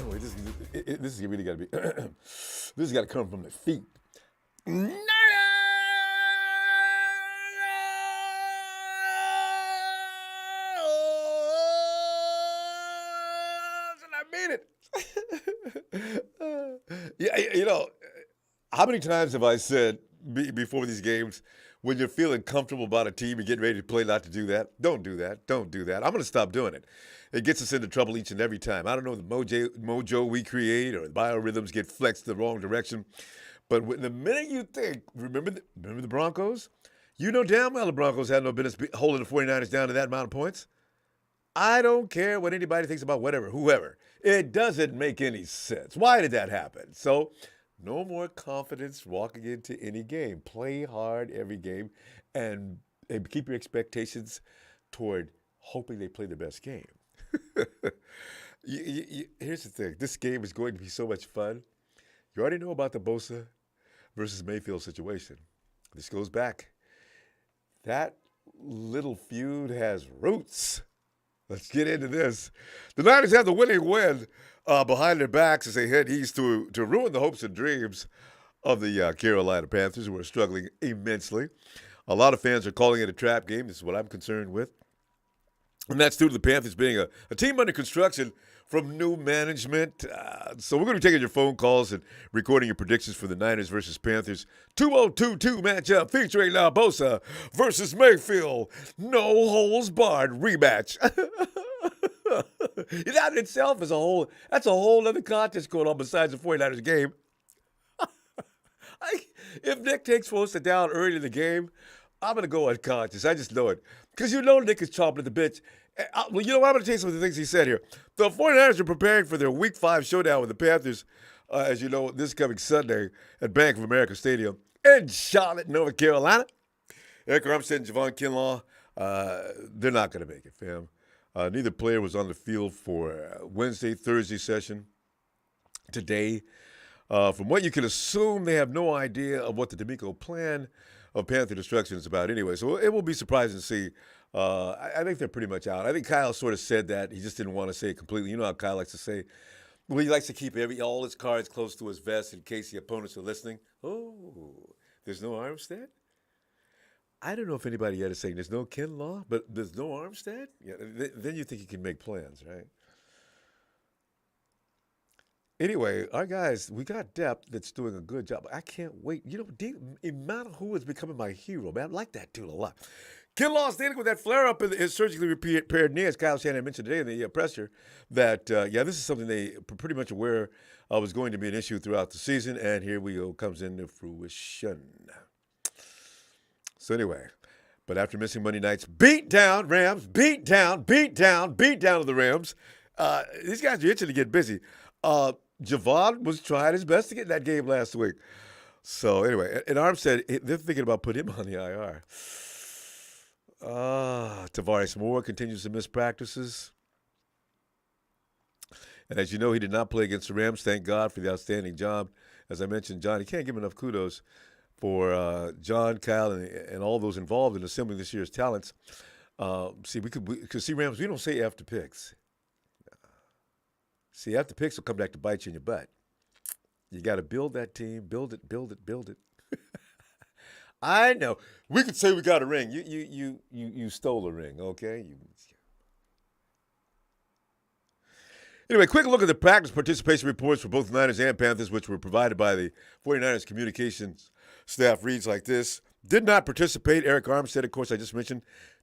Wait, this is really got to be. This has got to come from the feet. Nerds! And I mean it. Yeah, how many times have I said before these games, when you're feeling comfortable about a team and getting ready to play, not to do that? Don't do that. Don't do that. I'm going to stop doing it. It gets us into trouble each and every time. I don't know the mojo we create or the biorhythms get flexed the wrong direction. But the minute you think, remember the Broncos? You know damn well the Broncos had no business holding the 49ers down to that amount of points. I don't care what anybody thinks about whoever. It doesn't make any sense. Why did that happen? So, no more confidence walking into any game. Play hard every game and keep your expectations toward hoping they play the best game. Here's the thing. This game is going to be so much fun. You already know about the Bosa versus Mayfield situation. This goes back. That little feud has roots. Let's get into this. The Niners have the winning win behind their backs as they head east to ruin the hopes and dreams of the Carolina Panthers, who are struggling immensely. A lot of fans are calling it a trap game. This is what I'm concerned with. And that's due to the Panthers being a team under construction from new management. So we're going to be taking your phone calls and recording your predictions for the Niners versus Panthers 2022 matchup featuring Bosa versus Mayfield. No holes barred rematch. That in itself is that's a whole other contest going on besides the 49ers game. If Nick takes Bosa down early in the game, I'm going to go unconscious. I just know it. Because Nick is chomping at the bit. Well, you know what? I'm going to tell you some of the things he said here. The 49ers are preparing for their Week 5 showdown with the Panthers, as you know, this coming Sunday at Bank of America Stadium in Charlotte, North Carolina. Eric Armstead and Javon Kinlaw, they're not going to make it, fam. Neither player was on the field for Thursday session today. From what you can assume, they have no idea of what the D'Amico plan of Panther destruction is about anyway. So it will be surprising to see. I think they're pretty much out. I think Kyle sort of said that. He just didn't want to say it completely. You know how Kyle likes to say, well, he likes to keep all his cards close to his vest in case the opponents are listening. Oh, there's no Armstead? I don't know if anybody yet is saying there's no Kinlaw, but there's no Armstead? Yeah, then you think you can make plans, right? Anyway, our guys, we got depth that's doing a good job. I can't wait. Who is becoming my hero, man. I like that dude a lot. Kinlaw is dealing with that flare-up in his surgically repaired knee, as Kyle Shanahan mentioned today in the presser, that, this is something they pretty much aware was going to be an issue throughout the season, and here we go, comes into fruition. So anyway, but after missing Monday night's beat down of the Rams, these guys are itching to get busy. Javon was trying his best to get in that game last week. So anyway, and Armstead, they're thinking about putting him on the IR. Tavares Moore continues to miss practices. And as you know, he did not play against the Rams. Thank God for the outstanding job. As I mentioned, John, he can't give him enough kudos for John, Kyle, and all those involved in assembling this year's talents. We could see Rams, we don't say after picks. See, after picks will come back to bite you in your butt. You got to build that team, build it. I know. We could say we got a ring. You stole a ring, okay? Anyway, quick look at the practice participation reports for both Niners and Panthers, which were provided by the 49ers communications staff. Reads like this. Did not participate. Eric Armstead, of course, I just mentioned.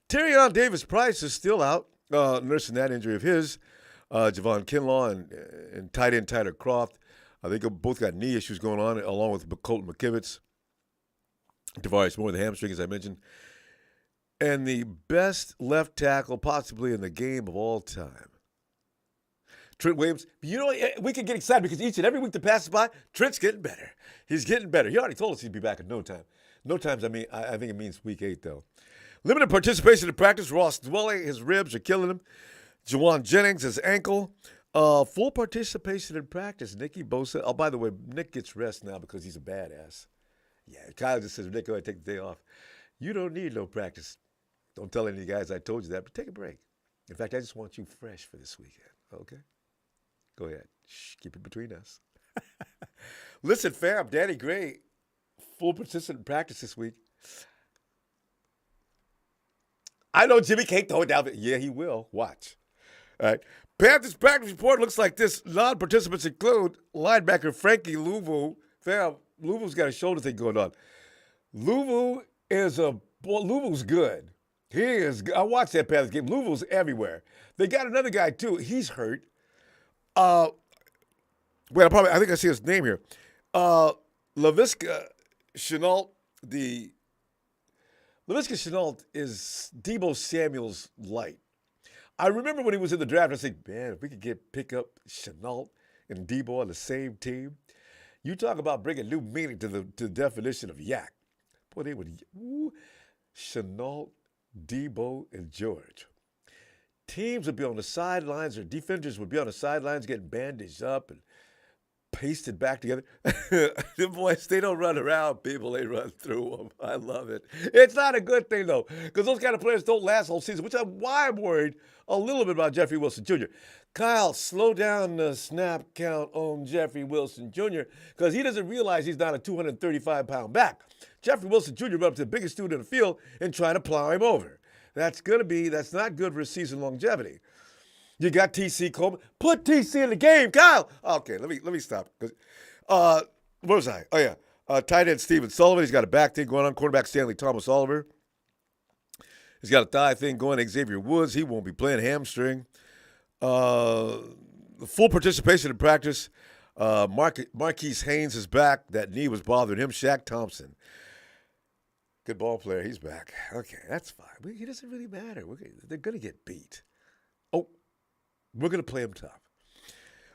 Terrion Davis-Price is still out, nursing that injury of his. Javon Kinlaw and tight end Tyler Croft. They both got knee issues going on, along with Colton McKivitz. Tavares Moore, the hamstring, as I mentioned. And the best left tackle possibly in the game of all time, Trent Williams. You know, we can get excited because each and every week that passes by, Trent's getting better. He's getting better. He already told us he'd be back in no time. No times, I think it means week 8, though. Limited participation in practice. Ross Dwelly, his ribs are killing him. Juwan Jennings, his ankle. Full participation in practice. Nicky Bosa. Oh, by the way, Nick gets rest now because he's a badass. Yeah, Kyle just says, Nick, go ahead, take the day off. You don't need no practice. Don't tell any of you guys I told you that, but take a break. In fact, I just want you fresh for this weekend, okay? Go ahead. Shh, keep it between us. Listen, fam, Danny Gray, full participant in practice this week. I know Jimmy can't throw it down. Yeah, he will. Watch. All right. Panthers practice report looks like this. Non-participants include linebacker Frankie Louvu. Fam, Louvu's got a shoulder thing going on. Louvu's good. He is. I watched that Panthers game. Louvu's everywhere. They got another guy too. He's hurt. I think I see his name here. Laviska Shenault. Laviska Shenault is Deebo Samuel's light. I remember when he was in the draft, I said, man, if we could pick up Shenault and Deebo on the same team, you talk about bringing new meaning to the definition of yak. Boy, they would. Shenault, Deebo, and George. Teams would be on the sidelines, or defenders would be on the sidelines getting bandaged up and pasted back together. The boys, they don't run around people, they run through them. I love it. It's not a good thing, though, because those kind of players don't last the whole season, which is why I'm worried a little bit about Jeffrey Wilson Jr. Kyle, slow down the snap count on Jeffrey Wilson Jr. because he doesn't realize he's not a 235-pound back. Jeffrey Wilson Jr. went up to the biggest dude in the field and tried to plow him over. That's not good for season longevity. You got T.C. Coleman. Put T.C. in the game, Kyle. Okay, let me stop. Where was I? Oh, yeah. Tight end Steven Sullivan. He's got a back thing going on. Quarterback Stanley Thomas Oliver. He's got a thigh thing going. Xavier Woods. He won't be playing hamstring. Full participation in practice. Marquise Haynes is back. That knee was bothering him. Shaq Thompson. Good ball player. He's back. Okay, that's fine. He doesn't really matter. They're going to get beat. Oh, we're going to play him tough.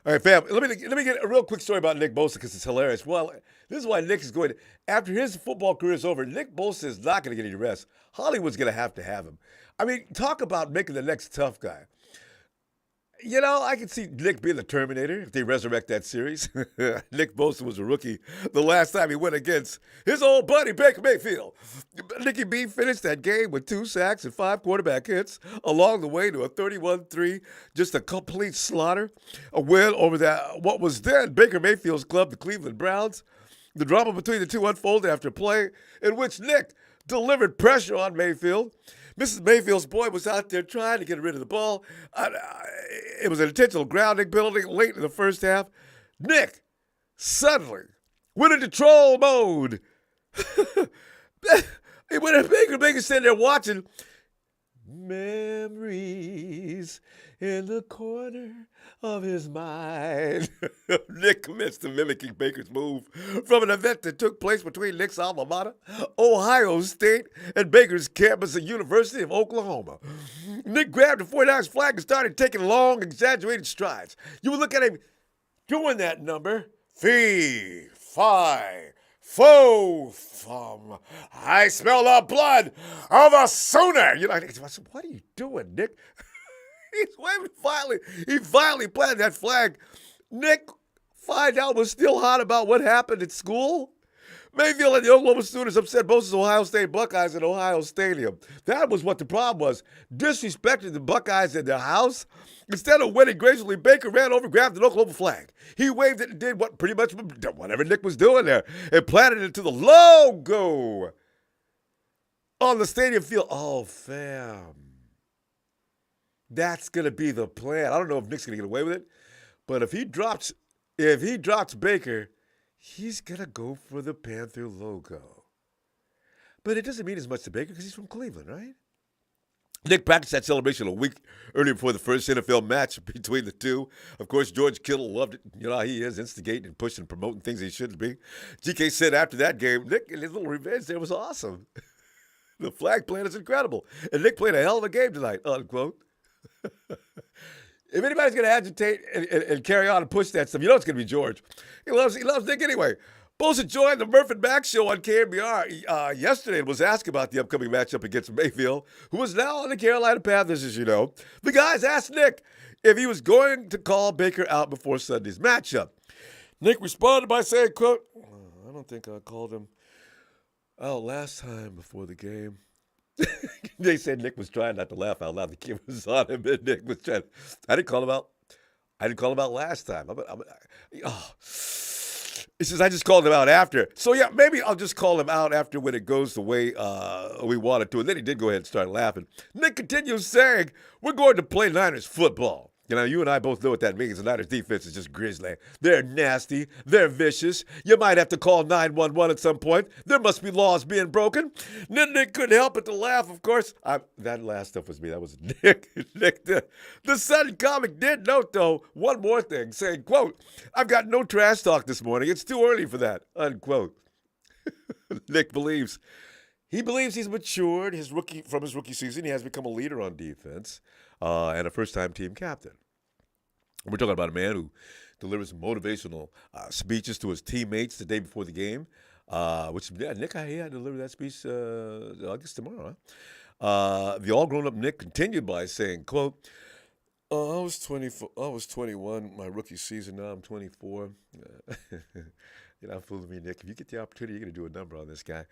All right, fam, let me get a real quick story about Nick Bosa because it's hilarious. Well, this is why Nick is going to, after his football career is over, Nick Bosa is not going to get any rest. Hollywood's going to have him. I mean, talk about making the next tough guy. You know, I can see Nick being the Terminator if they resurrect that series. Nick Bosa was a rookie the last time he went against his old buddy, Baker Mayfield. Nicky B finished that game with 2 sacks and 5 quarterback hits along the way to a 31-3, just a complete slaughter. A win over what was then Baker Mayfield's club, the Cleveland Browns. The drama between the two unfolded after a play in which Nick delivered pressure on Mayfield. Mrs. Mayfield's boy was out there trying to get rid of the ball. It was an intentional grounding penalty late in the first half. Nick suddenly went into troll mode. He went in Baker sitting there watching. Memories in the corner of his mind. Nick commenced to mimicking Baker's move from an event that took place between Nick's alma mater, Ohio State, and Baker's campus at University of Oklahoma. Nick grabbed the 49ers flag and started taking long, exaggerated strides. You would look at him doing that number. Fee, fi, fo, fum. I smell the blood of a Sooner. You know, what are you doing, Nick? He's waving violently. He violently planted that flag. Nick, find out, was still hot about what happened at school. Mayfield and the Oklahoma Sooners upset Bosa's Ohio State Buckeyes at Ohio Stadium. That was what the problem was. Disrespected the Buckeyes in their house. Instead of winning gracefully, Baker ran over, grabbed an Oklahoma flag. He waved it and did whatever Nick was doing there and planted it to the logo on the stadium field. Oh, fam. That's going to be the plan. I don't know if Nick's going to get away with it, but if he drops Baker, he's going to go for the Panther logo. But it doesn't mean as much to Baker because he's from Cleveland, right? Nick practiced that celebration a week earlier before the first NFL match between the two. Of course, George Kittle loved it. You know how he is, instigating and pushing and promoting things he shouldn't be. GK said after that game, Nick and his little revenge there was awesome. The flag plant is incredible. And Nick played a hell of a game tonight, unquote. If anybody's going to agitate and carry on and push that stuff, you know it's going to be George. He loves Nick anyway. Bosa joined the Murph and Max show on KMBR yesterday and was asked about the upcoming matchup against Mayfield, who is now on the Carolina Panthers, as you know. The guys asked Nick if he was going to call Baker out before Sunday's matchup. Nick responded by saying, quote, I don't think I called him out last time before the game. They said Nick was trying not to laugh out loud. The camera was on him, and Nick was trying. I didn't call him out. I didn't call him out last time. He says, I just called him out after. So, yeah, maybe I'll just call him out after when it goes the way we want it to. And then he did go ahead and start laughing. Nick continues saying, we're going to play Niners football. You know, you and I both know what that means. The Niners defense is just grisly. They're nasty. They're vicious. You might have to call 911 at some point. There must be laws being broken. Nick couldn't help but to laugh, of course. That last stuff was me. That was Nick. The Sun comic did note, though, one more thing, saying, quote, I've got no trash talk this morning. It's too early for that, unquote. Nick believes he's matured from his rookie season. He has become a leader on defense and a first-time team captain. We're talking about a man who delivers motivational speeches to his teammates the day before the game, Nick, I had to deliver that speech, I guess tomorrow. The all-grown-up Nick continued by saying, quote, I was 21 my rookie season. Now I'm 24. You're not fooling me, Nick. If you get the opportunity, you're going to do a number on this guy.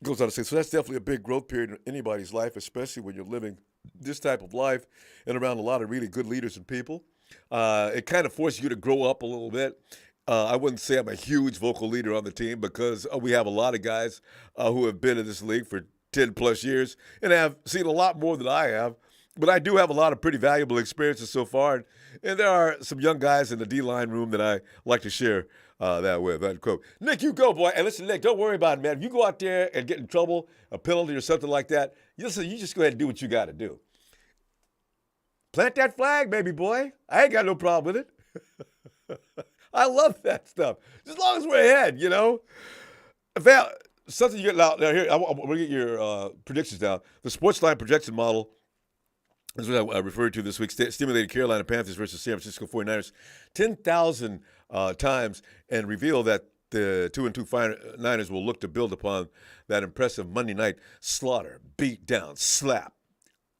Goes on to say, so that's definitely a big growth period in anybody's life, especially when you're living this type of life and around a lot of really good leaders and people. It kind of forces you to grow up a little bit. I wouldn't say I'm a huge vocal leader on the team because we have a lot of guys who have been in this league for 10 plus years and have seen a lot more than I have. But I do have a lot of pretty valuable experiences so far. And there are some young guys in the D-line room that I like to share that with, unquote. Nick, you go, boy. And listen, Nick, don't worry about it, man. If you go out there and get in trouble, a penalty or something like that, you just go ahead and do what you got to do. Plant that flag, baby boy. I ain't got no problem with it. I love that stuff. Just as long as we're ahead, you know. Something you get out now here. I'm going to get your predictions now. The Sportsline projection model is what I referred to this week. Stimulated Carolina Panthers versus San Francisco 49ers 10,000 times and reveal that the 2-2 Niners will look to build upon that impressive Monday night slaughter, beat down, slap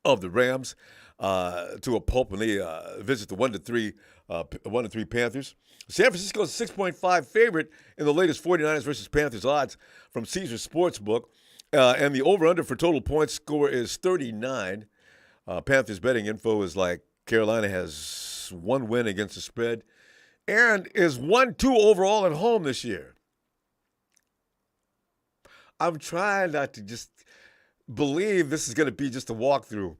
of the Rams to a pulp when they visit the 1-3 Panthers. San Francisco is a 6.5 favorite in the latest 49ers versus Panthers odds from Caesars Sportsbook, and the over/under for total points score is 39. Panthers betting info is like Carolina has one win against the spread and is 1-2 overall at home this year. I'm trying not to just believe this is going to be just a walkthrough.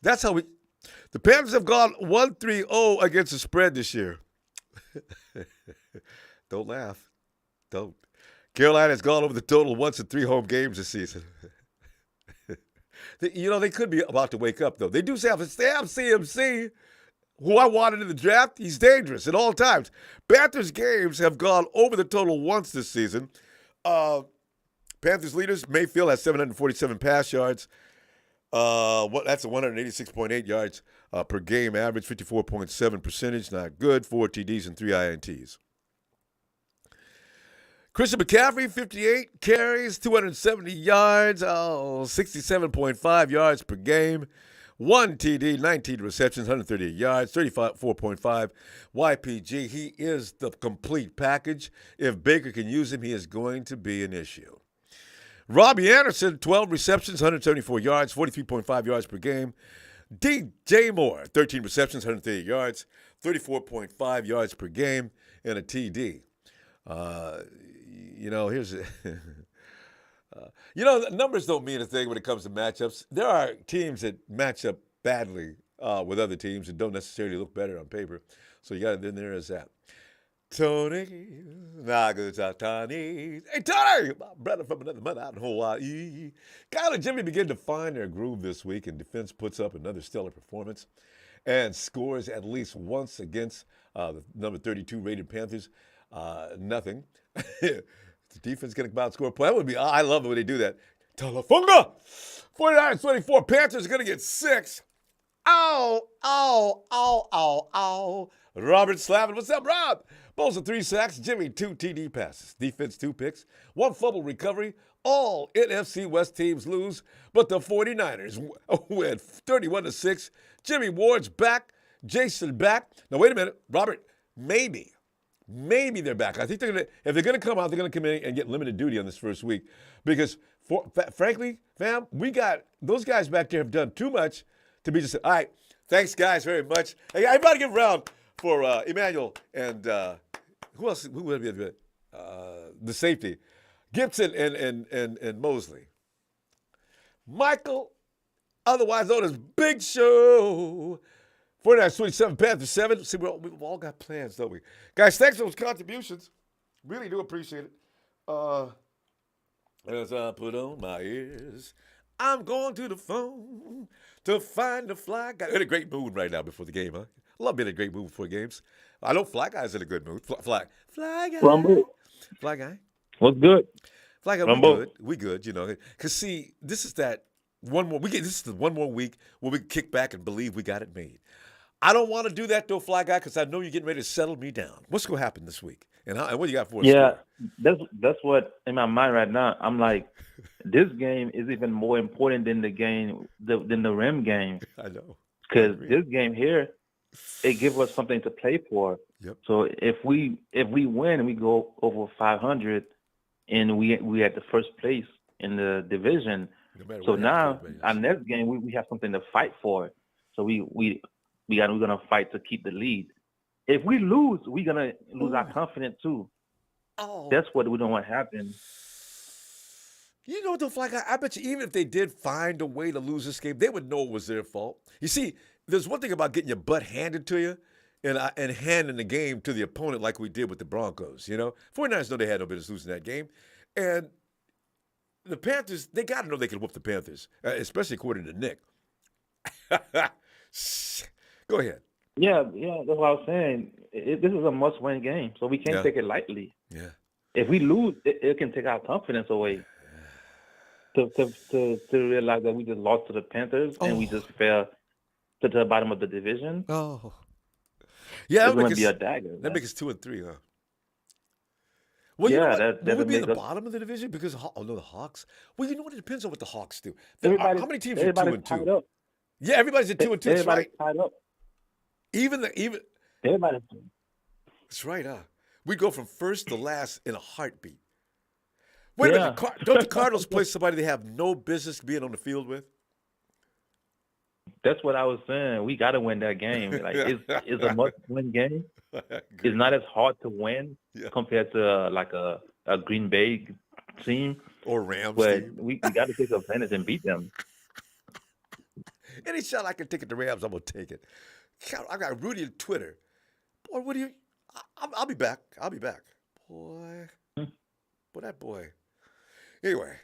That's how the Panthers have gone 1-3-0 against the spread this year. Don't laugh. Don't. Carolina has gone over the total once in 3 home games this season. They could be about to wake up, though. They have CMC, who I wanted in the draft. He's dangerous at all times. Panthers games have gone over the total once this season. Panthers leaders, Mayfield has 747 pass yards. That's a 186.8 yards per game average, 54.7 percentage. Not good. 4 TDs and 3 INTs. Christian McCaffrey, 58 carries, 270 yards, 67.5 yards per game. 1 TD, 19 receptions, 138 yards, 34.5 YPG. He is the complete package. If Baker can use him, he is going to be an issue. Robbie Anderson, 12 receptions, 174 yards, 43.5 yards per game. DJ Moore, 13 receptions, 138 yards, 34.5 yards per game, and a TD. Numbers don't mean a thing when it comes to matchups. There are teams that match up badly with other teams and don't necessarily look better on paper. So you got it in there as that. Tony, Tony. Hey, Tony, my brother from another mother out in Hawaii. Kyle and Jimmy begin to find their groove this week, and defense puts up another stellar performance and scores at least once against the number 32 rated Panthers. Nothing. The defense going to come out and score a point. That would be, I love it when they do that. Telefunga! 49-24. Panthers are going to get 6. Ow, ow, ow, ow, ow. Robert Slavin. What's up, Rob? Bosa 3 sacks. Jimmy 2 TD passes. Defense 2 picks. 1 fumble recovery. All NFC West teams lose, but the 49ers win 31-6. Jimmy Ward's back. Jason back. Now, wait a minute. Robert, maybe they're back. I think if they're going to come out, they're going to come in and get limited duty on this first week. Because, frankly, fam, we got those guys back there have done too much to be just, all right, Thanks, guys, very much. Hey, everybody give a round for Emmanuel and who else? Who would be the safety? Gibson and Mosley. Michael, otherwise known as Big Show. 49-27, Panthers 7. See, we've all got plans, don't we? Guys, thanks for those contributions. Really do appreciate it. As I put on my ears, I'm going to the phone to find the fly guy. In a great mood right now before the game, huh? I love being in a great mood before games. I know Fly Guy's in a good mood. Fly Guy. Ronbo, Fly Guy. what's good? Fly Guy, Ronbo. we good, you know. Because, see, this is that one more, this is the one more week where we can kick back and believe we got it made. I don't want to do that, though, Fly Guy, because I know you're getting ready to settle me down. What's going to happen this week? And what do you got for us? Yeah, that's what in my mind right now. I'm like, this game is even more important than than the Rim game. I know. Because this game here, it gives us something to play for. Yep. So if we win, we go over 500, and we at the first place in the division. No so now our next game, we have something to fight for. So we're gonna fight to keep the lead. If we lose, we're gonna lose our confidence too. Oh. That's what we don't want to happen. You know what, though, Fly Guy? I bet you even if they did find a way to lose this game, they would know it was their fault. You see, there's one thing about getting your butt handed to you and handing the game to the opponent like we did with the Broncos, you know? 49ers know they had no business losing that game. And the Panthers, they got to know they can whoop the Panthers, especially according to Nick. Go ahead. Yeah, that's what I was saying. This is a must-win game, so we can't take it lightly. Yeah. If we lose, it can take our confidence away. To realize that we just lost to the Panthers and we just fell to the bottom of the division. Oh. Yeah, it's going to be a dagger. That makes us 2-3, huh? Well, you know what? Will we be at the bottom of the division? Because, the Hawks? Well, you know what? It depends on what the Hawks do. How many teams are 2-2? Yeah, everybody's at 2-2. That's right. Tied up. Even everybody's. That's right, huh? We go from first to last in a heartbeat. Wait a minute. Don't the Cardinals play somebody they have no business being on the field with? That's what I was saying. We got to win that game. Like it's a must-win game. It's not as hard to win compared to like a Green Bay team or Rams but team. We got to take advantage and beat them. Any shot I can take it to Rams, I'm gonna take it. I got Rudy on Twitter. Boy, what do you? I'll be back. Boy, that boy. Anyway,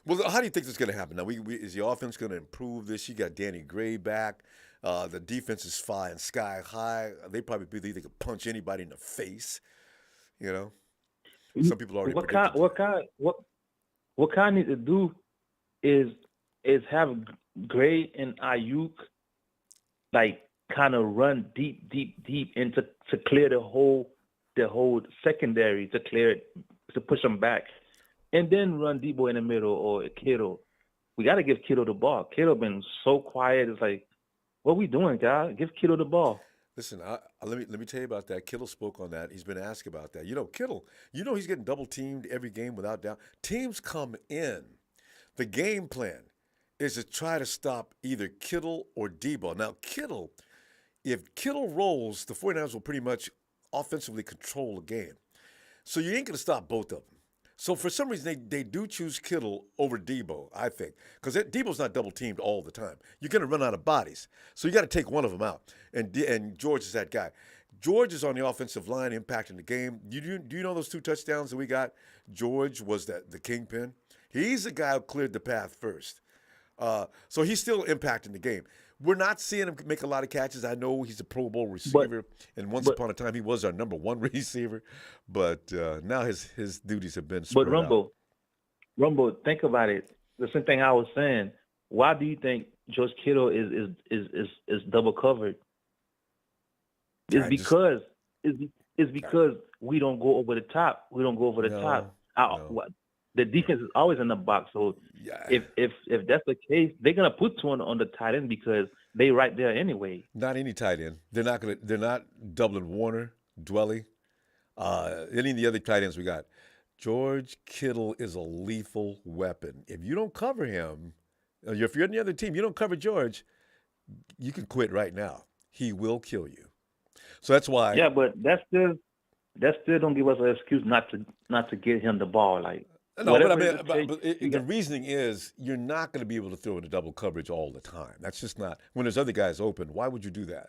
well, how do you think this is going to happen? Now, is the offense going to improve this? You got Danny Gray back. The defense is flying sky high. They probably believe they could punch anybody in the face. You know, some people already. What kind need to do is have Gray and Ayuk like kind of run deep into to clear the whole secondary to clear it to push them back. And then run Debo in the middle or Kittle. We got to give Kittle the ball. Kittle been so quiet. It's like, what we doing, guys? Give Kittle the ball. Listen, let me tell you about that. Kittle spoke on that. He's been asked about that. You know, Kittle, he's getting double teamed every game without doubt. Teams come in. The game plan is to try to stop either Kittle or Debo. Now, if Kittle rolls, the 49ers will pretty much offensively control the game. So you ain't going to stop both of them. So for some reason, they do choose Kittle over Debo, I think, because Debo's not double-teamed all the time. You're going to run out of bodies. So you got to take one of them out, and George is that guy. George is on the offensive line impacting the game. Do you know those 2 touchdowns that we got? George was the kingpin. He's the guy who cleared the path first. So he's still impacting the game. We're not seeing him make a lot of catches. I know he's a Pro Bowl receiver, and once upon a time he was our number 1 receiver. But now his duties have been spread out. Ronbo, think about it. The same thing I was saying. Why do you think George Kittle is double covered? It's because we don't go over the top. No. The defense is always in the box. So if that's the case, they're gonna put 2 on the tight end because they right there anyway. Not any tight end. They're not doubling Warner, Dwelly, any of the other tight ends we got. George Kittle is a lethal weapon. If you don't cover him, if you're on the other team, you don't cover George, you can quit right now. He will kill you. So that's why. Yeah, but that still don't give us an excuse not to get him the ball. Like No, but I whatever mean, it takes, we the got. reasoning is you're not going to be able to throw into double coverage all the time. That's just not. When there's other guys open, why would you do that?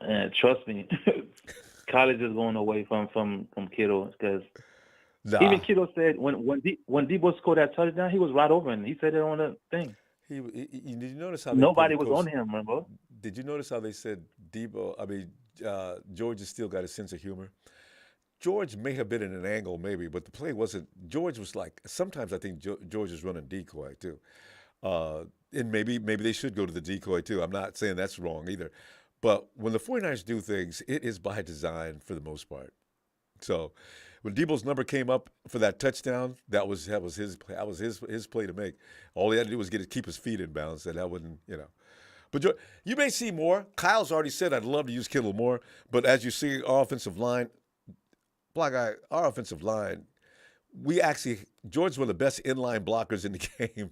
And trust me, college is going away from Kittle because even Nah, Kittle said when Debo scored that touchdown, he was right over him. He said it on the thing. did you notice how they put Nobody it, was Coach? on him, remember? Did you notice how they said Debo? I mean, George has still got a sense of humor. George may have been in an angle, maybe, but the play wasn't. George was like. Sometimes I think George is running decoy too, and maybe they should go to the decoy too. I'm not saying that's wrong either, but when the 49ers do things, it is by design for the most part. So when Debo's number came up for that touchdown, that was his play to make. All he had to do was keep his feet in bounds, and that wouldn't. But you may see more. Kyle's already said I'd love to use Kittle more, but as you see, our offensive line, Black Guy, our offensive line, George's one of the best inline blockers in the game.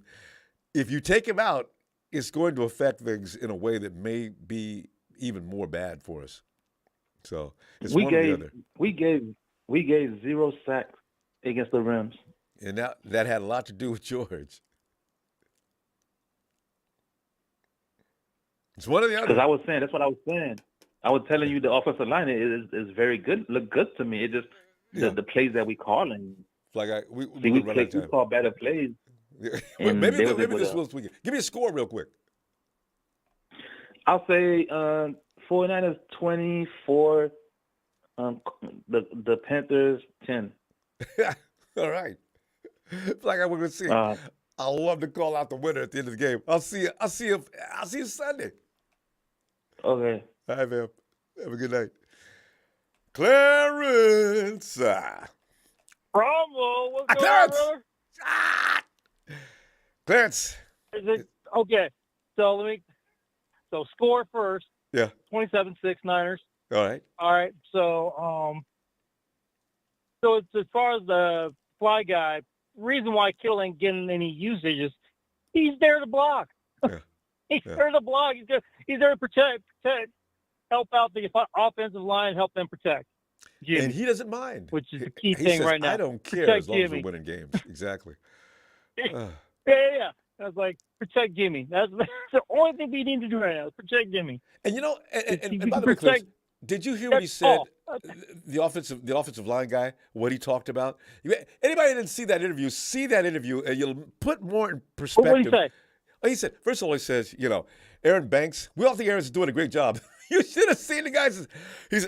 If you take him out, it's going to affect things in a way that may be even more bad for us. So it's We one or the gave other. we gave 0 sacks against the Rams. And that had a lot to do with George. It's one or the Because other. I was saying that's what I was saying. I was telling you the offensive line is very good, look good to me. It just Yeah. the plays that we calling. Like we're See, going to run out of we time. call better plays, Well, and they was maybe able this to. will tweak it. Give me a score real quick. I'll say 49ers 24, the Panthers 10. All right. Like I was going to see. I love to call out the winner at the end of the game. I'll see you Sunday. Okay. All right, man. Have a good night. Clarence. Ronbo, what's going on, Clarence. brother? Clarence. Okay, so score first. Yeah. 27-6 Niners. All right. All right. So so it's as far as the fly guy, reason why Kittle ain't getting any usage is he's there to block. Yeah. He's there to block. He's there to protect, help out the offensive line, help them protect Jimmy, And he doesn't mind. which is the key He thing says, right now. I don't care Protect as long as Jimmy. we're winning games. Exactly. Yeah. I was like, protect Jimmy. That's the only thing we need to do right now is protect Jimmy. And and by the way, protect- Clarence, did you hear what he That's said? all. The offensive line guy, what he talked about. Anybody that didn't see that interview, and you'll put more in perspective. What did he say? Oh, he said, first of all, he says, Aaron Banks. We all think Aaron's doing a great job. You should have seen the guys. He's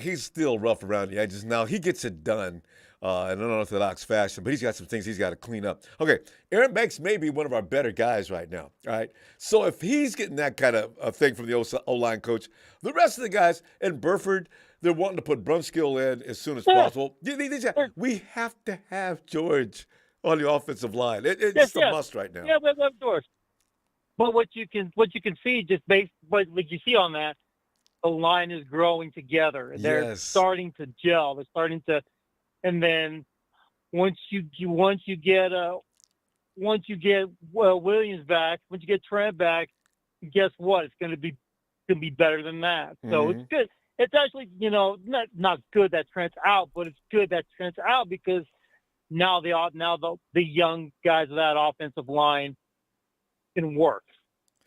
he's still rough around the edges. Now he gets it done in an unorthodox fashion, but he's got some things he's got to clean up. Okay, Aaron Banks may be one of our better guys right now. All right, so if he's getting that kind of thing from the O-line coach, the rest of the guys and Burford, they're wanting to put Brunskill in as soon as possible. We have to have George on the offensive line. It's a must right now. Yeah, of course. But what you can see just based, but what you see on that, the line is growing together. They're starting to gel. They're starting to, and then once you get Williams back, once you get Trent back, guess what? It's going to be better than that. So It's good. It's actually not good that Trent's out, but it's good that Trent's out because now the young guys of that offensive line can work.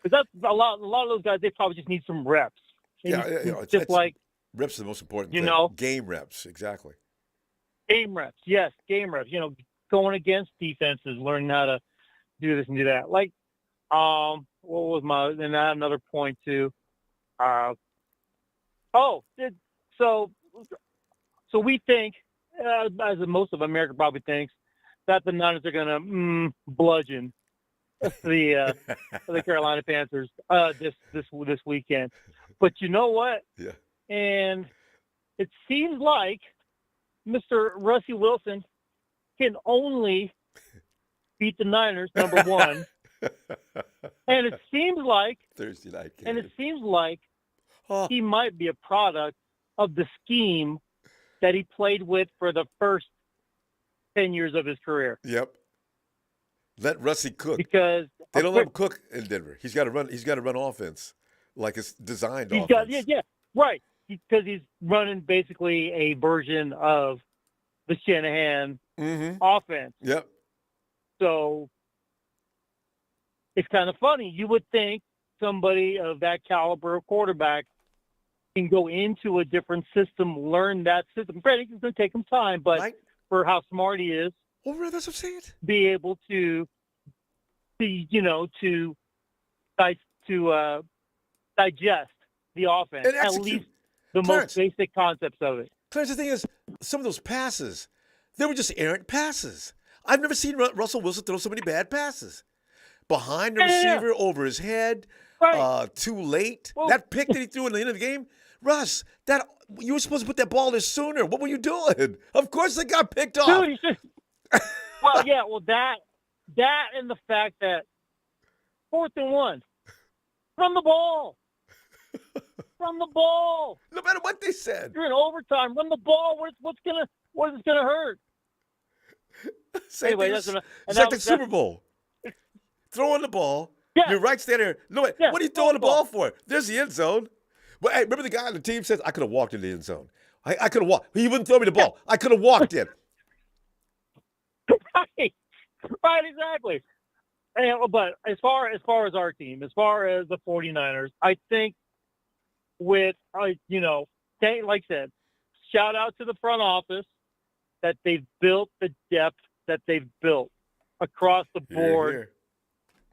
Because that's a lot of those guys, they probably just need some reps. It's like reps are the most important thing. Game reps, exactly. Game reps, yes, game reps. Going against defenses, learning how to do this and do that. Like, what was and I had another point too. So we think, as most of America probably thinks, that the Niners are going to bludgeon the Carolina Panthers this weekend. But you know what? Yeah. And it seems like Mr. Rusty Wilson can only beat the Niners, number one. And it seems like Thursday night game. And it seems like he might be a product of the scheme that he played with for the first 10 years of his career. Yep. Let Russie cook. because They don't let him cook in Denver. He's got to run. He's got to run offense, like it's designed he's offense. got right, because he's running basically a version of the Shanahan offense. Yep. So it's kind of funny. You would think somebody of that caliber of quarterback can go into a different system, learn that system. Granted, it's going to take him time, but Right. for how smart he is, Well, that's what I'm saying. be able to digest the offense, And at execute. least the Clarence. most basic concepts of it. Clarence, the thing is, some of those passes, they were just errant passes. I've never seen Russell Wilson throw so many bad passes. Behind the receiver, over his head, Right. too late. Well- That pick that he threw in the end of the game, Russ, you were supposed to put that ball there sooner. What were you doing? Of course they got picked off. Dude, that and the fact that 4th and 1, run the ball. Run the ball. No matter what they said. You're in overtime. Run the ball. What is it gonna hurt? Same Anyway, thing that's as- enough. it's like the Super Bowl. Throwing the ball. Yeah. You're right standing there. No, wait, Yeah, what are you throw throwing the the ball for? There's the end zone. Well, hey, remember the guy on the team says, I could have walked in the end zone. I could have walked. He wouldn't throw me the ball. I could have walked in. Right, exactly. But as far as our team, as far as the 49ers, I think with, like I said, shout out to the front office that they've built the depth that they've built across the board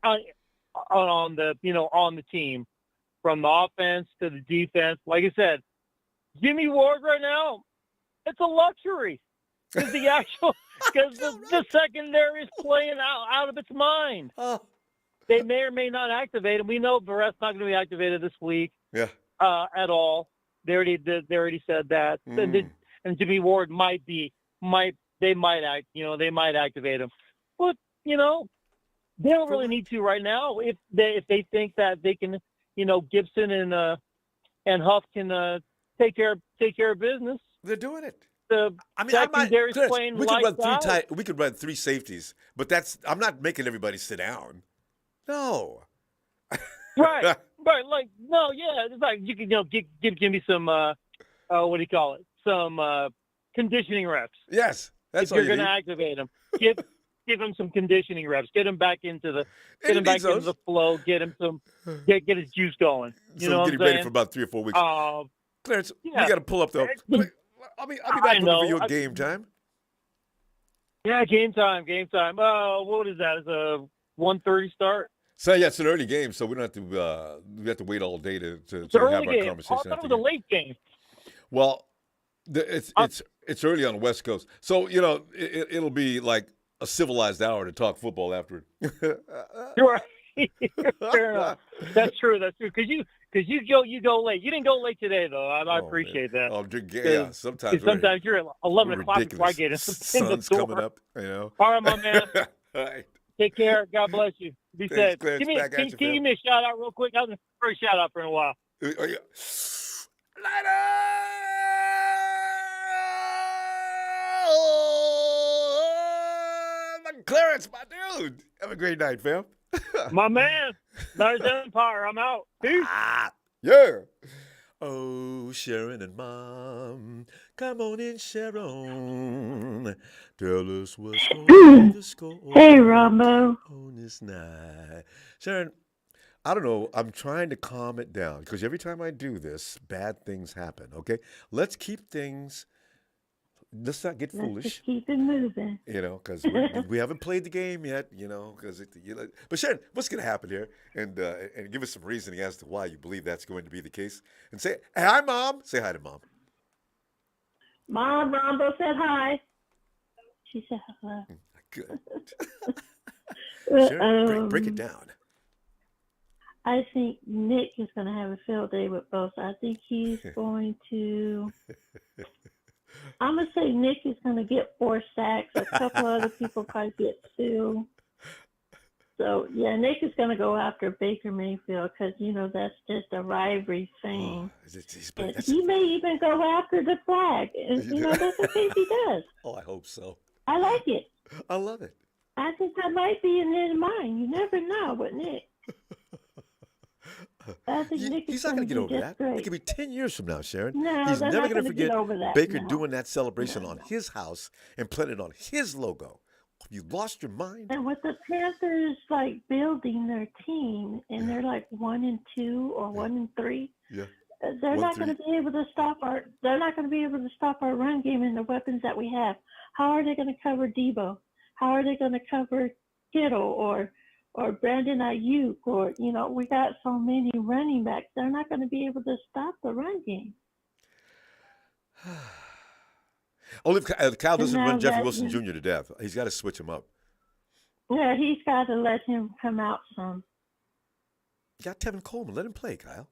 on the team, from the offense to the defense. Like I said, Jimmy Ward right now, it's a luxury because the secondary is playing out of its mind. Oh. They may or may not activate him. We know Barrett's not going to be activated this week Yeah. at all. They already said that. And Jimmy Ward they might activate him. But they don't really need to right now. If they think that they can, Gibson and Huff can take care of business. They're doing it. The secondary's playing lights out. We could run 3 safeties, but I'm not making everybody sit down. No. Right. Like, no, yeah. It's like you can, give Jimmy some, what do you call it? Some conditioning reps. Yes. That's If all you're going to need. activate him, give him some conditioning reps. Get him back into the flow. Get him get his juice going. You know what I'm getting ready saying? for about 3 or 4 weeks. Clarence, yeah. we got to pull up though. I'll be back looking for you at game time. Yeah, game time. What is that? It's a 1:30 start. So yeah, it's an early game, so we don't have to. We have to wait all day to It's an have early our game. I conversation. thought it after was a game. late game. Well, it's early on the West Coast, so it'll be like a civilized hour to talk football after. Right. Fair enough. That's true. Because you go late. You didn't go late today though. I appreciate that. Oh, yeah. Sometimes you're at 11 o'clock before I get in the sun's door. coming up. All right, my man. All right. Take care. God bless you. Be Thanks, safe. Clarence. Can you give me a shout out real quick? I haven't heard a shout out for a while. Later! Clarence, my dude. Have a great night, fam. My man. There's Empire. I'm out. Peace. Yeah. Oh, Sharon and Mom, come on in, Sharon. Tell us what's going on the score. Hey, Ronbo. On this night. Sharon, I don't know. I'm trying to calm it down because every time I do this, bad things happen, okay? Let's not get foolish. Let's just keep it moving. Because we haven't played the game yet, But Sharon, what's going to happen here? And give us some reasoning as to why you believe that's going to be the case. And say, hey, hi, Mom. Say hi to Mom. Mom, Ronbo said hi. She said hello. Good. Sharon, break it down. I think Nick is going to have a field day with Bosa. I think he's going to... I'm going to say Nick is going to get 4 sacks. A couple other people probably get 2. So, yeah, Nick is going to go after Baker Mayfield because, that's just a rivalry thing. He may even go after the flag. And, that's okay if he does. Oh, I hope so. I like it. I love it. I think that might be in his mind. You never know with Nick. I think Nick He's is not going going to to get do over just that. It great. could be 10 years from now, Sharon. No, He's they're never not going to going to get forget over that. Baker No. doing that celebration No. on his house and putting it on his logo. You lost your mind? And with the Panthers like building their team, and they're like 1-2 or 1-3, Yeah. they're 1-3. not going to be able to stop our. They're not going to be able to stop our run game and the weapons that we have. How are they going to cover Debo? How are they going to cover Kittle or Brandon Ayuk? Or we got so many running backs. They're not going to be able to stop the run game. Only if Kyle doesn't now run Jeffrey that- Wilson Jr. to death. He's got to switch him up. Yeah, he's got to let him come out some. You got Tevin Coleman. Let him play, Kyle.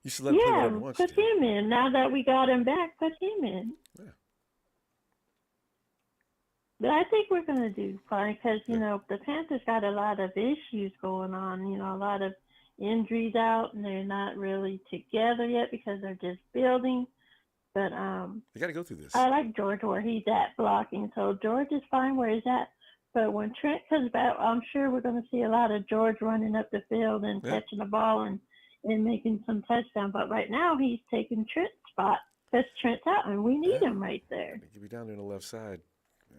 You should let him play whatever he wants put to. him in. Now that we got him back, put him in. Yeah. But I think we're going to do fine because, the Panthers got a lot of issues going on, a lot of injuries out, and they're not really together yet because they're just building. But You got to go through this. I like George where he's at blocking, so George is fine where he's at. But when Trent comes back, I'm sure we're going to see a lot of George running up the field and catching the ball and making some touchdowns. But right now he's taking Trent's spot because Trent's out, and we need him right there. He could be down there on the left side.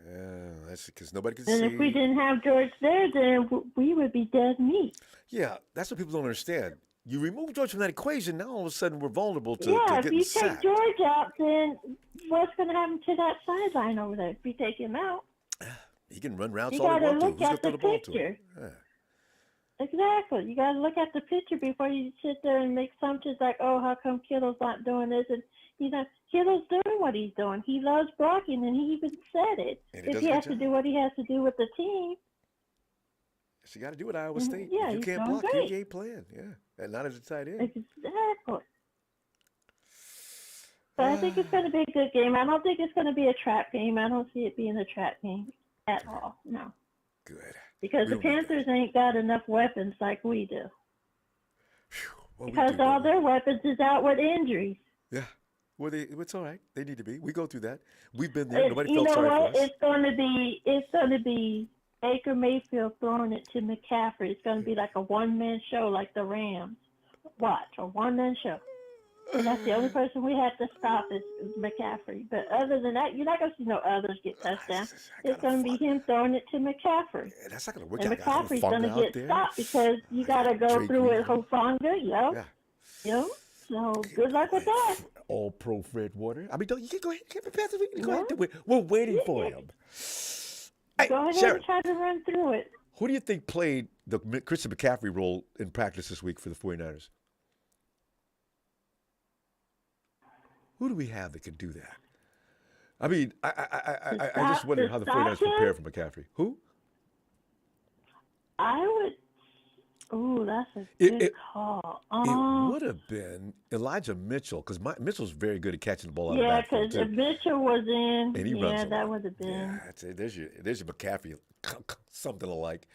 Yeah, that's because nobody can see. And if we didn't have George there, then we would be dead meat. Yeah, that's what people don't understand. You remove George from that equation, now all of a sudden we're vulnerable to if getting you sacked. take George out, then what's going to happen to that sideline over there if you take him out? He can run routes You all he got to wants to. look Who's going at to throw the the ball to picture. him? Yeah. Exactly. You got to look at the picture before you sit there and make assumptions like, oh, how come Kittle's not doing this? And Kittle's doing what he's doing. He loves blocking, and he even said it. And he If does he a good has to job. do what he has to do with the team, So you got to do it, Iowa State. yeah, If you he's can't doing block, great. you ain't playing. Yeah, and not as a tight end. exactly. But I think it's going to be a good game. I don't think it's going to be a trap game. I don't see it being a trap game at all. No. Good. Because We the don't need Panthers ain't got enough weapons like we do. Phew. Well, we Because do, all don't we? their weapons is out with injuries. Yeah. Well, it's all right. They need to be. We go through that. We've been there. Nobody You felt know sorry what? for us. It's going to be Baker Mayfield throwing it to McCaffrey. It's going to be like a one-man show like the Rams. Watch, a one-man show. And that's the only person we have to stop is McCaffrey. But other than that, you're not going to see no others get touchdowns. It's going to be him throwing it to McCaffrey. Yeah, that's not going to work. And I got McCaffrey's going to Hufanga out get there. stopped because you got to go Drake through with Green. Hufanga, Yeah. So good luck with that. All pro Fred Warner. I mean, don't you can go ahead. Get the Panthers. We can go ahead and do it. We're waiting for him. Hey, Go ahead Sharon, and try to run through it. who do you think played the Christian McCaffrey role in practice this week for the 49ers? Who do we have that can do that? I mean, I just wonder how the 49ers prepare for McCaffrey. Who? I would. Ooh, that's a good call. It would have been Elijah Mitchell because Mitchell's very good at catching the ball out of the Yeah, backfield, because too. if Mitchell was in, And he runs a that lot. would have been. Yeah, I'd say there's your McCaffrey, something alike.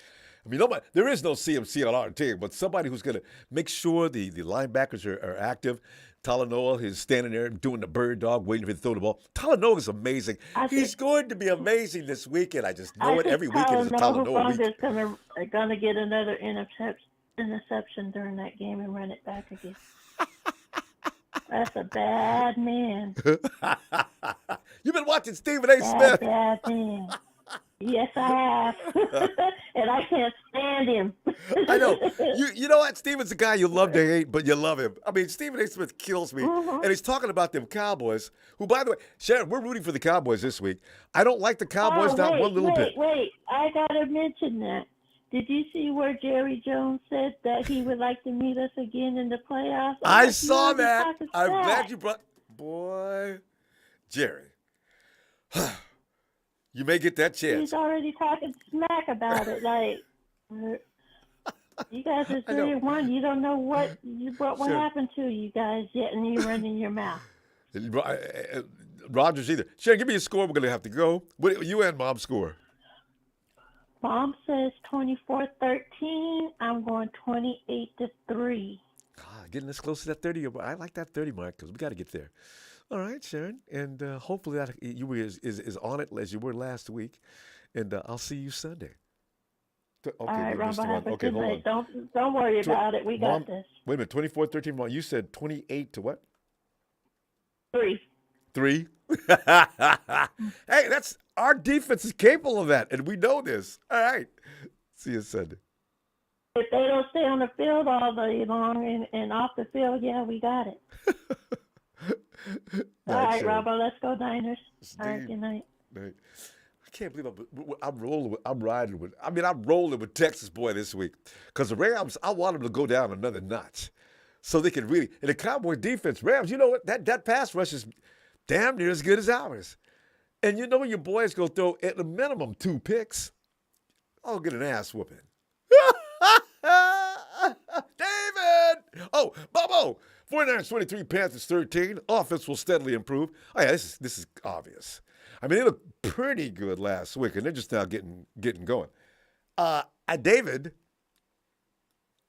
I mean, there is no CMC on our team, but somebody who's going to make sure the linebackers are active. Talanoa is standing there doing the bird dog, waiting for him to throw the ball. Talanoa is amazing. He's going to be amazing this weekend. I just know it. Every weekend is a Talanoa week. Is gonna get another interception during that game and run it back again. That's a bad man. You've been watching Stephen A. Smith. Bad man. Yes, I have. And I can't stand him. I know. You know what? Stephen's a guy you love to hate, but you love him. I mean, Stephen A. Smith kills me. And he's talking about them Cowboys, who, by the way, Sharon, we're rooting for the Cowboys this week. I don't like the Cowboys not one little bit. Wait. I got to mention that. Did you see where Jerry Jones said that he would like to meet us again in the playoffs? I saw that. I'm glad you brought... Boy, Jerry. You may get that chance. He's already talking smack about it. Like, you guys are 3-1. You don't know what happened to you guys yet, and you're running your mouth. Rogers either. Sharon, give me a score. We're going to have to go. What you and Mom score? Mom says 24-13. I'm going 28-3. Getting this close to that 30. I like that 30 mark because we got to get there. All right, Sharon, and hopefully that you were as on it as you were last week. and I'll see you Sunday. Okay, All right, we missed Ronbo, have one. a Okay, good hold night. on. Don't worry about it. We Mom, got this. wait a minute, 24-13. Mom, you said 28 to what? 3. 3? Hey, that's our defense is capable of that, and we know this. All right. See you Sunday. If they don't stay on the field all day long and off the field, yeah, we got it. All right, Ronbo, let's go Niners. All right, good night. I can't believe I'm rolling with Texas, boy, this week. Because the Rams, I want them to go down another notch. So they can really, and the Cowboy defense, Rams, you know what? That pass rush is damn near as good as ours. And you know your boys go throw at the minimum 2 picks. I'll get an ass whooping. David! Oh, Bobo! 49ers 23, Panthers 13. Offense will steadily improve. Oh, yeah, this is obvious. I mean, they looked pretty good last week, and they're just now getting going. David.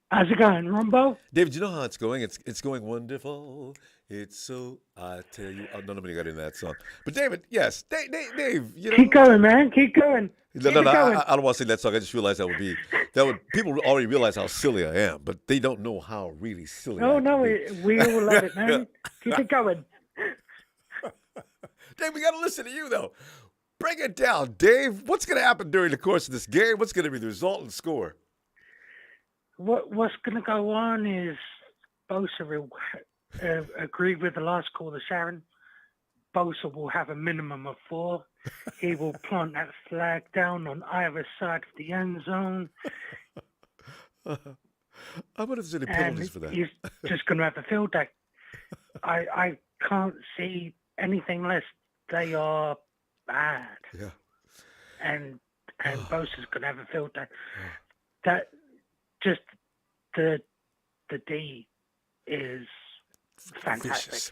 How's it going, Ronbo? David, you know how it's going? It's going wonderful. It's so, I tell you. Oh, nobody got in that song. But David, yes. Dave, you know. Keep going, man. Keep going. No, I don't want to sing that song. I just realized people already realize how silly I am, but they don't know how really silly I am. No, we all love it, man. Keep it going. Dave, we got to listen to you, though. Bring it down, Dave. What's going to happen during the course of this game? What's going to be the resultant score? What's going to go on is Bosa will agree with the last call to Sharon. Bosa will have a minimum of 4. He will plant that flag down on either side of the end zone. I wonder if there's any penalties for that. He's just going to have a field day. I can't see anything less. They are bad. Yeah. And Bosa's going to have a field day. That just the D is fantastic. Vicious.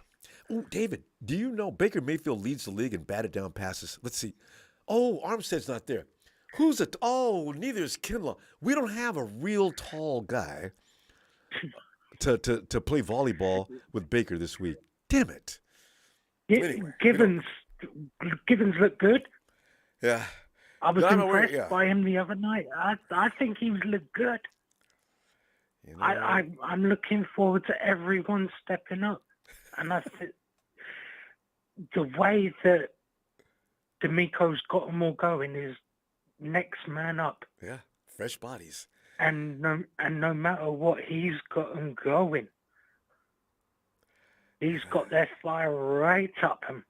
Oh, David, do you know Baker Mayfield leads the league in batted down passes? Let's see. Oh, Armstead's not there. Neither is Kinlaw. We don't have a real tall guy to play volleyball with Baker this week. Damn it. Anyway, Givens looked good. Yeah. I was impressed by him the other night. I think he looked good. You know, I'm looking forward to everyone stepping up. And I think the way that D'Amico's got them all going is next man up. Yeah, fresh bodies. And no matter what, he's got them going. He's got their fire right up him.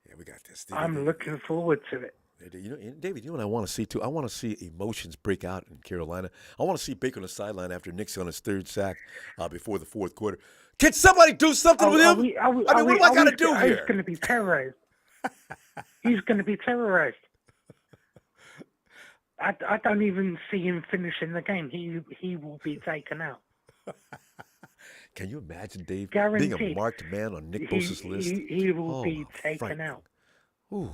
Yeah, we got this. I'm looking forward to it. David, you know what I want to see, too? I want to see emotions break out in Carolina. I want to see Baker on the sideline after Nick's on his 3rd sack before the 4th quarter. Can somebody do something with him? What do I got to do here? He's going to be terrorized. He's going to be terrorized. I don't even see him finishing the game. He will be taken out. Can you imagine, Dave, Guaranteed. being a marked man on Nick Bosa's list? He will be taken out. Ooh.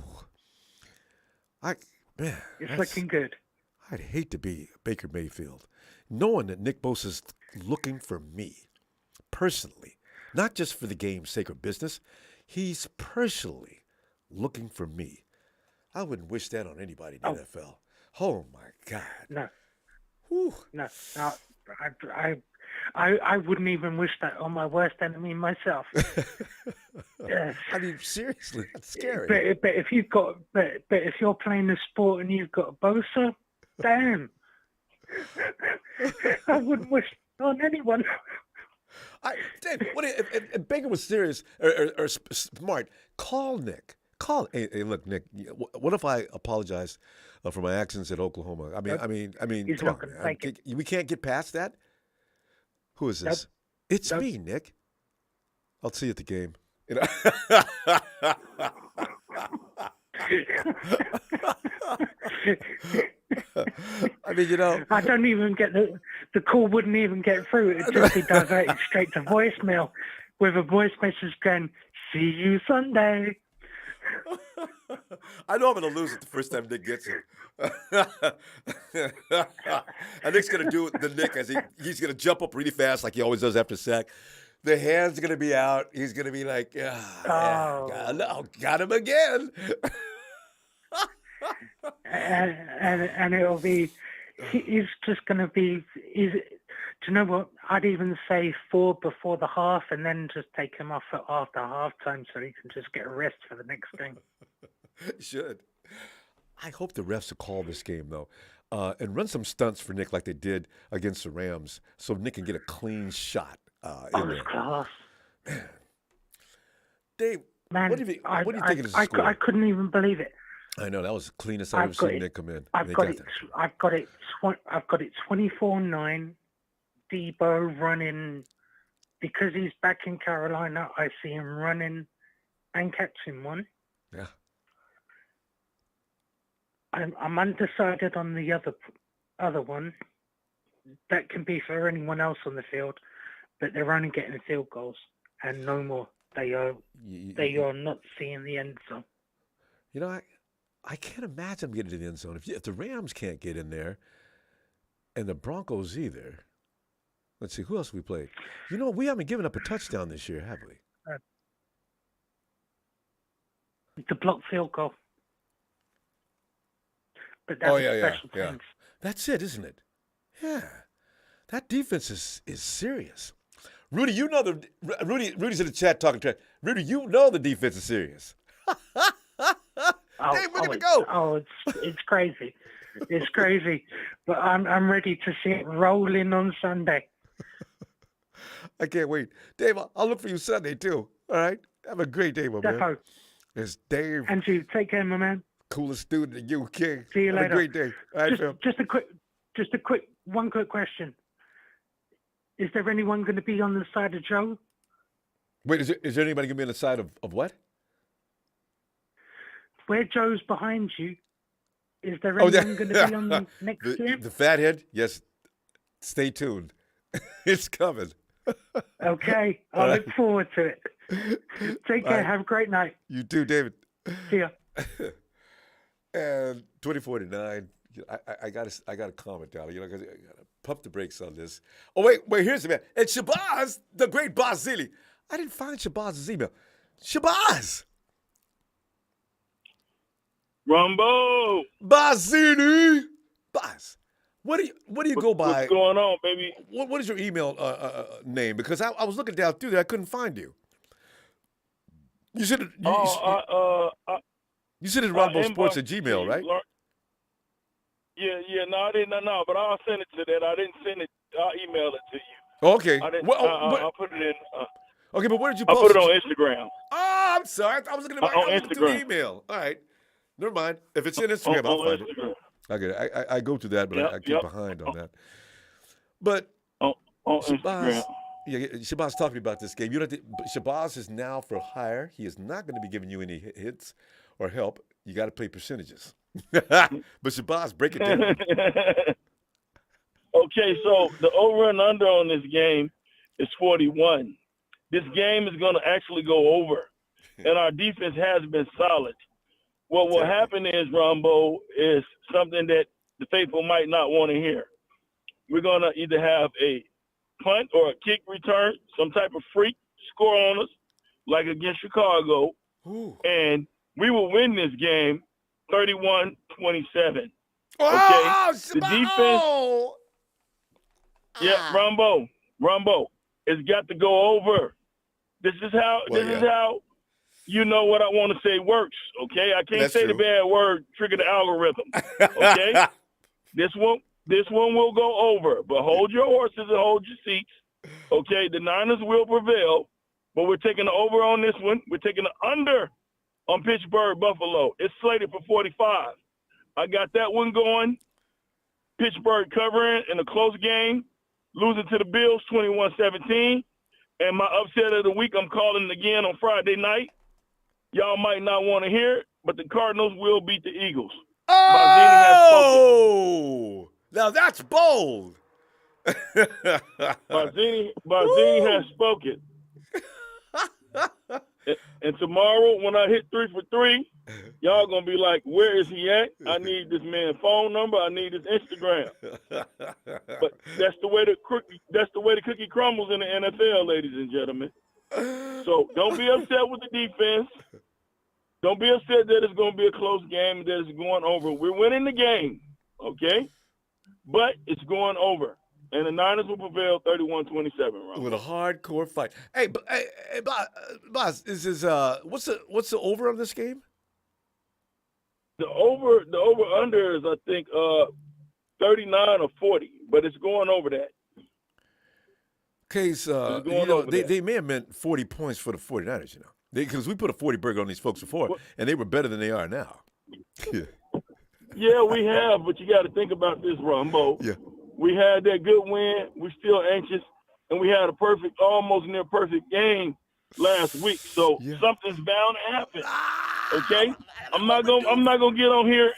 It's looking good. I'd hate to be Baker Mayfield, knowing that Nick Bosa's looking for me, personally, not just for the game's sake or business. He's personally looking for me. I wouldn't wish that on anybody in the NFL. Oh, my God. No. Whew. No. I wouldn't even wish that on my worst enemy myself. Yes. I mean, seriously, that's scary. But if you're playing a sport and you've got Bosa, damn. I wouldn't wish it on anyone. Dave, if Baker was serious or smart, call Nick. Hey, look, Nick. What if I apologize for my actions at Oklahoma? I mean, He's come not on, gonna take it. We can't get past that. Who is this? It's me, Nick. I'll see you at the game. You know? I mean, you know. I don't even get the call wouldn't even get through. It'd just be diverted straight to voicemail with a voice message going, "See you Sunday." I know I'm going to lose it the first time Nick gets it. And Nick's going to do the Nick as he's going to jump up really fast like he always does after sack. The hand's going to be out. He's going to be like, got him again. and it'll be. He's just going to be. Do you know what? I'd even say 4 before the half, and then just take him off after halftime so he can just get a rest for the next game. Should. I hope the refs will call this game though, and run some stunts for Nick like they did against the Rams, so Nick can get a clean shot in there. Class. Dave, Man, what do you think of this score? I couldn't even believe it. I know that was the cleanest I've ever seen Nick come in. I've got it 24-9. Debo running, because he's back in Carolina. I see him running and catching one. Yeah. I'm undecided on the other one. That can be for anyone else on the field, but they're only getting field goals and no more. They are not seeing the end zone. You know, I can't imagine them getting to the end zone. If the Rams can't get in there, and the Broncos either. Let's see, who else we played? You know, we haven't given up a touchdown this year, have we? The block field goal. But that's special teams. That's it, isn't it? Yeah. That defense is serious. Rudy, you know Rudy's in the chat talking trash. Rudy, you know the defense is serious. Dave, we're gonna go. Oh, it's crazy. It's crazy. But I'm ready to see it rolling on Sunday. I can't wait. Dave, I'll look for you Sunday too. All right? Have a great day, my man. It's Dave. And you take care, my man. Coolest dude in the UK. See you later. Have a great day. All right, Phil. One quick question. Is there anyone going to be on the side of Joe? Wait, is there anybody going to be on the side of what? Where Joe's behind you, is there anyone going to be on the next game? The fathead? Yes. Stay tuned. It's coming. Okay. I look forward to it. Take care. Right. Have a great night. You too, David. See ya. And 24-9. I gotta comment down. You know, because I gotta pump the brakes on this. Oh wait, here's the man. And Shabazz, the great Bazzini. I didn't find Shabazz's email. Shabazz. Ronbo. Bazzini. Baz. What do you go by? What's going on, baby? What is your email name? Because I was looking down through there, I couldn't find you. You said it. You said it's Ronbo Sports at Gmail, right? Yeah, no, I didn't know, but I'll send it to that. I didn't send it. I'll email it to you. Okay. I'll put it in. Okay, but where did you post it? I put it on Instagram. Oh, I'm sorry. I was looking at the email. All right. Never mind. If it's in Instagram, I'll find it. Okay, I go to that, but I get behind on that. But Shabazz, Shabazz talked to me about this game. Shabazz is now for hire. He is not going to be giving you any hits or help. You got to play percentages. But Shabazz, break it down. Okay, so the over and under on this game is 41. This game is going to actually go over, and our defense has been solid. What will happen is, Ronbo, is something that the faithful might not want to hear. We're going to either have a punt or a kick return, some type of freak score on us, like against Chicago, and we will win this game 31-27. Okay? The defense. Yeah, Ronbo, it's got to go over. This is how you know what I want to say works, okay? I can't say the bad word, trigger the algorithm, okay? This one will go over, but hold your horses and hold your seats, okay? The Niners will prevail, but we're taking the over on this one. We're taking the under on Pittsburgh Buffalo. It's slated for 45. I got that one going. Pittsburgh covering in a close game, losing to the Bills 21-17. And my upset of the week, I'm calling it again on Friday night. Y'all might not want to hear it, but the Cardinals will beat the Eagles. Oh! Now that's bold. Bazzini has spoken. And tomorrow, when I hit 3 for 3, y'all going to be like, where is he at? I need this man's phone number. I need his Instagram. But that's the way the cookie crumbles in the NFL, ladies and gentlemen. So don't be upset with the defense. Don't be upset that it's going to be a close game, that it's going over. We're winning the game, okay? But it's going over. And the Niners will prevail 31-27. With a hardcore fight. Hey, Boss, what's the over on this game? The over under is, I think, 39 or 40, but it's going over that. Okay, so they may have meant 40 points for the 49ers, because we put a 40 burger on these folks before, and they were better than they are now. Yeah, we have, but you got to think about this, Ronbo. Yeah. We had that good win. We're still anxious, and we had a almost near perfect game last week. So something's bound to happen. Okay, I'm not gonna get on here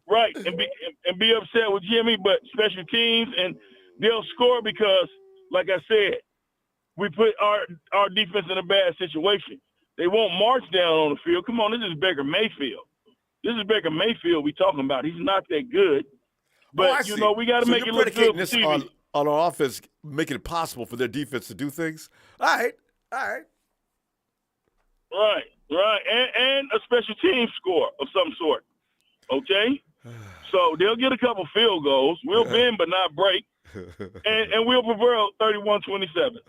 and be upset with Jimmy, but special teams, and they'll score because, like I said, we put our defense in a bad situation. They won't march down on the field. Come on, this is Baker Mayfield. This is Baker Mayfield we talking about. He's not that good. But, we got to make it look good for TV. On our offense, making it possible for their defense to do things. All right. Right. And a special team score of some sort. Okay? So they'll get a couple field goals. We'll bend but not break. And we'll prevail 31-27.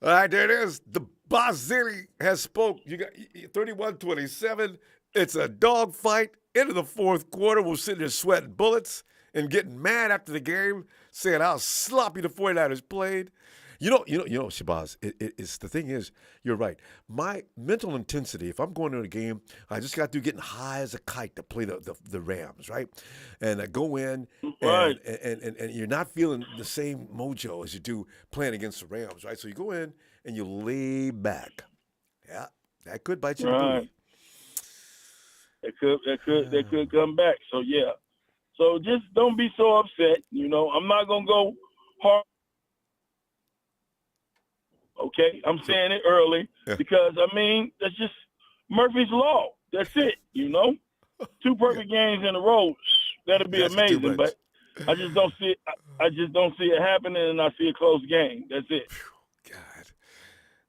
All right, there it is. The Boss Zilly has spoke. You got 31-27. It's a dogfight into the fourth quarter. We're sitting there sweating bullets and getting mad after the game, saying how sloppy the 49ers played. You know, Shabazz, it's the thing is, you're right. My mental intensity, if I'm going to a game, I just got through getting high as a kite to play the Rams, right? And I go in, and you're not feeling the same mojo as you do playing against the Rams, right? So you go in and you lay back. Yeah, that could bite you in the booty. That could come back. So yeah. So just don't be so upset. I'm not gonna go hard. Okay, I'm saying it early because that's just Murphy's Law. That's it. 2 perfect games in a row. That'd be amazing. But I just don't see it. I just don't see it happening, and I see a close game. That's it. God.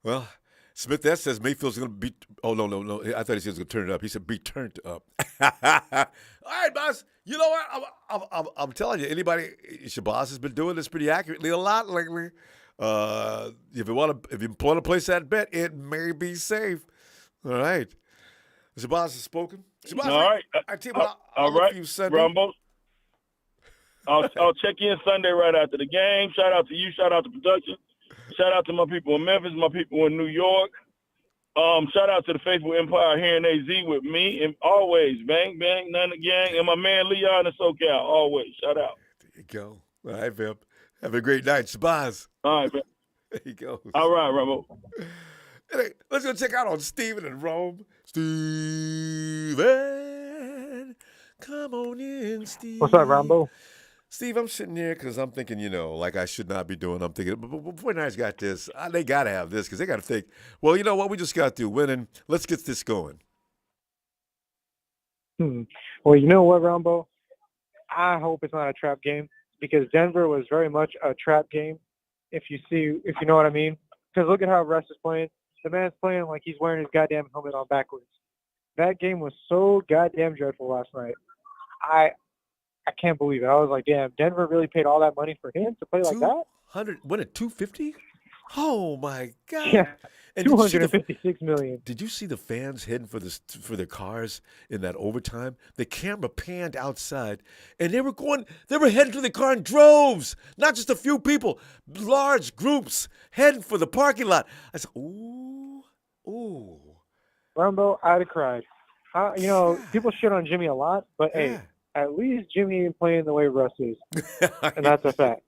Well, Smith, that says Mayfield's going to be. Oh, no. I thought he said he was going to turn it up. He said be turned up. All right, boss. You know what? I'm telling you, Shabazz has been doing this pretty accurately a lot lately. If you want to place that bet, it may be safe. All right. Shabazz has spoken. Shabazz, all right. I tell you what, all right. You Sunday. Ronbo. I'll check in Sunday right after the game. Shout out to you. Shout out to production. Shout out to my people in Memphis, my people in New York. Shout out to the Faithful Empire here in AZ with me. And always, bang, bang, none of the gang. And my man Leon in SoCal, always. Shout out. There you go. All right, Vip. Have a great night, Shabazz. All right, man. There you go. All right, Ronbo. Hey, let's go check out on Steven in Rome. Steven, come on in, Steve. What's up, Ronbo? Steve, I'm sitting here because I'm thinking, like I should not be doing. I'm thinking, but 49ers got this. They got to have this because they got to think, well, you know what? We just got through winning. Let's get this going. Well, you know what, Ronbo? I hope it's not a trap game because Denver was very much a trap game, if you know what I mean. Because look at how Russ is playing. The man's playing like he's wearing his goddamn helmet on backwards. That game was so goddamn dreadful last night. I can't believe it. I was like, damn, Denver really paid all that money for him to play like that? What, at $250? Oh, my God. Yeah, and $256 million. Did you see the fans heading for their cars in that overtime? The camera panned outside, and they were heading to the car in droves, not just a few people, large groups heading for the parking lot. I said, ooh. Ronbo, I'd have cried. People shit on Jimmy a lot, but hey, at least Jimmy ain't playing the way Russ is. And that's a fact.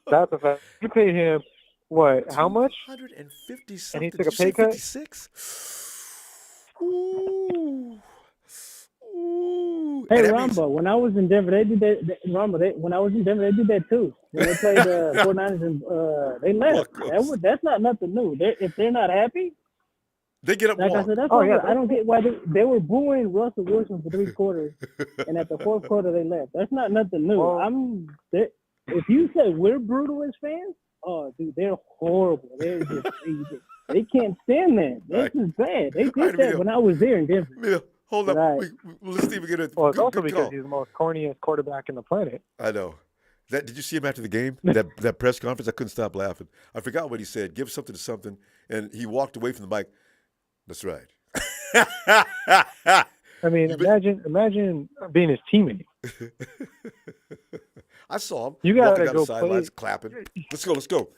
That's a fact. You paid him, what, how much? $150 and he took a pay cut? Ooh. Hey, Ronbo, when I was in Denver, they did that. When I was in Denver, they did that too. When they played the 49ers and they left. That's not nothing new. If they're not happy, they get up. Like I said, that's I don't get why they were booing Russell Wilson for 3 quarters, and at the 4th quarter they left. That's not nothing new. If you say we're brutal as fans, oh, dude, they're horrible. They're just They can't stand that. This is bad. They did that when I was there in Denver. Emilio, hold up. Right. Let's see if we get it. Well, it's also good because call. he's the most corniest quarterback in the planet. I know. Did you see him after the game? that press conference? I couldn't stop laughing. I forgot what he said. Give something to something. And he walked away from the mic. That's right. I mean, imagine being his teammate. I saw him you walking gotta down the go sidelines, play. clapping. Let's go.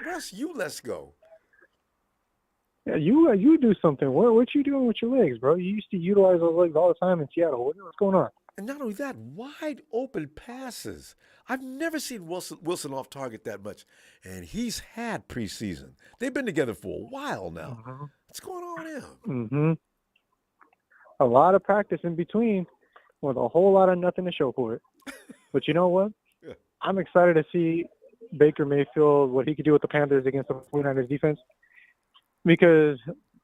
Russ, let's go. Yeah, you do something. What you doing with your legs, bro? You used to utilize those legs all the time in Seattle. What's going on? And not only that, wide open passes. I've never seen Wilson off target that much. And he's had preseason. They've been together for a while now. Mm-hmm. What's going on with him? Mm-hmm. A lot of practice in between with a whole lot of nothing to show for it. But you know what? Yeah. I'm excited to see Baker Mayfield, what he could do with the Panthers against the 49ers defense. Because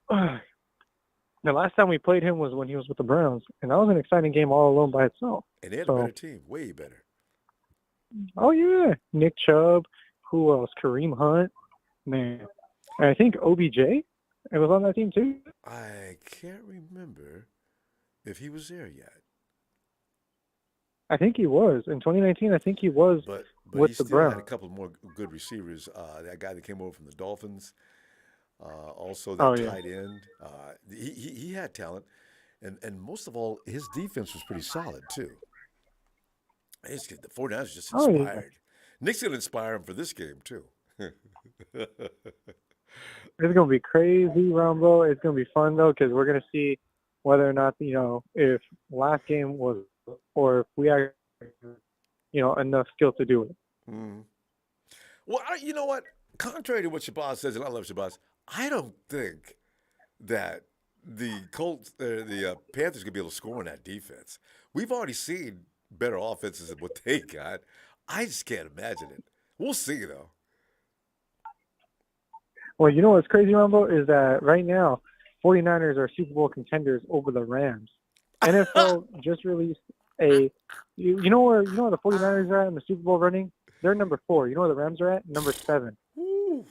the last time we played him was when he was with the Browns. And that was an exciting game all alone by itself. And they had a better team, way better. Oh, yeah. Nick Chubb. Who else? Kareem Hunt. Man. And I think OBJ. It was on that team too. I can't remember if he was there yet. I think he was. In 2019, I think he was but with he the still Browns. had a couple more good receivers. That guy that came over from the Dolphins. Also, that tight end. He had talent. And most of all, his defense was pretty solid, too. The 49ers just inspired. Nick's going to inspire him for this game, too. It's going to be crazy, Ronbo. It's going to be fun, though, because we're going to see whether or not, if last game was, or if we have, enough skill to do it. Mm. Well, you know what? Contrary to what Shabazz says, and I love Shabazz, I don't think that the Colts, the Panthers, going to be able to score in that defense. We've already seen better offenses than what they got. I just can't imagine it. We'll see, though. Well, you know what's crazy, Ronbo, is that right now, 49ers are Super Bowl contenders over the Rams. NFL just released you know where the 49ers are in the Super Bowl running? They're number 4. You know where the Rams are at? Number 7. Ooh.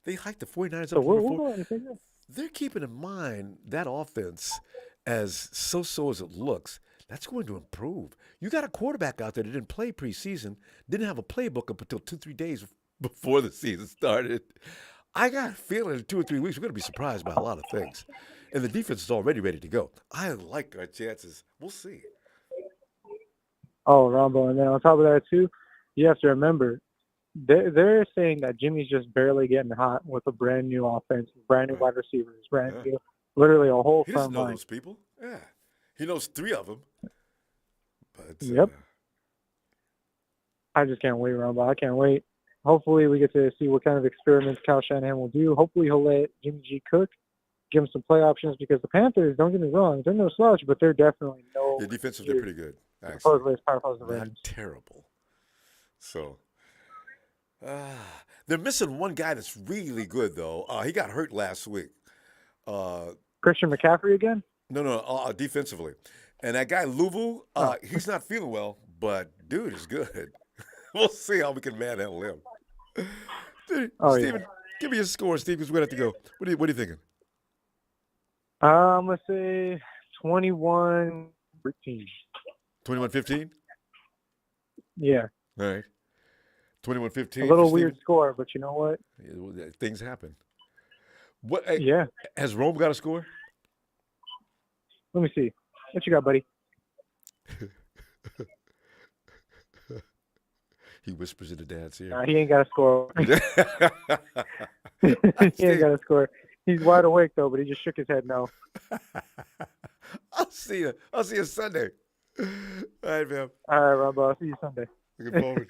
They hiked the 49ers So up we'll number 4. go anything. They're keeping in mind that offense, as so-so as it looks, that's going to improve. You got a quarterback out there that didn't play preseason, didn't have a playbook up until 2-3 days before the season started. I got a feeling in 2 or 3 weeks we're going to be surprised by a lot of things. And the defense is already ready to go. I like our chances. We'll see. Oh, Ronbo. And then on top of that, too, you have to remember, they're saying that Jimmy's just barely getting hot with a brand new offense, brand new wide receivers, brand new, literally a whole he front doesn't know line. those people. Yeah. He knows 3 of them. But, Yep. I just can't wait, Ronbo. I can't wait. Hopefully we get to see what kind of experiments Kyle Shanahan will do. Hopefully he'll let Jimmy G cook, give him some play options, because the Panthers, don't get me wrong, they're no slouch, but they're definitely Yeah, defensively, they're pretty good. Supposedly as powerful as the Not Rams. terrible. So, they're missing one guy that's really good, though. He got hurt last week. Christian McCaffrey again? No, defensively. And that guy, Luvu, he's not feeling well, but dude is good. We'll see how we can manhandle him. Steven, give me a score, Steve, because we're going to have to go. What are you thinking? I'm going to say 21-13. 21-15? Yeah. All right. 21-15. A little weird score, but you know what? Things happen. What? Yeah. Has Rome got a score? Let me see. What you got, buddy? He whispers into Dad's ear. He ain't got a score. He ain't got a score. He's wide awake, though, but he just shook his head no. I'll see you Sunday. All right, man. All right, Ronbo. I'll see you Sunday. Looking forward.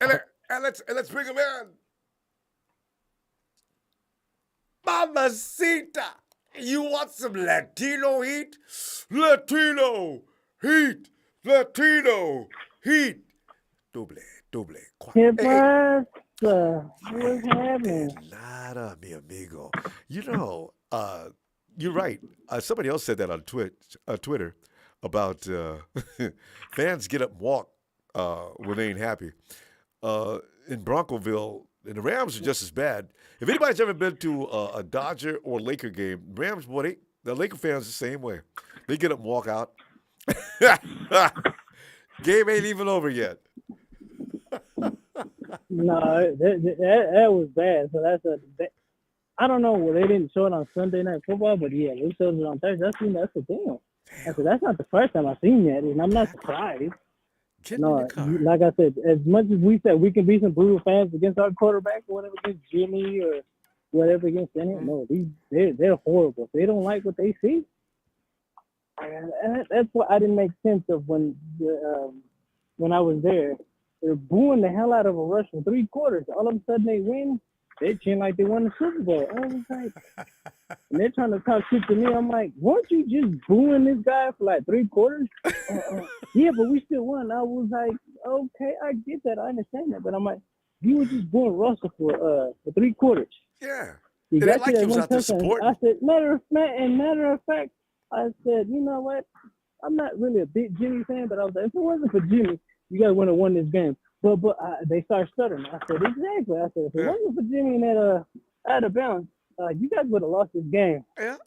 and let's bring him in. Mamacita, you want some Latino heat? Latino heat. Latino heat. Doble. Hey, Bosa, what's happening? Nada, mi amigo. You're right. Somebody else said that on Twitter about fans get up and walk when they ain't happy. In Broncoville, And the Rams are just as bad. If anybody's ever been to a Dodger or Laker game, Rams, boy, the Laker fans the same way. They get up and walk out. Game ain't even over yet. No, that was bad. So I don't know. Well, they didn't show it on Sunday Night Football, but yeah, they showed it on Thursday. That's the thing. I said, that's not the first time I've seen that, and I'm not surprised. No, like I said, as much as we said we can be some brutal fans against our quarterback or whatever, against Jimmy or whatever against him, no, they're horrible. They don't like what they see. And that's what I didn't make sense of when I was there. They're booing the hell out of a rush for 3 quarters. All of a sudden they win. They chin like they won the Super Bowl. I was like, and they're trying to talk shit to me. I'm like, weren't you just booing this guy for like 3 quarters? Yeah, but we still won. I was like, okay, I get that. I understand that. But I'm like, you were just booing Russell for 3 quarters. Yeah. You They got like he was out there supporting. I said, matter of fact, I said, you know what? I'm not really a big Jimmy fan, but I was like, if it wasn't for Jimmy, you guys wouldn't have won this game. But they started stuttering. I said, exactly. I said, if it wasn't for Jimmy and that out of bounds, you guys would have lost this game. Yeah.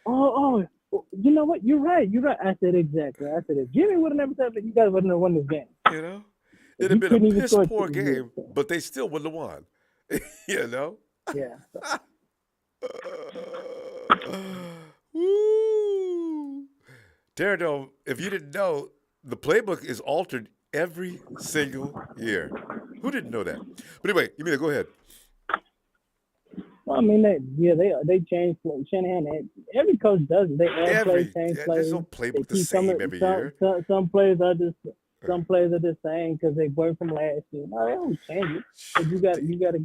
Oh, you know what? You're right. I said, exactly. I said, if Jimmy would have never said that, you guys wouldn't have won this game. You know? It'd have been a piss-poor game, but they still wouldn't have won. You know? Yeah. Woo! Terradome, if you didn't know, the playbook is altered every single year. Who didn't know that? But anyway, you mean go ahead. Well, I mean, they change Shanahan. Every coach does it. They add plays, change plays. There's no playbook the same every year. Some plays are just the same because they work from last year. No, they don't change it. But you gotta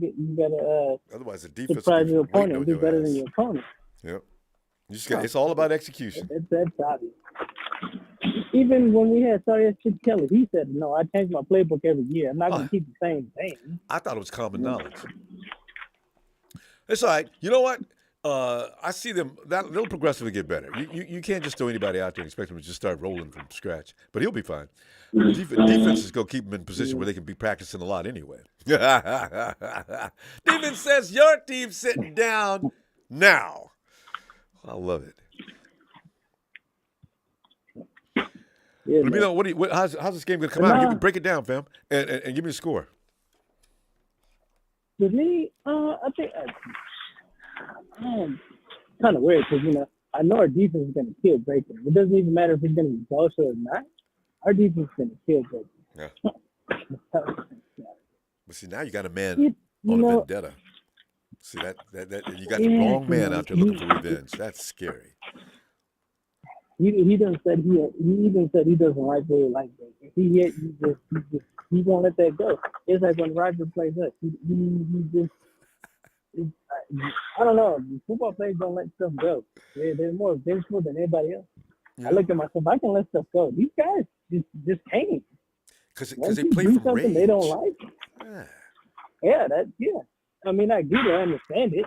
otherwise the defense surprise your opponent and do better than your opponent. Yep. It's all about execution. That's obvious. Even when we had Kelly, he said, "No, I change my playbook every year. I'm not going to keep the same thing." I thought it was common knowledge. It's all right. You know what? I see them. They'll progressively get better. You can't just throw anybody out there and expect them to just start rolling from scratch. But he'll be fine. Defense is going to keep him in position where they can be practicing a lot anyway. Defense says your team's sitting down now. I love it. Yeah, let me know how's this game going to come out? You can break it down, fam, and give me the score. With me, I think kind of weird because I know our defense is going to kill Baker. It doesn't even matter if it's going to be Bosa or not. Our defense is going to kill Baker. Yeah. But see, now you got a man on a vendetta. See that you got the wrong man out there looking for revenge. That's scary. He even said he doesn't like really like Baker. He won't let that go. It's like when Roger plays us. He just I don't know. Football players don't let stuff go. They're more vengeful than anybody else. Yeah. I look at myself. I can let stuff go. These guys just can't. Because they play from rage. They don't like. Yeah. I mean, I get it. I understand it.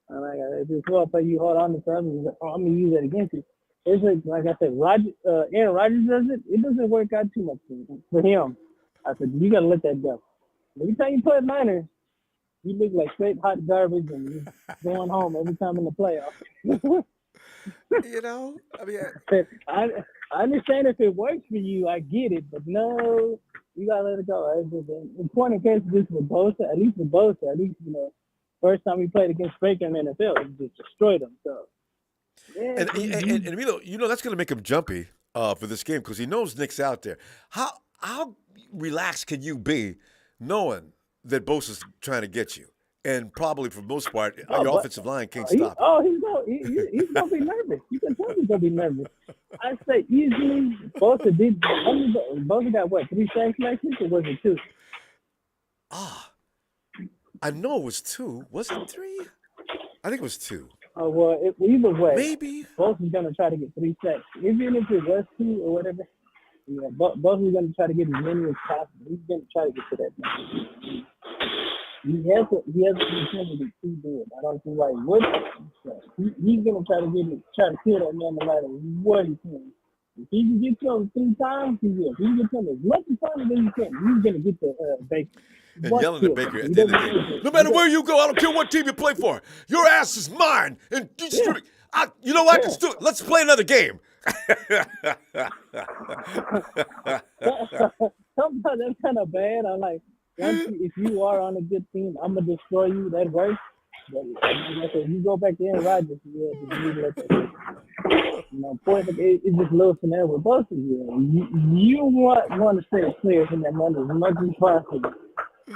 I'm like, if it's football play, you hold on to something. I'm gonna use that against you. It's like I said, Aaron Rodgers does it. It doesn't work out too much for him. I said, you gotta let that go. Every time you play Niners, you look like straight hot garbage and you're going home every time in the playoffs. I mean, I understand if it works for you, I get it, but no, you gotta let it go. It's just an important case of this with Bosa, at least, first time we played against Baker in the NFL, it just destroyed him. So, yeah. And that's gonna make him jumpy for this game because he knows Nick's out there. How relaxed can you be knowing that Bosa's trying to get you? And probably for the most part, your offensive line can't stop him. He's going to be nervous. You can tell he's going to be nervous. I say easily, Bosa got what, 3 sacks last week, or was it 2? I know it was 2. Was it 3? I think it was 2. Oh, well, either way. Maybe. Bosa's going to try to get 3 sacks. Even if it was 2 or whatever, Bosa's going to try to get as many as possible. He's going to try to get to that number. He has the opportunity to do it. I don't see why he wouldn't. So he's going to try to kill that man no matter what he can. If he can get to him 3 times, he will. If he can get to him as much as time as he can, he's going to get to Baker. And What yelling at kid? Baker He at the end of the doesn't game. play No for- matter where you go, I don't care what team you play for. Your ass is mine. And you know what? Yeah. Let's play another game. Sometimes that's kind of bad. I'm like, if you are on a good team, I'm gonna destroy you. That works. But like I said, you go back there and Rodgers, yeah, just need to let that. Point it's just a little scenario with both of you. You want to stay clear from that money as much as possible.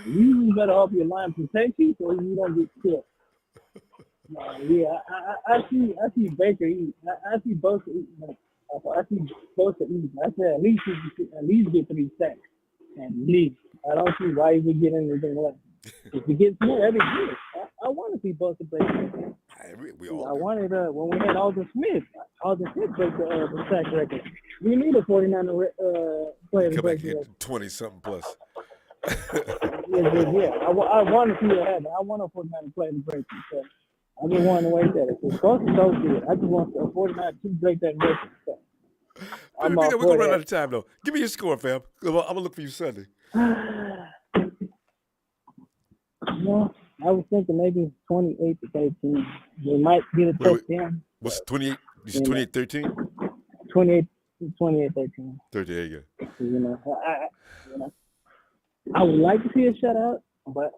You better hope your line protects you so you don't get killed. I see Baker eat. I see Bosa eat. I see Bosa eat. I said at least get 3 sacks. At least. I don't see why he would get anything less. If he gets more, that'd be good. I want to see Bosa play. I wanted when we had Alden Smith break the sack record. We need a 49er player to Come break back the and record. get 20-something plus. Yeah. I want to see it happen. I want a 49er player to break it. So I just want to wait that. It's supposed to so good. I just want a 49er to break that record. So I'm all We're for going to run that. out of time, though. Give me your score, fam. I'm going to look for you Sunday. Well, I was thinking maybe 28-13. They might get a touchdown. What's 28? You said 28-13? 28-13. 13, there you go. I would like to see a shutout, but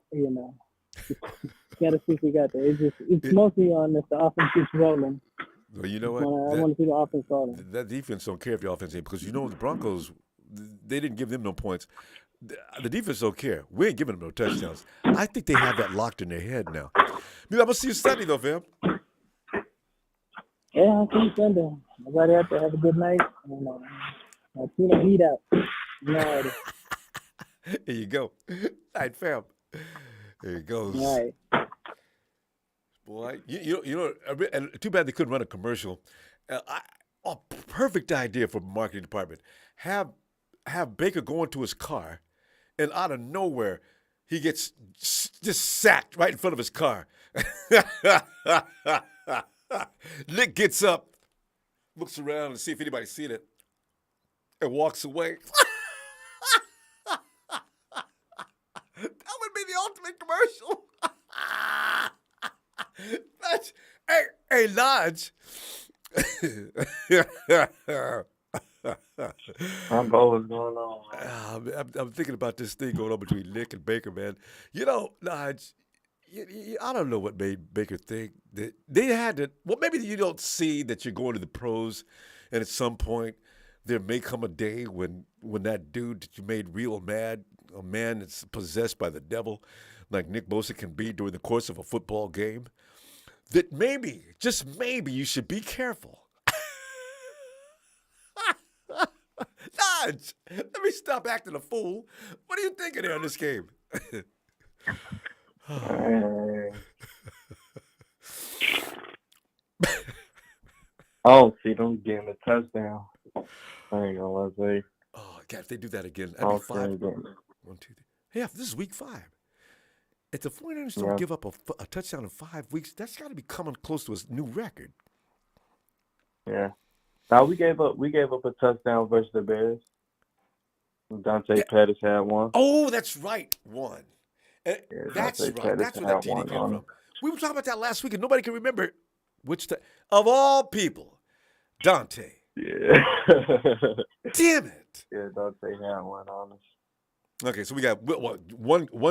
gotta see if we got there. It's mostly on if the offense keeps rolling. Well, you know what? I want to see the offense rolling. That defense don't care if the offense ain't, because the Broncos, they didn't give them no points. The defense don't care. We ain't giving them no touchdowns. I think they have that locked in their head now. I'm gonna see you Sunday though, fam. Yeah, I'll see you Sunday. Everybody out there have a good night. And I'll see the heat out. There you go. All right, fam. There it goes. All right. Boy, and too bad they couldn't run a commercial. A perfect idea for marketing department. Have Baker go into his car, and out of nowhere, he gets just sacked right in front of his car. Nick gets up, looks around to see if anybody's seen it, and walks away. That would be the ultimate commercial. Hey, Lodge. Ronbo, what's going on? I'm thinking about this thing going on between Nick and Baker, man. Lodge, I don't know what made Baker think that they had to. Well, maybe you don't see that you're going to the pros, and at some point there may come a day when that dude that you made real mad, a man that's possessed by the devil, like Nick Bosa can be during the course of a football game, that maybe, just maybe, you should be careful. Dodge, let me stop acting a fool. What are you thinking there in this game? I don't see them getting a touchdown. I ain't gonna lie to you. Oh, God, if they do that again, that'd be 5. 1, 2, 3. Hey, this is week 5. If the 49ers don't give up a touchdown in 5 weeks, that's got to be coming close to a new record. Yeah. Now we gave up a touchdown versus the Bears. Dante Pettis had one. Oh, that's right, one. That's Dante right. Pettis That's where that TD had came one from. We were talking about that last week, and nobody can remember which of all people, Dante. Yeah. Damn it. Yeah, Dante had one on us. Okay, so we got one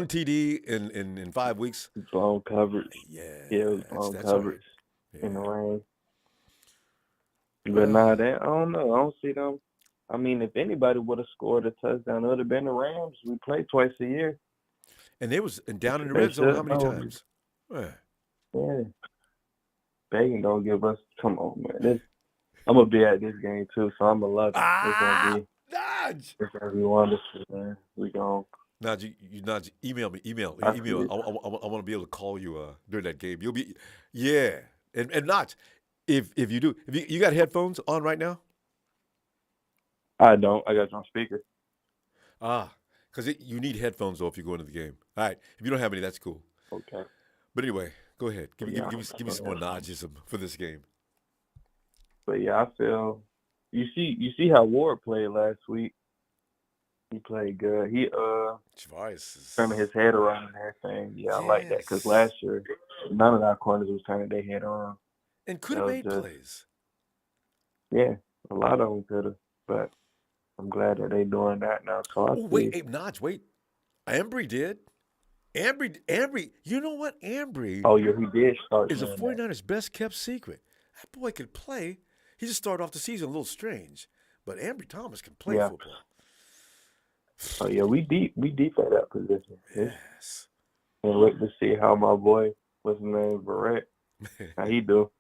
TD in 5 weeks. Blown coverage. Yeah, it was blown coverage in the rain. But I don't know. I don't see them. I mean, if anybody would have scored a touchdown, it would have been the Rams. We play twice a year. And they was down in the red zone how many times? Yeah. They can go give us. Come on, man. I'm gonna be at this game too, so I'm gonna love it. Nudge. It's gonna be wonderful, man. We gon'. Nudge, Nudge, email me. I want to be able to call you during that game. You'll be, and Nudge. If you do, you got headphones on right now? I don't. I got you on speaker. Because you need headphones though if you go into the game. All right. If you don't have any, that's cool. Okay. But anyway, go ahead. Give me some more Nudgeism for this game. But yeah, I feel you see how Ward played last week. He played good. He Shabazz is turning his head around and everything. Yeah, I like that because Yes. last year none of our corners was turning their head around. and could That have was made just plays. yeah, a lot of them could have, but I'm glad that they doing that now. So I Oh, wait, see. Notch, wait. Ambry did. Ambry, you know what? Ambry Oh yeah, he did start is the doing that. 49ers' best kept secret. That boy could play. He just started off the season a little strange, but Ambry Thomas can play Yeah. football. Oh yeah, we deep at that position. Yes. Can't wait to see how my boy, what's his name, Barrett, how he do.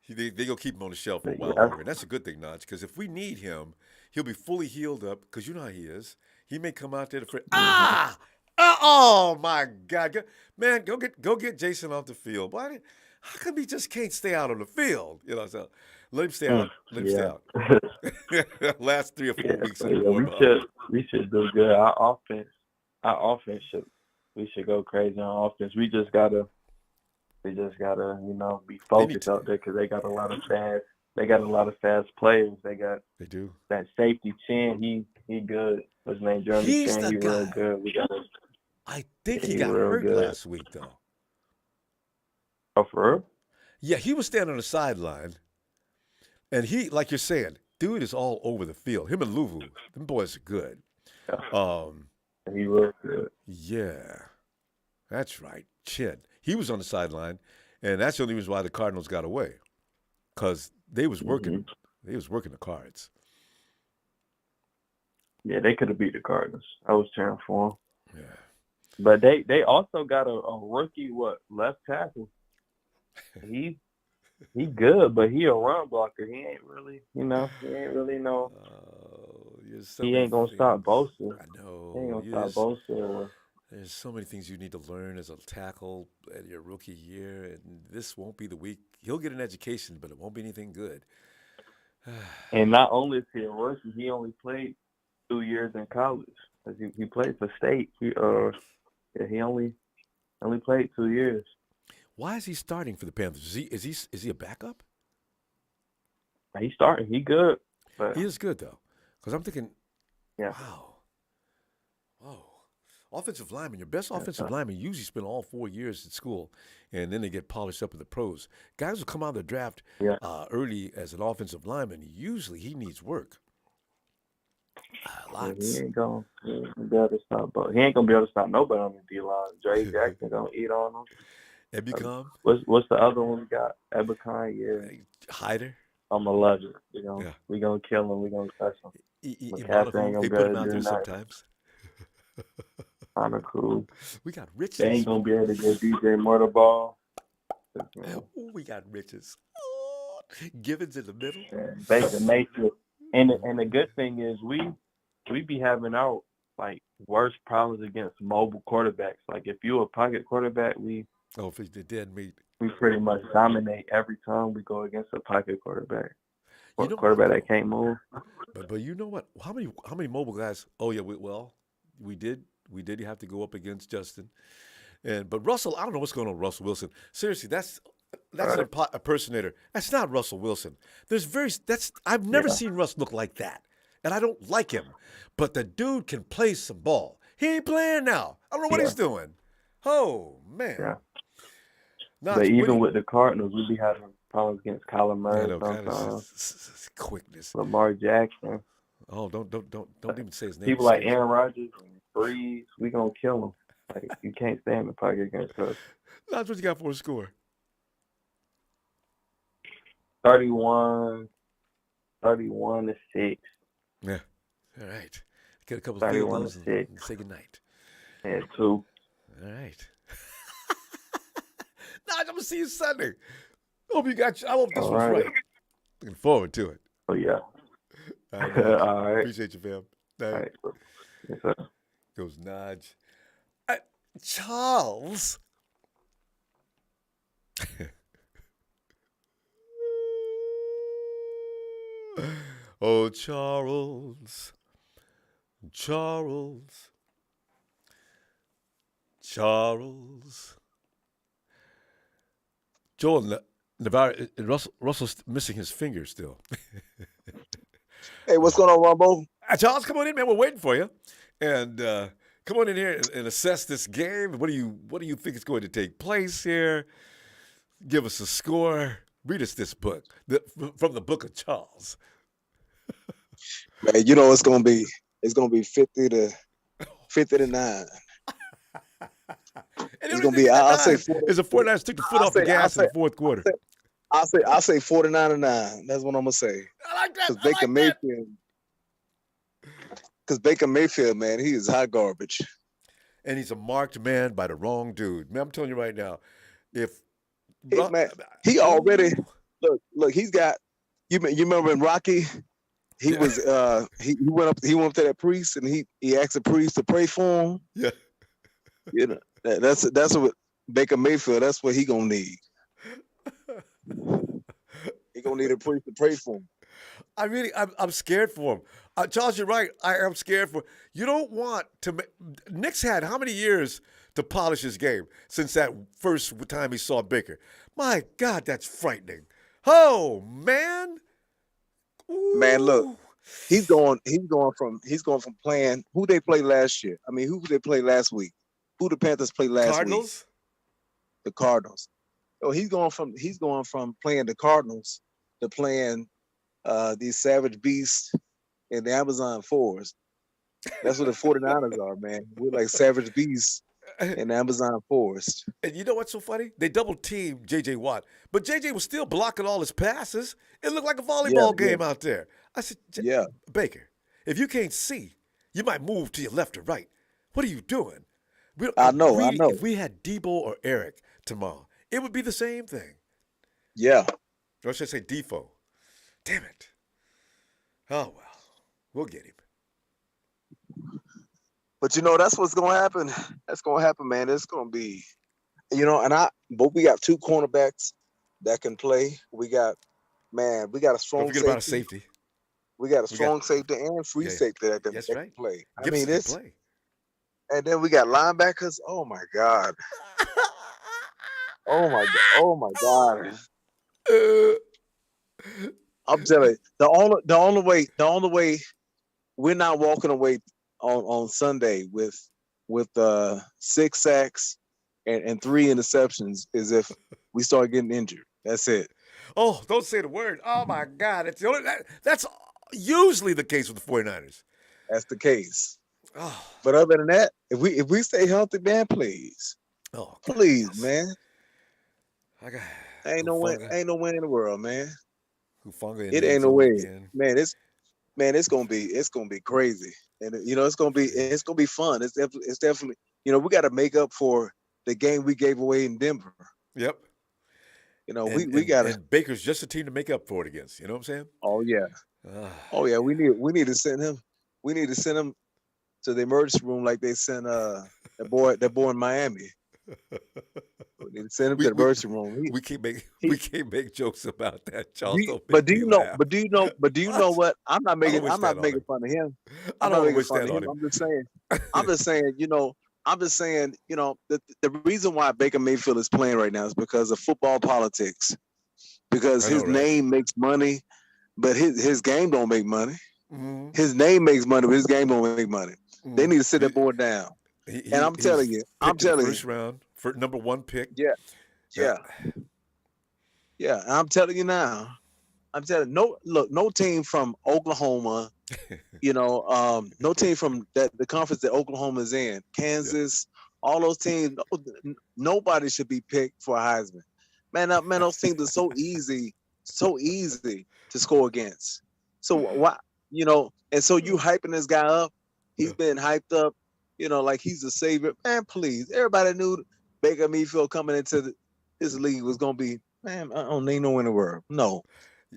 They gonna keep him on the shelf for a while Yeah. longer, and that's a good thing, Notch. Because if we need him, he'll be fully healed up. Because you know how he is. He may come out there to oh my God, man, go get Jason off the field. Why? How come he just can't stay out on the field? You know, so let him stay out. Let him stay out. Last 3 or 4 weeks of the warm up. We should do good. Our offense we should go crazy on offense. We just gotta be focused out there because they got a lot of fast players. They do. That safety Chin, he good. What's his name? Jeremy He's Chin, the he guy. real good. I think he He got real hurt good. last week though. Oh, for real? Yeah, he was standing on the sideline, and he, like you're saying, dude is all over the field. Him and Luvu, them boys are good. He real good. Yeah, that's right. Chin. He was on the sideline, and that's the only reason why the Cardinals got away, because they was working. They was working the cards. Yeah, they could have beat the Cardinals. I was cheering for them. Yeah. But they also got a rookie left tackle. He good, but he a run blocker. He ain't really no. He ain't gonna stop Bosa. I know. He ain't gonna stop Bosa. There's so many things you need to learn as a tackle at your rookie year, and this won't be the week. He'll get an education, but it won't be anything good. And not only is he a rookie, he only played 2 years in college. He played for state. He only played 2 years. Why is he starting for the Panthers? Is he a backup? He's starting. He good. But He is good though, because I'm thinking, yeah. wow, offensive lineman. Your best offensive lineman usually spend all 4 years at school, and then they get polished up in the pros. Guys who come out of the draft early as an offensive lineman, usually he needs work. Lots. He ain't gonna be able to stop. He ain't gonna be able to stop nobody on the D line. Dre Jackson gonna eat on him. Ebicom? What's the other one we got? Ebicom, yeah. Hyder? I'm gonna love it. We gonna kill him. We gonna crush him. McCaffrey ain't gonna They be put able him to out do there nothing. sometimes. Kinda cool. We got riches. They ain't gonna be able to get DJ Moore ball. Ooh, we got riches. Oh, Givens in the middle. Baker Mayfield. And the good thing is we be having our worst problems against mobile quarterbacks. Like if you a pocket quarterback, we if it's the dead meat. We pretty much dominate every time we go against a pocket quarterback. Quarterback that can't move. But you know what? How many mobile guys? Oh yeah, we did have to go up against Justin, but Russell. I don't know what's going on with Russell Wilson. Seriously, that's an impersonator. That's not Russell Wilson. I've never seen Russ look like that, and I don't like him. But the dude can play some ball. He ain't playing now. I don't know what he's doing. Oh man. Yeah. Notch, but even with the Cardinals, we be having problems against Kyler Murray sometimes. Quickness. Lamar Jackson. Oh, don't even say his name. People like Aaron Rodgers and Breeze, we gonna kill them. You can't stay in the pocket against us. That's what you got for a score. 31-6. Yeah. All right. Get a couple of field goals and say goodnight. Yeah, 2. All right. I'm gonna see you Sunday. I hope this was right. Looking forward to it. Oh yeah. All right. All right. Appreciate you, fam. All right. Yes, sir. Goes Naj. Charles. Oh, Charles. Joel Navarre, Russell's missing his finger still. Hey, what's going on, Ronbo? Charles, come on in, man. We're waiting for you. And come on in here and assess this game. What do you think is going to take place here? Give us a score. Read us this book from the book of Charles. Man, it's gonna be 50 to 9. It's gonna be. I'll say 40. Is the 49ers took the foot off the gas in the fourth quarter? I'll say 49-9. That's what I'm gonna say. I like that. Because Baker Mayfield, man, he is hot garbage. And he's a marked man by the wrong dude. Man, I'm telling you right now, man, he already look. He's got. You remember in Rocky? He was he went up to that priest and he asked the priest to pray for him. Yeah. That's what Baker Mayfield. That's what he gonna need. He gonna need a priest to pray for him. I'm scared for him. Charles, you're right. I'm scared for him. You don't want to. Nick's had how many years to polish his game since that first time he saw Baker? My God, that's frightening. Oh man. Ooh. Man, look, he's going from playing who they played last year. I mean, who they played last week? Who the Panthers played last Cardinals? week? The Cardinals. So he's going from playing the Cardinals to playing these savage beasts in the Amazon forest. That's what the 49ers are, man. We're like savage beasts in the Amazon forest. And you know what's so funny? They double-teamed J.J. Watt, but J.J. was still blocking all his passes. It looked like a volleyball game out there. I said, Baker, if you can't see, you might move to your left or right. What are you doing? I know. If we had Debo or Eric tomorrow, it would be the same thing. Yeah. Or should I say Defo? Damn it. Oh, well. We'll get him. But that's what's gonna happen. That's gonna happen, man. It's gonna be, but we got two cornerbacks that can play. We got a strong. Don't forget about a safety. We got a strong safety and free safety that can play. I mean, it's play. And then we got linebackers. Oh my God. Oh my God. I'm telling you, the only way we're not walking away on Sunday with 6 sacks and 3 interceptions is if we start getting injured. That's it. Oh, don't say the word. Oh my God. That's usually the case with the 49ers. That's the case. Oh. But other than that, if we stay healthy, man, please. Oh, please, man. Ain't no way in the world, man. It ain't no way. Man, it's gonna be crazy. And it's gonna be fun. It's definitely we gotta make up for the game we gave away in Denver. Yep. We gotta. And Baker's just a team to make up for it against. You know what I'm saying? Oh yeah. Oh yeah. We need to send him. We need to send him to the emergency room like they sent that boy in Miami. We need to send him to the emergency room. We can't make jokes about that, Charles. But do you know what? I'm not making fun of him. I don't wish that on him. I'm just saying, the reason why Baker Mayfield is playing right now is because of football politics. Because his name makes money, but his game don't make money. Mm-hmm. His name makes money, but his game don't make money. Mm-hmm. They need to sit that boy down. And I'm telling you, first round for number 1 pick. Yeah. And I'm telling you now. No team from Oklahoma, no team from the conference that Oklahoma is in, Kansas, all those teams, nobody should be picked for a Heisman. Man, those teams are so easy to score against. So why, and so you hyping this guy up. He's been hyped up, like he's a savior. Man, please. Everybody knew Baker Mayfield coming into this league was gonna be, man, I don't need no win in the world. No.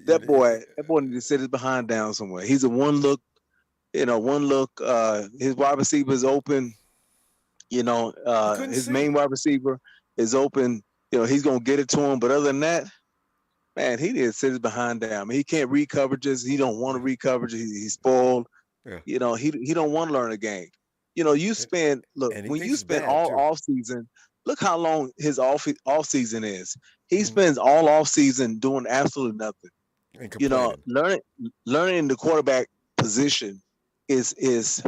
That boy need to sit his behind down somewhere. He's a one look. His wide receiver is open. His main wide receiver is open. He's gonna get it to him. But other than that, man, he did sit his behind down. I mean, he can't read coverages. He don't want to read coverages. He's spoiled. Yeah. He don't want to learn a game. You spend when you spend all off season. Look how long his off season is. He spends all off season doing absolutely nothing. Learning the quarterback position is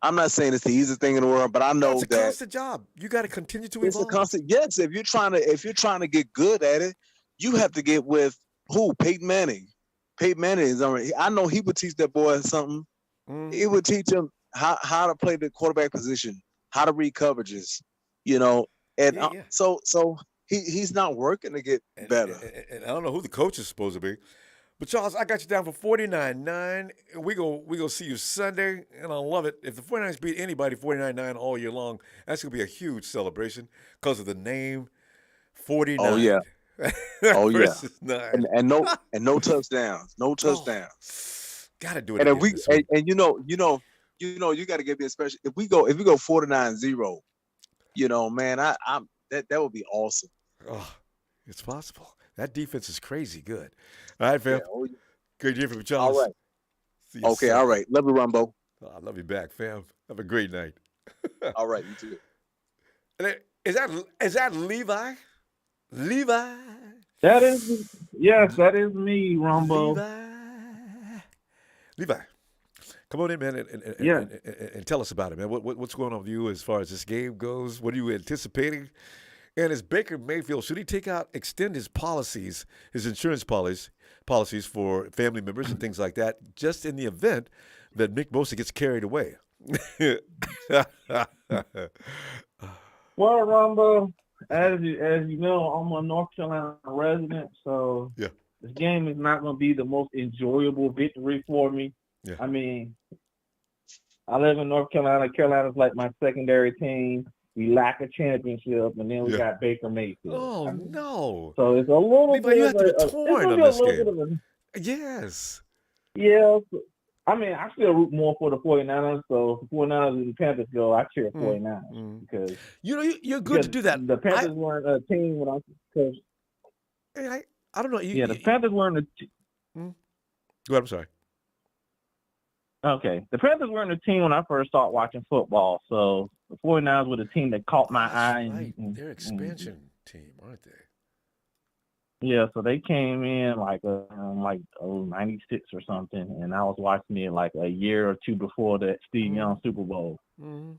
I'm not saying it's the easiest thing in the world, but I know it's a that constant job. You got to continue to it's evolve. a constant. Yes, if you're trying to get good at it, you have to get with who? Peyton Manning. Peyton Manning is already. I know he would teach that boy something. He would teach him how to play the quarterback position, how to read coverages, and so he's not working to get better. And I don't know who the coach is supposed to be. But Charles, I got you down for 49-9. We go see you Sunday, and I love it. If the 49ers beat anybody 49-9 all year long, that's going to be a huge celebration because of the name 49. Oh yeah. Oh yeah. Versus 9. And no touchdowns. No touchdowns. Gotta do it and again if we this week. and you got to give me a special. If we go 49-0, man, that would be awesome. Oh, it's possible. That defense is crazy good. All right, fam. Yeah, Great year from Charles. All right. Okay, all right. Love you, Ronbo. Oh, I love you back, fam. Have a great night. All right, you too. Is that Levi? Levi? That is me, Ronbo. Levi. Come on in, man, and tell us about it, man. What's going on with you as far as this game goes? What are you anticipating? And is Baker Mayfield, should he extend his policies, his insurance policies for family members and things like that, just in the event that Nick Bosa gets carried away? Well, Ronbo, as you know, I'm a North Carolina resident, so this game is not going to be the most enjoyable victory for me. Yeah. I mean, I live in North Carolina. Carolina's like my secondary team. We lack a championship, and then we got Baker Mayfield. Oh, no. So it's a little Levi, bit you have to be torn on this game. Yes. Yeah. I mean, I still root more for the 49ers. So if the 49ers and the Panthers go, I cheer 49ers. Because you're good to do that. The Panthers weren't a team when I don't know. The Panthers weren't a Go ahead, I'm sorry. Okay. The Panthers weren't a team when I first started watching football. So the 49ers were the team that caught my eye. Right. They're expansion team, aren't they? Yeah, so they came in like 96 or something, and I was watching it like a year or two before that Steve Young Super Bowl. Mm-hmm.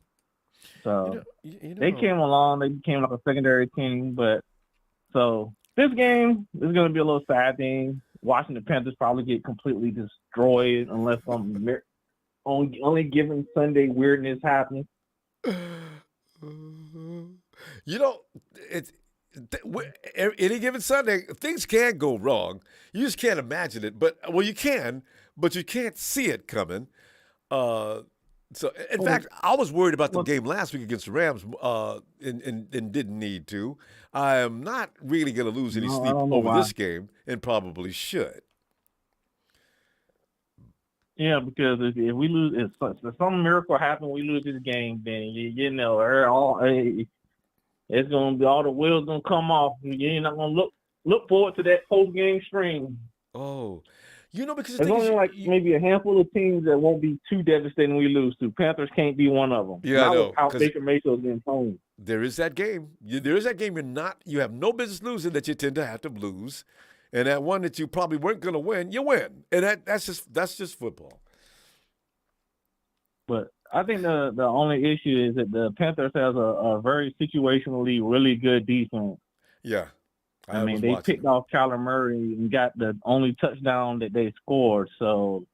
So they came along. They became like a secondary team. But so this game is going to be a little sad thing. Watching the Panthers probably get completely destroyed unless some only given Sunday weirdness happens. Any given Sunday, things can go wrong. You just can't imagine it. But you can, but you can't see it coming. So, in fact, I was worried about the game last week against the Rams, and didn't need to. I am not really going to lose any sleep over this game, and probably should. Yeah, because if we lose, if some miracle happens, we lose this game, then it's gonna be all the wheels gonna come off. You're not gonna look forward to that post game stream. Oh, because there's only maybe a handful of teams that won't be too devastating when we lose to. Panthers can't be one of them. Yeah, I know. How Baker Mayfield's been home. There is that game. You have no business losing that you tend to have to lose, and that one that you probably weren't going to win, you win, and that's just football. But I think the only issue is that the Panthers has a very situationally really good defense. Yeah. I mean, they picked off Kyler Murray and got the only touchdown that they scored. So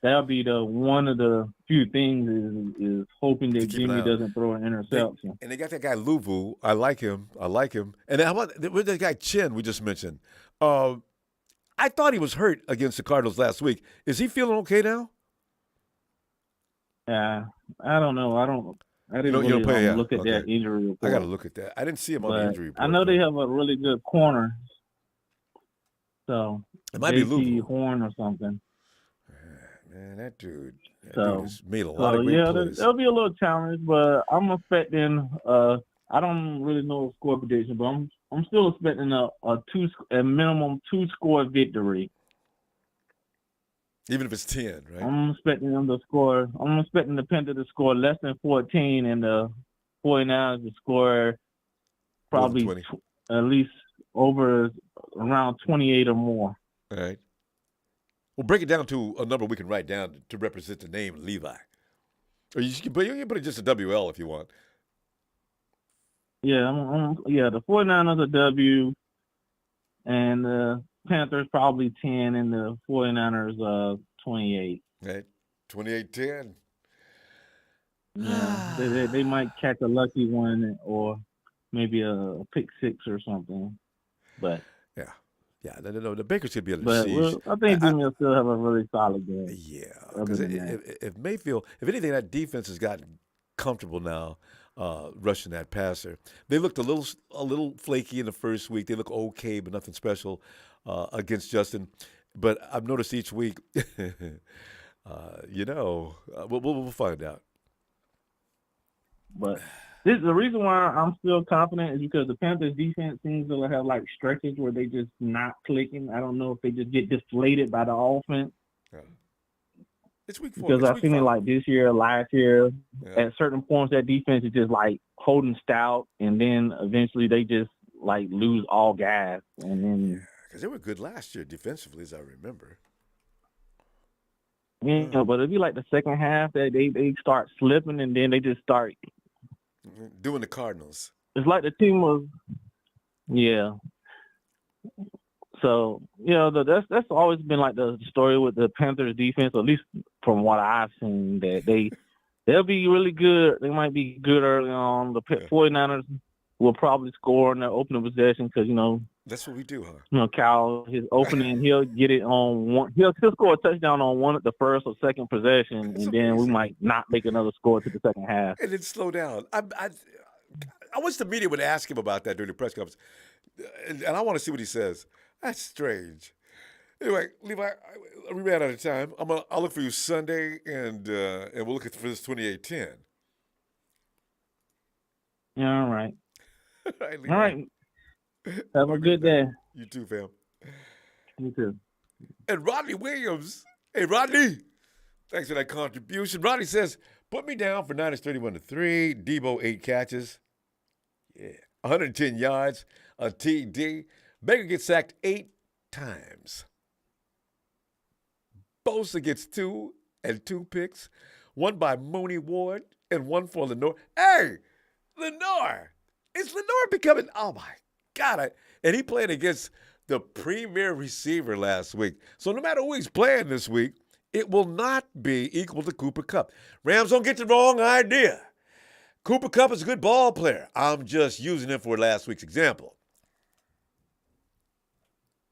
that'll be one of the few things is hoping that Jimmy doesn't throw an interception. And they got that guy Luvu. I like him. And how about that guy Chin we just mentioned? I thought he was hurt against the Cardinals last week. Is he feeling okay now? Yeah, I don't know. I didn't really look at that injury report. I got to look at that. I didn't see him on the injury report. I know they have a really good corner. So it might be Luvu. Horn or something. Man, that dude has made a lot of great plays. There'll be a little challenge, but I'm expecting. I don't really know the score prediction, but I'm still expecting a minimum 2-score victory. Even if it's 10, right? I'm expecting them to score. I'm expecting the Panthers to score less than 14, and the 49ers to score probably at least around 28 or more. All right. Well, break it down to a number we can write down to represent the name Levi. Or you can put it just a WL if you want. Yeah, the 49ers are W, and the Panthers probably 10, and the 49ers 28. Right, 28-10. Yeah, they might catch a lucky one or maybe a pick six or something, but yeah. No. The Bakers could be able to but siege. I think Jimmy will still have a really solid game. Yeah, because if Mayfield, if anything, that defense has gotten comfortable now, rushing that passer. They looked a little flaky in the first week. They look okay, but nothing special against Justin. But I've noticed each week, we'll find out. But the reason why I'm still confident is because the Panthers defense seems to have like stretches where they just not clicking. I don't know if they just get deflated by the offense. Yeah. It's week 4. Because I've seen it like this year, last year. Yeah. At certain points, that defense is just like holding stout, and then eventually they just like lose all gas. And then because they were good last year defensively, as I remember. Yeah, but it'd be like the second half that they start slipping, and then they just start doing the Cardinals. It's like the team was, yeah. So that's always been like the story with the Panthers defense, at least from what I've seen. That they'll be really good. They might be good early on. The 49ers will probably score in their opening possession because that's what we do, huh? Cal, his opening, he'll get it on one. He'll score a touchdown on the first or second possession, and amazing. Then we might not make another score to the second half. And then slow down. I wish the media would ask him about that during the press conference, and I want to see what he says. That's strange. Anyway, Levi, we ran out of time. I'll look for you Sunday, and we'll look for this 28-10. Yeah, all right. All right. Have a good day. You too, fam. You too. And Rodney Williams. Hey, Rodney. Thanks for that contribution. Rodney says, put me down for Niners 31-3. Debo 8 catches. Yeah. 110 yards. A TD. Baker gets sacked 8 times. Bosa gets 2 and 2 picks. 1 by Mooney Ward and 1 for Lenore. Hey, Lenore. Is Lenore becoming, oh my God. And he played against the premier receiver last week. So no matter who he's playing this week, it will not be equal to Cooper Kupp. Rams don't get the wrong idea. Cooper Kupp is a good ball player. I'm just using him for last week's example.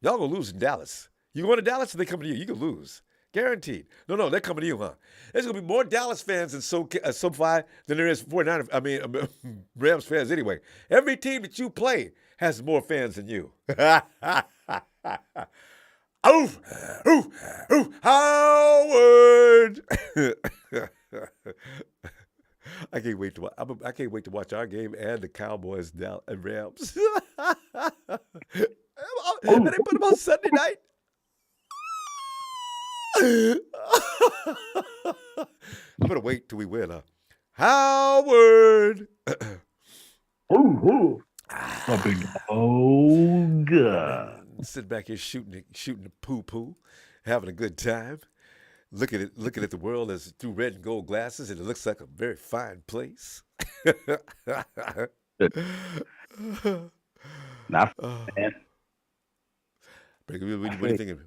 Y'all gonna lose in Dallas. You going to Dallas or they coming to you? You can lose. Guaranteed. No, they're coming to you, huh? There's going to be more Dallas fans in SoFi than there is 49ers, Rams fans anyway. Every team that you play has more fans than you. Oof, Howard! I can't wait to watch our game and the Cowboys and Rams. And they put them on Sunday night. I'm gonna wait till we win, huh? Howard. A big God. Sitting back here shooting the poo, having a good time. Looking at the world as through red and gold glasses, and it looks like a very fine place. Not man. What are you thinking,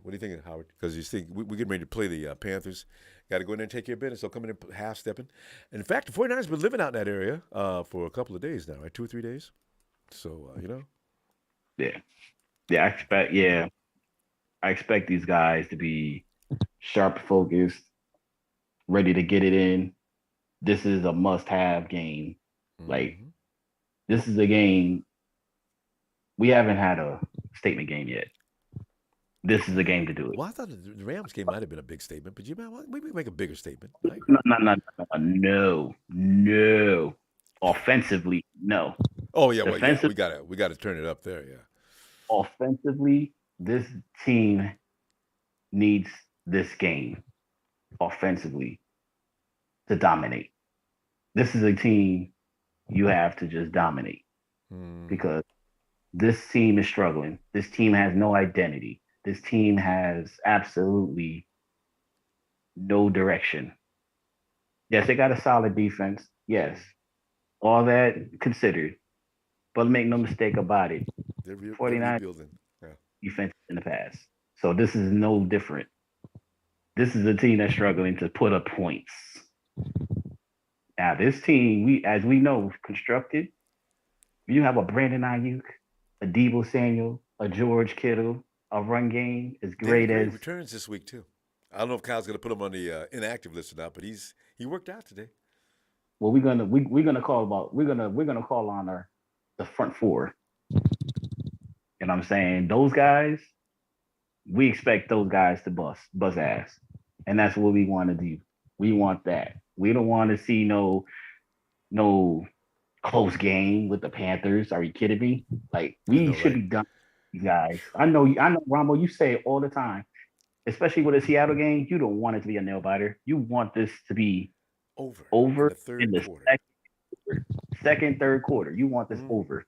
Howard? Because you think we're getting ready to play the Panthers. Got to go in there and take care of business. So coming in half-stepping. And in fact, the 49ers have been living out in that area for a couple of days now, right? 2 or 3 days. So, Yeah, I expect these guys to be sharp, focused, ready to get it in. This is a must-have game. Mm-hmm. Like, this is a game. We haven't had a statement game yet. This is a game to do it. Well, I thought the Rams game might have been a big statement, but we make a bigger statement. Right? No. Offensively, no. Oh yeah, we got to turn it up there. Yeah. Offensively, this team needs this game offensively to dominate. This is a team you have to just dominate because this team is struggling. This team has no identity. This team has absolutely no direction. Yes, they got a solid defense. Yes, all that considered. But make no mistake about it, They're 49 rebuilding. Yeah. defense in the past. So this is no different. This is a team that's struggling to put up points. Now, this team, as we know, constructed. You have a Brandon Ayuk, a Deebo Samuel, a George Kittle, a run game as great as returns this week too. I don't know if Kyle's going to put him on the inactive list or not, but he worked out today. Well, we're gonna call on the front four. You know what I'm saying? Those guys, we expect those guys to bust ass, and that's what we want to do. We want that. We don't want to see no close game with the Panthers. Are you kidding me? Like we should be done, guys. I know, Ronbo. You say it all the time, especially with a Seattle game. You don't want it to be a nail biter. You want this to be over in the second, third quarter. You want this over,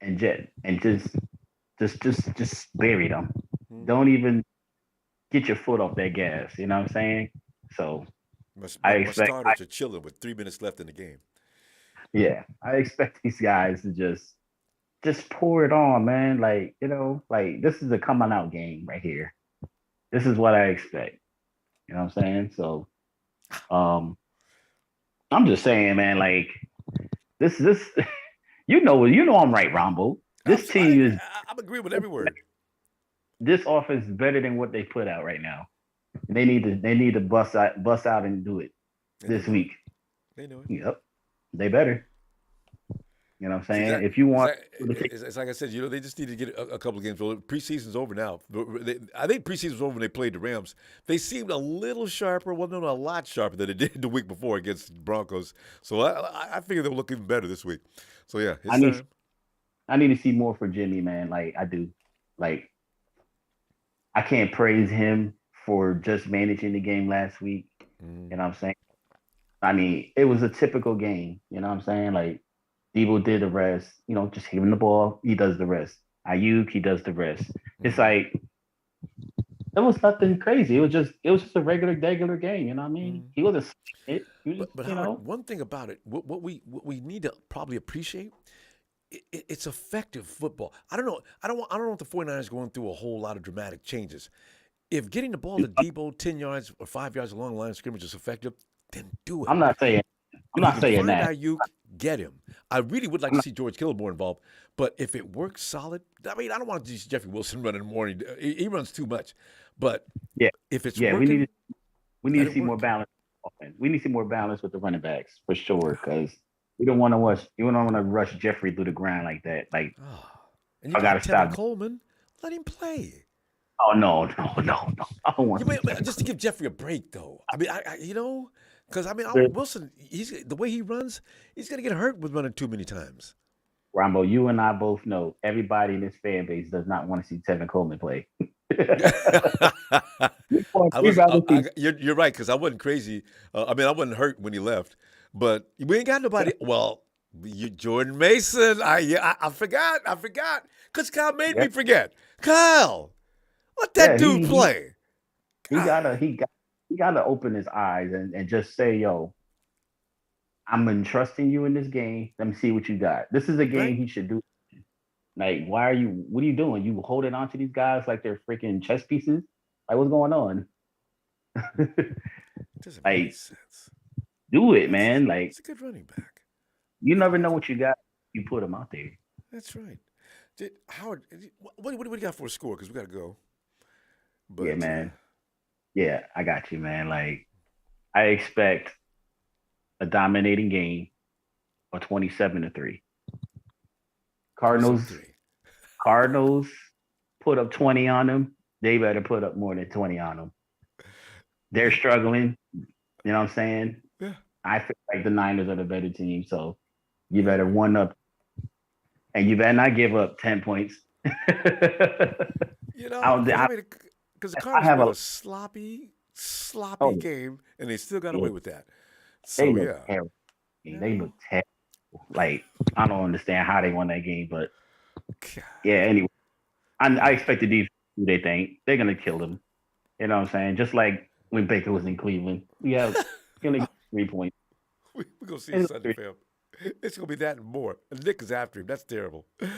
and just bury them. Don't even get your foot off that gas. You know what I'm saying? So I expect starters are chilling with 3 minutes left in the game. Yeah, I expect these guys to just pour it on, man. Like, like this is a coming out game right here. This is what I expect. You know what I'm saying? So I'm just saying, man, like this you know I'm right, Ronbo. This team is I'm agreeing with every word. This offense is better than what they put out right now. They need to bust out and do it this week. They know it. Yep. They better. You know what I'm saying? If you want, it's like I said, they just need to get a couple of games. Preseason's over now. I think preseason's over when they played the Rams. They seemed a little sharper. Well, no, a lot sharper than they did the week before against the Broncos. So I figure they'll look even better this week. So yeah, I need to see more for Jimmy, man. Like I do. Like I can't praise him for just managing the game last week. You know what I'm saying? I mean, it was a typical game. You know what I'm saying? Like Deebo did the rest. Just give him the ball. He does the rest. Ayuk, he does the rest. It's like it was nothing crazy. It was just a regular game. You know what I mean? He wasn't. But Howard, one thing about it, what we need to probably appreciate, it's effective football. I don't know. I don't want the 49ers going through a whole lot of dramatic changes. If getting the ball to Deebo 10 yards or 5 yards along the line of scrimmage is effective, then do it. I'm not saying that. Ayuk, get him. I really would like to see George Kittle more involved, but if it works solid, I mean, I don't want to see Jeffrey Wilson running in the morning. He runs too much. But if it's working, we need to see more balance. We need to see more balance with the running backs for sure, because we don't want to rush Jeffrey through the ground like that. Like, and you got Tevin Coleman, let him play. Oh no! I don't want just to give Jeffrey a break, though. I mean, because Wilson, the way he runs, he's gonna get hurt with running too many times. Ronbo, you and I both know everybody in this fan base does not want to see Tevin Coleman play. You're right, because I wasn't crazy. I wasn't hurt when he left, but we ain't got nobody. Well, Jordan Mason. I forgot, because Kyle made me forget. Kyle, let that dude play. He gotta open his eyes and just say, yo, I'm entrusting you in this game. Let me see what you got. This is a game he should do. Like, what are you doing? You holding on to these guys like they're freaking chess pieces? Like, what's going on? Doesn't make sense. Do it, man. Like, it's a good running back. You never know what you got. You put them out there. That's right. Howard, what do you got for a score? Because we got to go. But, yeah, man. Yeah, I got you, man. Like, I expect a dominating game of 27-3. Cardinals put up 20 on them. They better put up more than 20 on them. They're struggling. You know what I'm saying? Yeah. I feel like the Niners are the better team, so you better one up. And you better not give up 10 points. Because the Cardinals have a sloppy game, and they still got away with that. So, they look terrible. They look terrible. Like, I don't understand how they won that game, but yeah, anyway. I expect the defense to do their thing. They're going to kill them. You know what I'm saying? Just like when Baker was in Cleveland. Yeah, gonna get 3 points. We're going to see you Sunday, fam. It's going to be that and more. And Nick is after him. That's terrible. All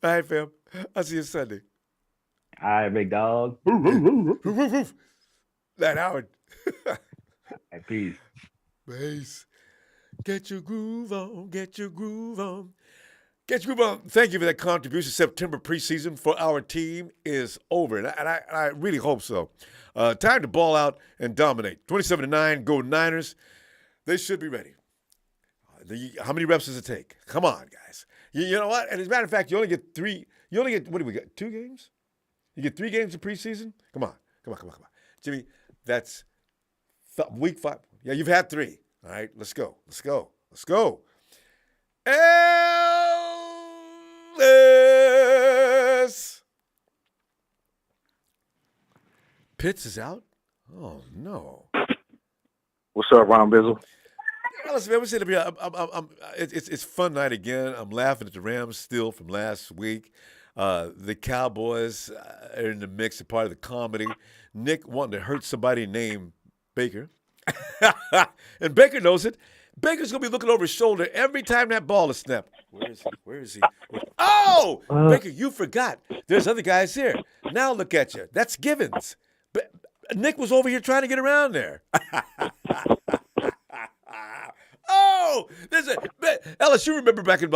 right, fam. I'll see you Sunday. All right, big dog. That Howard. Peace. Peace. Get your groove on. Get your groove on. Get your groove on. Thank you for that contribution. September preseason for our team is over. And I really hope so. Time to ball out and dominate. 27-9, go Niners. They should be ready. How many reps does it take? Come on, guys. You know what? And as a matter of fact, you only get 3. You only get, what do we get, 2 games? You get 3 games in preseason? Come on. Jimmy, that's week 5. Yeah, you've had 3. All right, let's go. Ellis! Pitts is out? Oh, no. What's up, Ron Bizzle? Listen, man, we're sitting here. It's fun night again. I'm laughing at the Rams still from last week. The Cowboys are in the mix, a part of the comedy. Nick wanting to hurt somebody named Baker. And Baker knows it. Baker's going to be looking over his shoulder every time that ball is snapped. Where is he? Oh! Baker, you forgot. There's other guys here. Now look at you. That's Givens. Nick was over here trying to get around there. Oh! Ellis, you remember back in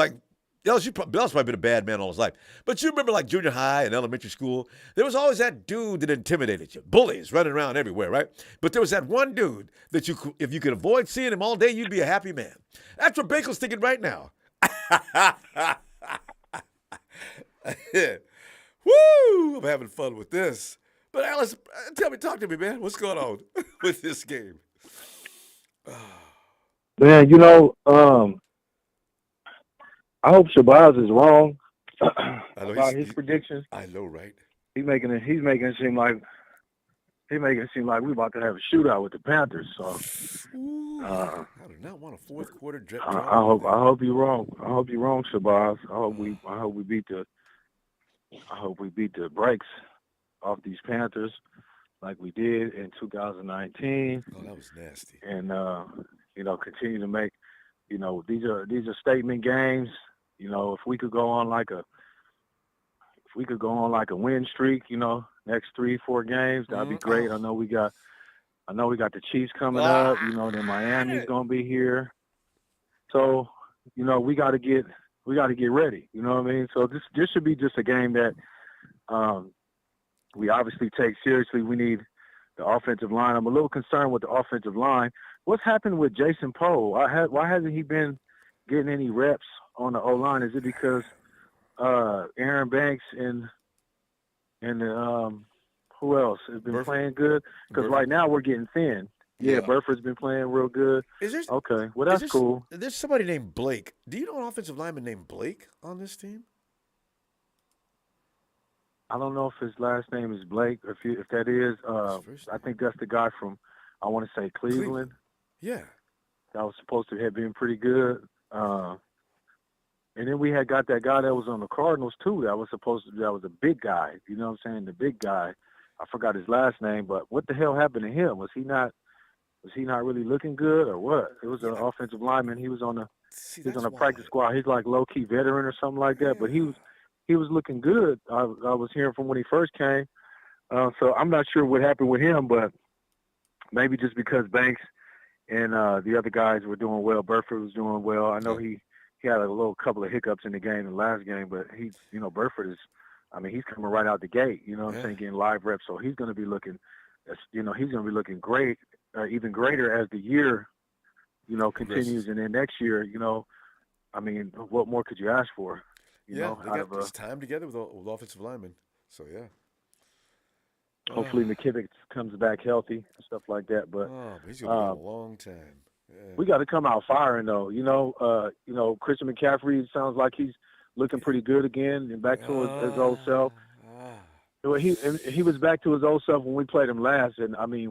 Ellis probably been a bad man all his life. But you remember like junior high and elementary school, there was always that dude that intimidated you. Bullies running around everywhere, right? But there was that one dude that if you could avoid seeing him all day, you'd be a happy man. That's what Baker's thinking right now. Woo! I'm having fun with this. But Alice, talk to me, man. What's going on with this game? Man, I hope Shabazz is wrong about his predictions. I know, right? He's making it seem like we're about to have a shootout with the Panthers. So I do not want a fourth quarter draw. I hope you're wrong. I hope you're wrong, Shabazz. I hope we beat the brakes off these Panthers like we did in 2019. Oh, that was nasty. And continue to make, these are statement games. If we could go on like a win streak, next 3-4 games, that'd be great. I know we got the Chiefs coming up. Then Miami's gonna be here. So, we got to get ready. You know what I mean? So this should be just a game that we obviously take seriously. We need the offensive line. I'm a little concerned with the offensive line. What's happened with Jason Poe? Why hasn't he been getting any reps on the O-line? Is it because Aaron Banks and who else has been playing good? Because right now we're getting thin. Yeah, Burford's been playing real good. Okay, well, that's cool. There's somebody named Blake. Do you know an offensive lineman named Blake on this team? I don't know if his last name is Blake. If that is, I think that's the guy from, I want to say Cleveland. Yeah. That was supposed to have been pretty good. And then we had got that guy that was on the Cardinals too. That was a big guy. You know what I'm saying? The big guy. I forgot his last name, but what the hell happened to him? Was he not really looking good or what? It was an offensive lineman. He was on the practice squad. He's like low key veteran or something like that. But he was looking good. I was hearing from when he first came. So I'm not sure what happened with him, but maybe just because Banks and the other guys were doing well. Burford was doing well. I know he had a little couple of hiccups in the last game, but Burford is, he's coming right out the gate, what I'm saying, getting live reps. So he's going to be looking, he's going to be looking great, even greater as the year, continues. And then next year, what more could you ask for? They got this time together with offensive linemen. So, yeah. Hopefully McKivick comes back healthy and stuff like that. But he's going to be a long time. Yeah. We got to come out firing, though. Christian McCaffrey sounds like he's looking pretty good again and back to his old self. He was back to his old self when we played him last, and we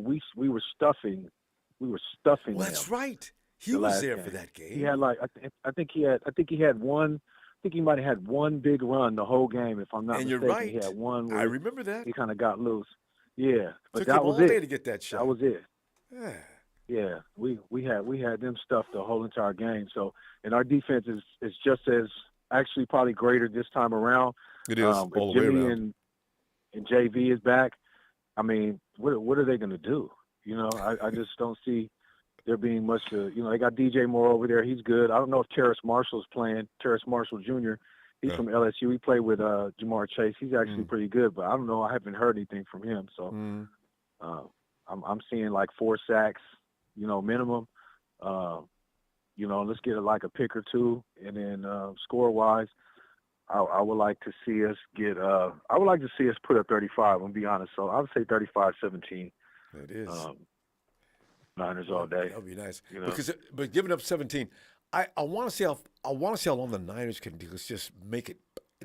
were stuffing. Well, that's right. He was there for that game. He had I think he had one. I think he might have had one big run the whole game, if I'm not mistaken. You're right. He had one. I remember that. He kind of got loose. Yeah, but Took that him was all it. Day to get that shot. That was it. Yeah, we had them stuffed the whole entire game. So, and our defense is just as actually probably greater this time around. It is all the way Jimmy around. and JV is back. I mean, what are they going to do? You know, I just don't see there being much to, you know, they got DJ Moore over there. He's good. I don't know if Terrace Marshall's playing. Terrace Marshall Jr. He's from LSU. He played with Jamar Chase. He's actually pretty good, but I don't know. I haven't heard anything from him. So I'm seeing like 4 sacks, you know, minimum. You know, let's get like a pick or two, and then score-wise, I would like to see us get. I would like to see us put up 35. I'm gonna be honest. So I would say 35-17. It is. Niners all day. That would be nice. You know? But giving up 17, I want to see how long the Niners can do. Let's just make it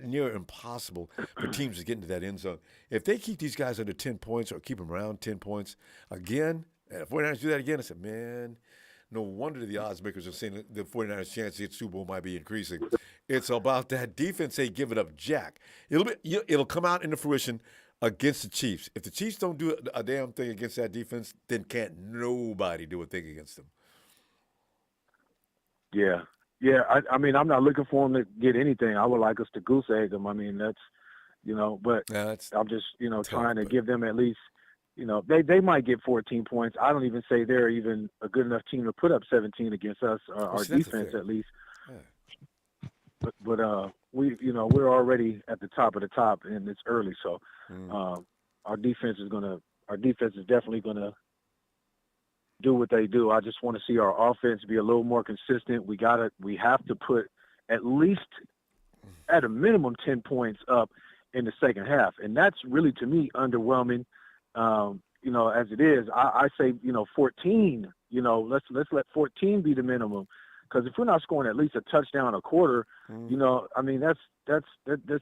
near impossible for teams to get into that end zone. If they keep these guys under 10 points or keep them around 10 points again, and if 49ers do that again, I said, man, no wonder the odds makers are saying the 49ers' chance to get Super Bowl might be increasing. It's about that defense ain't giving up jack. It'll come out into fruition against the Chiefs. If the Chiefs don't do a damn thing against that defense, then can't nobody do a thing against them. Yeah. I mean, I'm not looking for them to get anything. I would like us to goose egg them. I mean, that's, you know, but I'm just, you know, trying to give them at least, you know, they might get 14 points. I don't even say they're even a good enough team to put up 17 against us, our defense at least. Yeah. But we, you know, we're already at the top of the top, and it's early, so our defense is definitely gonna do what they do. I just want to see our offense be a little more consistent. We have to put at least at a minimum 10 points up in the second half, and that's really, to me, underwhelming. You know, as it is, I say, you know, 14. You know, let's let 14 be the minimum, because if we're not scoring at least a touchdown a quarter, you know, I mean, that's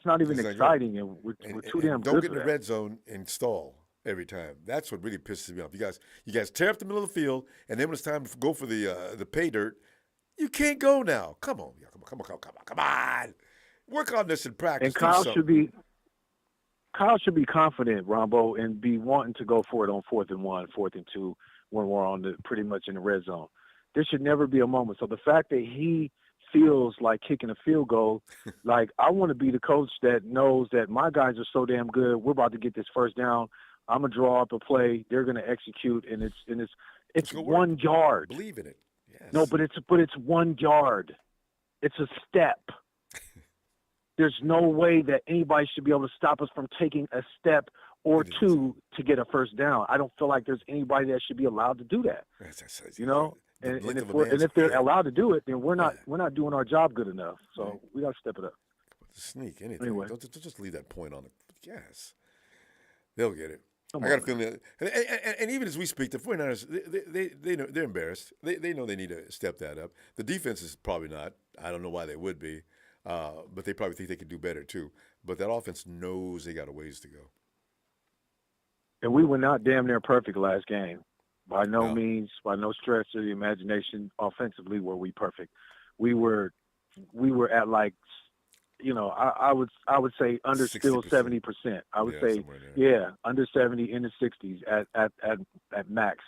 not even exciting, and we're too damn good. Don't get in the red zone and stall every time. That's what really pisses me off. You guys tear up the middle of the field, and then when it's time to go for the pay dirt, you can't go now. Come on. Work on this in practice. And Kyle should be confident, Ronbo, and be wanting to go for it on 4th and 1, 4th and 2 when we're on pretty much in the red zone. There should never be a moment. So the fact that he feels like kicking a field goal, like, I want to be the coach that knows that my guys are so damn good. We're about to get this first down. I'm gonna draw up a play. They're gonna execute, and it's 1 yard. Believe in it. Yes. No, but it's 1 yard. It's a step. There's no way that anybody should be able to stop us from taking a step or two to get a first down. I don't feel like there's anybody that should be allowed to do that. You know, and if they're allowed to do it, then we're not doing our job good enough. So we got to step it up. Sneak anything. Anyway, don't just leave that point on it. Yes, they'll get it. I got a feeling that, and even as we speak, the 49ers, they know they're embarrassed. They know they need to step that up. The defense is probably not. I don't know why they would be, but they probably think they could do better too. But that offense knows they got a ways to go. And we were not damn near perfect last game. By no means, by no stretch of the imagination, offensively were we perfect. We were at, like, you know, I would say under 60%. Still 70%. I would say under 70 in the 60s at max,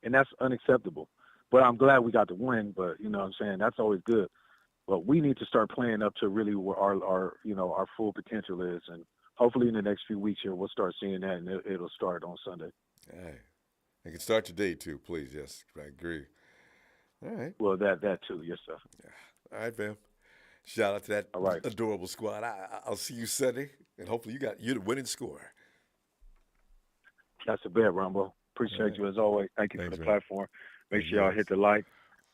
and that's unacceptable. But I'm glad we got the win. But you know what I'm saying, that's always good. But we need to start playing up to really where our full potential is, and hopefully in the next few weeks here we'll start seeing that, and it'll start on Sunday. Hey, it can start today too, please. Yes, I agree. All right. Well, that too, yes sir. Yeah. All right, fam. Shout out to that adorable squad. I'll see you Sunday, and hopefully you're the winning scorer. That's a bet, Ronbo. Appreciate you as always. Thank you for the platform. Make sure y'all hit the like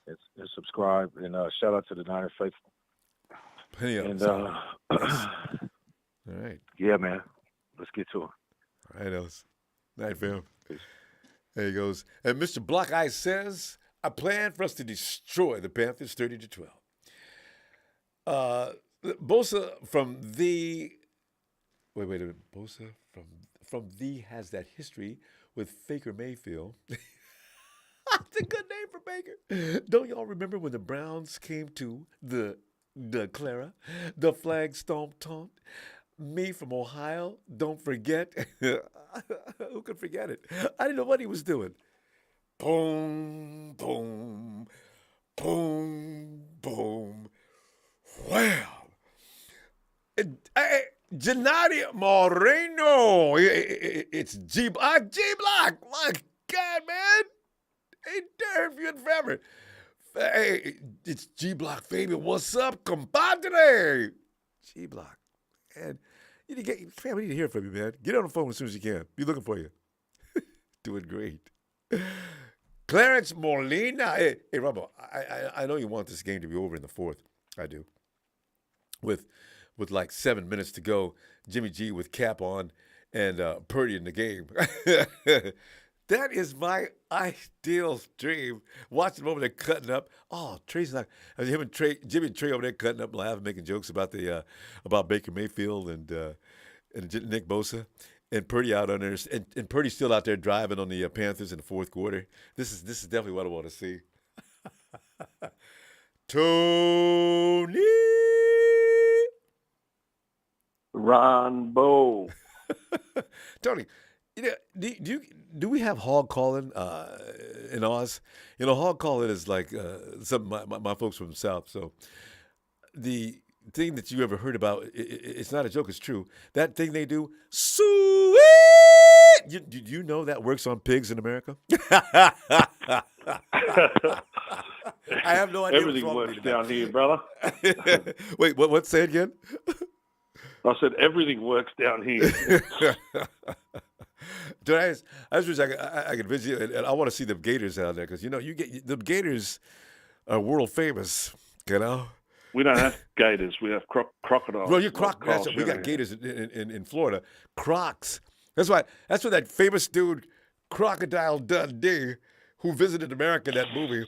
and subscribe, and shout out to the Niners faithful. Plenty of and All right. Yeah, man. Let's get to it. All right, Ellis. Night, fam. Peace. There he goes. And Mr. Block Eye says, a plan for us to destroy the Panthers 30-12. Bosa from the wait a minute. Bosa from the has that history with Faker Mayfield. It's a good name for Baker. Don't y'all remember when the Browns came to the Clara, the flag stomp taunt? Me from Ohio, don't forget. Who could forget it? I didn't know what he was doing. Boom, boom, boom, boom. Well, Gennady Moreno. It's G-Block. G-Block. My God, man. Ain't there for you forever. Hey, it's G-Block, Fabian. What's up, compadre? G-Block. Man, we need to hear from you, man. Get on the phone as soon as you can. Be looking for you. Doing great. Clarence Molina. Hey, Ronbo, I know you want this game to be over in the fourth. I do. With like 7 minutes to go, Jimmy G with cap on and Purdy in the game. That is my ideal dream. Watching them over there cutting up. Oh, Trey's not. Him and Trey, Jimmy and Trey over there cutting up, laughing, making jokes about about Baker Mayfield and Nick Bosa, and Purdy out on there, and Purdy's still out there driving on the Panthers in the fourth quarter. This is definitely what I want to see. Tony Ronbo. Tony, do we have hog calling in Oz? Hog calling is like something my folks from the South. So the thing that you ever heard about, it's not a joke, it's true. That thing they do, sweet. Do you know that works on pigs in America? I have no idea. Everything works down here, brother. Wait, what? Say it again. I said everything works down here. Dude, I just wish I could visit, and I want to see the Gators out there because you get the Gators are world famous. We don't have gators. We have crocodiles. Well, we got gators in Florida. Crocs. That's what that famous dude, Crocodile Dundee, who visited America in that movie.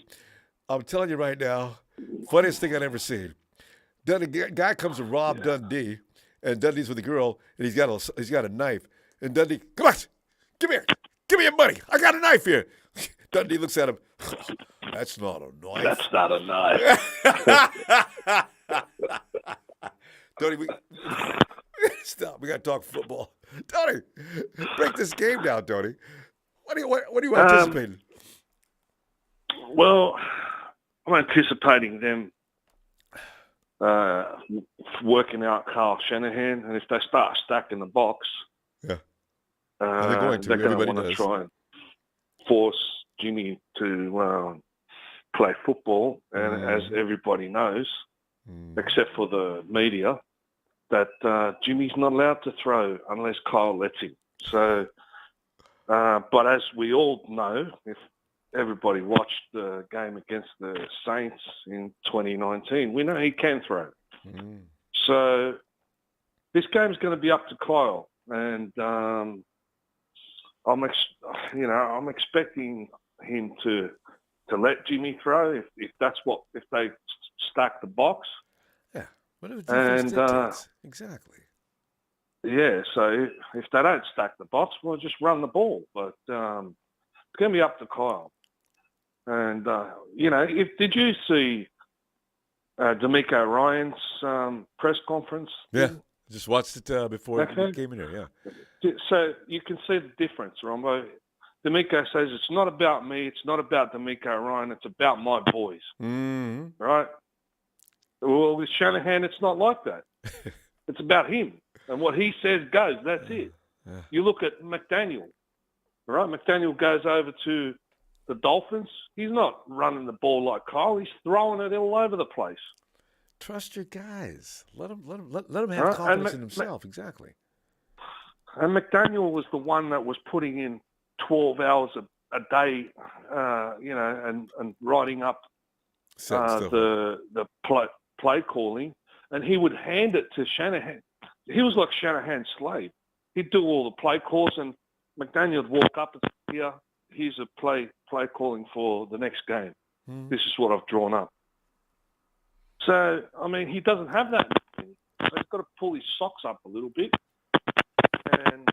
I'm telling you right now, funniest thing I've ever seen. The guy comes to rob Dundee, and Dundee's with a girl, and he's got a knife. And Dundee, come on, give me your money. I got a knife here. Dundee looks at him. Oh, that's not a knife. That's not a knife. Tony, stop. We got to talk football. Tony, break this game down, Tony. What are you anticipating? Well, I'm anticipating them working out Kyle Shanahan, and if they start stacking the box, they're going to want to try and force Jimmy to play football. And as everybody knows, except for the media, that Jimmy's not allowed to throw unless Kyle lets him. So, but as we all know, if everybody watched the game against the Saints in 2019, we know he can throw. So this game's going to be up to Kyle, and I'm expecting him to let Jimmy throw if they stack the box. Yeah, whatever defense dictates. Exactly. Yeah, so if they don't stack the box, we'll just run the ball. But it's going to be up to Kyle. And did you see D'Amico Ryan's press conference? Yeah, just watched it before it came in here. Yeah. So you can see the difference, Ronbo. D'Amico says it's not about me, it's not about D'Amico Ryan, it's about my boys. Mm-hmm. Right? Well, with Shanahan, it's not like that. It's about him. And what he says goes. That's it. Yeah. You look at McDaniel. Right? McDaniel goes over to the Dolphins. He's not running the ball like Kyle. He's throwing it all over the place. Trust your guys. Let him have confidence in himself. Exactly. And McDaniel was the one that was putting in 12 hours a day, and writing up the play calling, and he would hand it to Shanahan. He was like Shanahan's slave. He'd do all the play calls, and McDaniel would walk up and say, here's a play calling for the next game. This is what I've drawn up. So, I mean, he doesn't have that. So he's got to pull his socks up a little bit. And,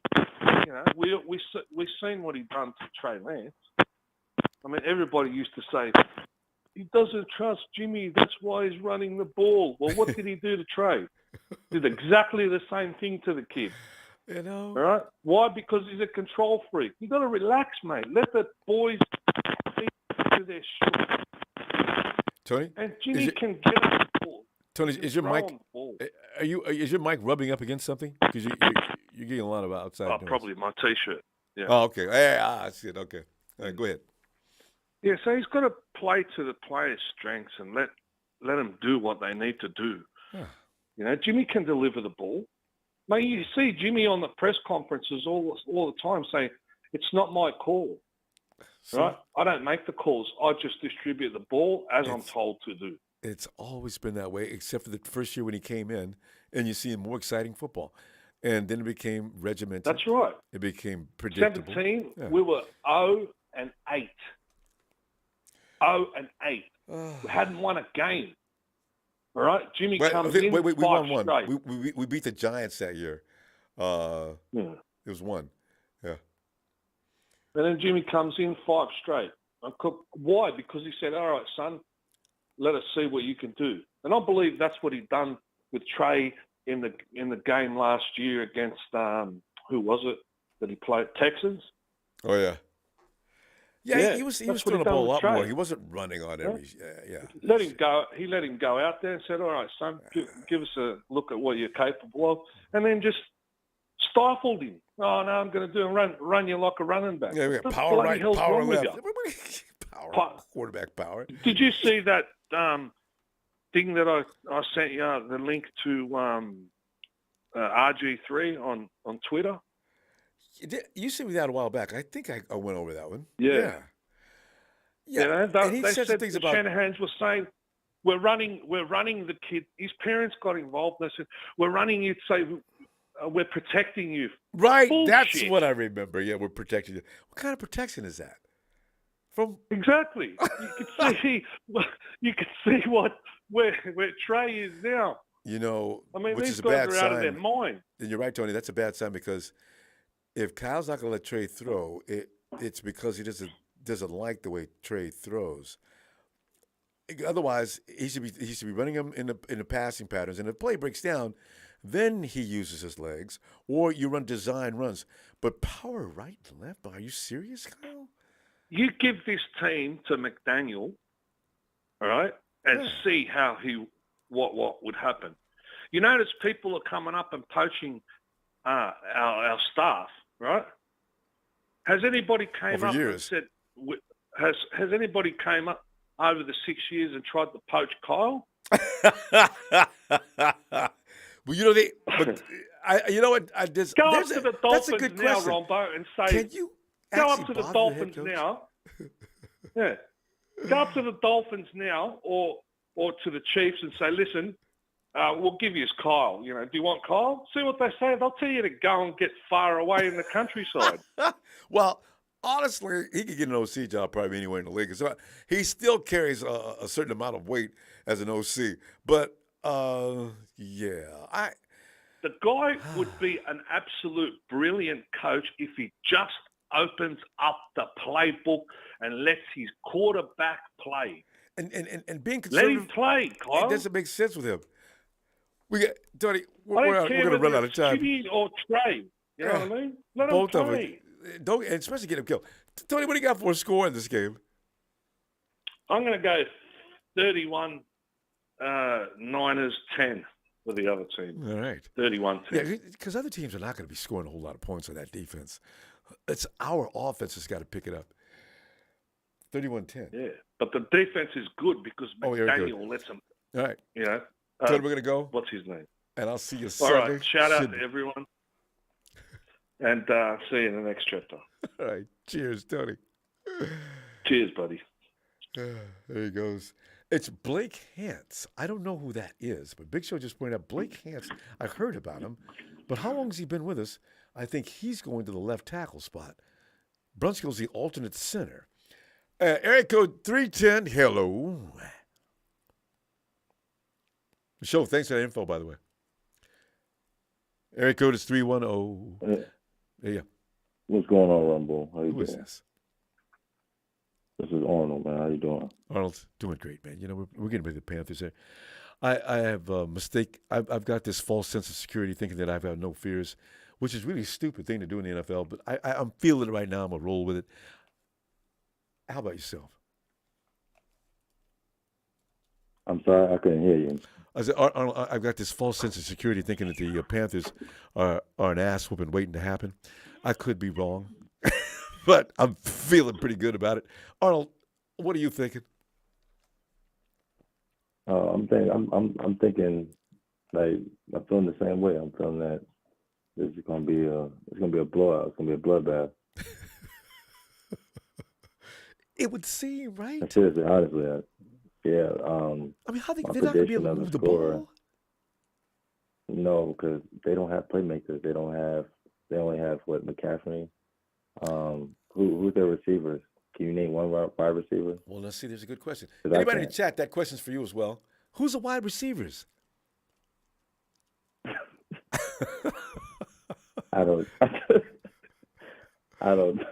we've seen what he done to Trey Lance. I mean, everybody used to say, he doesn't trust Jimmy, that's why he's running the ball. Well, what did he do to Trey? Did exactly the same thing to the kid. All right? Why? Because he's a control freak. You got to relax, mate. Let the boys there should. Tony? And Jimmy can get on the ball. Tony, is your mic? On the ball. Is your mic rubbing up against something? Because you're getting a lot of outside noise. Probably my T-shirt. Yeah. Oh, okay. Yeah, I see it. Okay. All right, go ahead. Yeah, so he's got to play to the players' strengths and let them do what they need to do. Huh. You know, Jimmy can deliver the ball. Mate, you see Jimmy on the press conferences all the time saying, "It's not my call." Right? I don't make the calls. I just distribute the ball as I'm told to do. It's always been that way, except for the first year when he came in, and you see more exciting football. And then it became regimented. That's right. It became predictable. 17, we were 0-8. 0-8. We hadn't won a game. All right? Jimmy comes in. We won one. Straight. We beat the Giants that year. It was one. Yeah. And then Jimmy comes in 5 straight. Why? Because he said, all right, son, let us see what you can do. And I believe that's what he done with Trey in the game last year against, who was it that he played? Texans? Oh, yeah. Yeah, he was throwing the ball a lot more. He wasn't running on every. Yeah. Let him go. He let him go out there and said, all right, son, give us a look at what you're capable of. And then just stifled him. Oh, no, I'm going to do and run you like a running back. Yeah, power right, power left. Power, quarterback power. Did you see that thing that I sent you, the link to RG3 on Twitter? You sent me that a while back. I think I went over that one. Yeah. And he said some things about Shanahan's was saying, we're running the kid. His parents got involved. They said, we're running you to say, we're protecting you. Right. Bullshit. That's what I remember. Yeah, we're protecting you. What kind of protection is that? Exactly. You can see where Trey is now. You know, I mean, which these is a guys bad are sign. out of their mind. And you're right, Tony. That's a bad sign because if Kyle's not going to let Trey throw, it's because he doesn't like the way Trey throws. Otherwise, he should be running him in the passing patterns. And if the play breaks down, then he uses his legs, or you run design runs. But power right and left, are you serious, Kyle? You give this team to McDaniel, all right, and see how what would happen. You notice people are coming up and poaching our staff, right? Has anybody came up and said? Has anybody came up over the 6 years and tried to poach Kyle? Well, you know you know what? Go up to the that's a Dolphins good now, question. Ronbo, and say, can you go up to the Dolphins now? Yeah, go up to the Dolphins now, or to the Chiefs and say, listen, we'll give you Kyle. You know, do you want Kyle? See what they say. They'll tell you to go and get far away in the countryside. Well, honestly, he could get an OC job probably anywhere in the league. So he still carries a certain amount of weight as an OC. But the guy would be an absolute brilliant coach if he just opens up the playbook and lets his quarterback play. And being conservative. Let him play, Kyle. It doesn't make sense with him. Tony, we're going to run out of time. Jimmy or Trey, you know what I mean? Let Both him of play. them. Don't, and especially get him killed. Tony, what do you got for a score in this game? I'm going to go 31 Niners 10 for the other team. All right. 31-10. Yeah, because other teams are not going to be scoring a whole lot of points on that defense. It's our offense that's got to pick it up. 31-10. Yeah, but the defense is good because McDaniel lets them. All right. You know. Tony, we're going to go. What's his name? And I'll see you All Sunday. right. Shout out to everyone. And see you in the next chapter. All right. Cheers, Tony. Cheers, buddy. There he goes. It's Blake Hance. I don't know who that is, but Big Show just pointed out Blake Hance. I've heard about him, but how long has he been with us? I think he's going to the left tackle spot. Brunskill's the alternate center. Area code 310. Hello. Show, thanks for that info, by the way. Area code is 310. Yeah. What's going on, Ronbo? How you Who doing? is this? This is Arnold, man. How you doing? Arnold's doing great, man. You know, we're getting ready to the Panthers here. I have a mistake. I've got this false sense of security thinking that I've got no fears, which is really a stupid thing to do in the NFL, but I'm feeling it right now. I'm going to roll with it. How about yourself? I'm sorry, I couldn't hear you. I said, Arnold, I've got this false sense of security thinking that the Panthers are an ass whooping waiting to happen. I could be wrong, but I'm feeling pretty good about it. Arnold, what are you thinking? I'm thinking like I'm feeling the same way. I'm feeling that this is gonna be a blowout. It's gonna be a bloodbath. It would seem, right? Seriously, honestly, yeah. I mean, how they're My not going to be prediction able to of move the the score. ball? No, because they don't have playmakers. They only have what, McCaffrey. Who's their receivers? Can you name one wide receiver? Well, let's see. There's a good question. 'Cause I Anybody in the can't. chat, that question's for you as well. Who's the wide receivers? I don't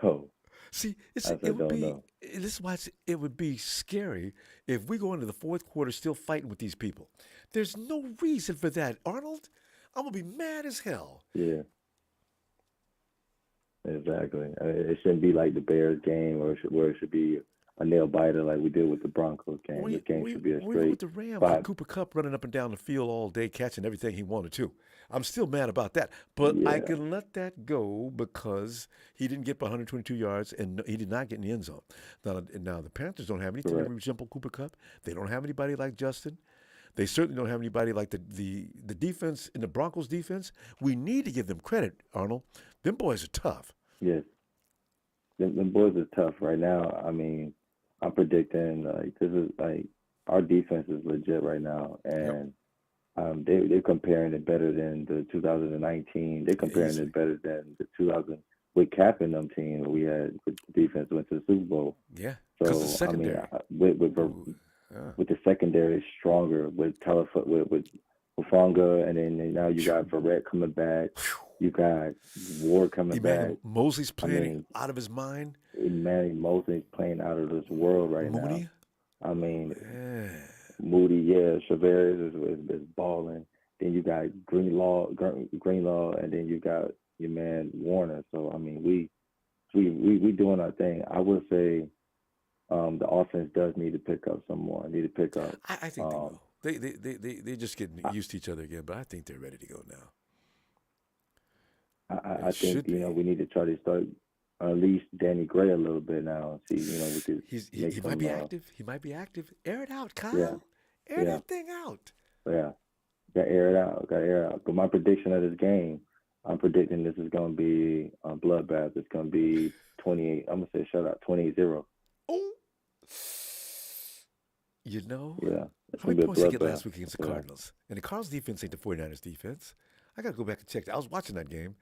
know. See, This is why it would be scary if we go into the fourth quarter still fighting with these people. There's no reason for that, Arnold. I'm going to be mad as hell. Yeah. Exactly. It shouldn't be like the Bears game, where it should be a nail biter like we did with the Broncos game. This game should be a straight with the Rams, five. with Cooper Kupp running up and down the field all day, catching everything he wanted to. I'm still mad about that, but I can let that go because he didn't get 122 yards and he did not get in the end zone. Now the Panthers don't have anything that resemble Cooper Kupp. They don't have anybody like Justin. They certainly don't have anybody like the defense in the Broncos defense. We need to give them credit, Arnold. Them boys are tough. Yes. Them boys are tough right now. I mean, I'm predicting this is our defense is legit right now, and they're comparing it better than the 2019. They're comparing it better than the 2000 with Cap and them team we had. The defense went to the Super Bowl. Yeah. So the secondary. I mean, with the secondary is stronger with Telefoot with Hufanga, and then now you got Verrett coming back. You got Ward coming back. Mosley's playing out of his mind. Manny Mosley's playing out of this world right Moody? now. I mean, Moody, Shabazz is balling. Then you got Greenlaw, and then you got your man Warner. So I mean, we doing our thing. I would say the offense does need to pick up some more. Need to pick up. I think they will. They're just getting used to each other again, but I think they're ready to go now. I think we need to try to start unleash Danny Gray a little bit now. See, he might be active. He might be active. Air it out, Kyle. Yeah. Air that thing out. Yeah, got to air it out. But my prediction of this game, I'm predicting this is going to be a bloodbath. It's going to be 28. I'm going to say shutout, 28-0. Oh. Yeah. How many points did they get last week against the Cardinals? And the Cardinals defense ain't the 49ers defense. I got to go back and check. I was watching that game,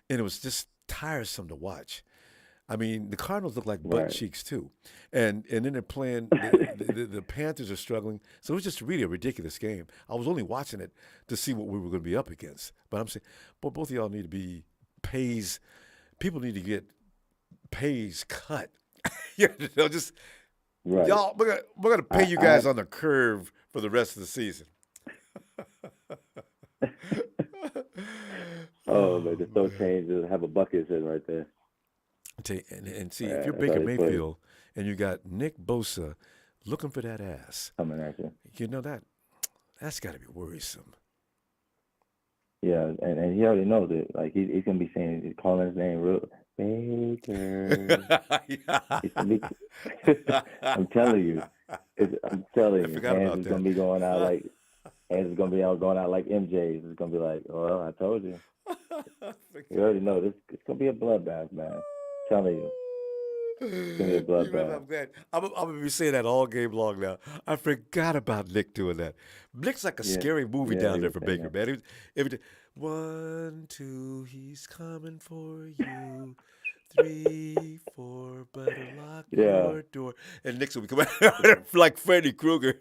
and it was just tiresome to watch. I mean, the Cardinals look like butt cheeks, too. And then they're playing, the Panthers are struggling. So it was just really a ridiculous game. I was only watching it to see what we were going to be up against. But I'm saying, both of y'all need to be pays. People need to get pays cut. Just y'all, we're gonna pay you guys on the curve for the rest of the season. Man, the throw change to have a bucket sitting right there. And see, if you're Baker Mayfield and you got Nick Bosa looking for that ass coming at you, that's got to be worrisome. Yeah, and he already knows it. Like he's gonna be he's calling his name real Baker. I'm telling you, hands is gonna be going out like. And it's gonna be going out like MJ's. It's gonna be like, well, I told you. You already know this. It's gonna be a bloodbath, man. I'm telling you, it's gonna be a bloodbath. I'm glad. I'm gonna be saying that all game long now. I forgot about Nick doing that. Nick's like a scary movie down there for Baker, man. Every day, 1, 2, he's coming for you. 3, 4, better lock your door. And Nick's will be coming out like Freddy Krueger.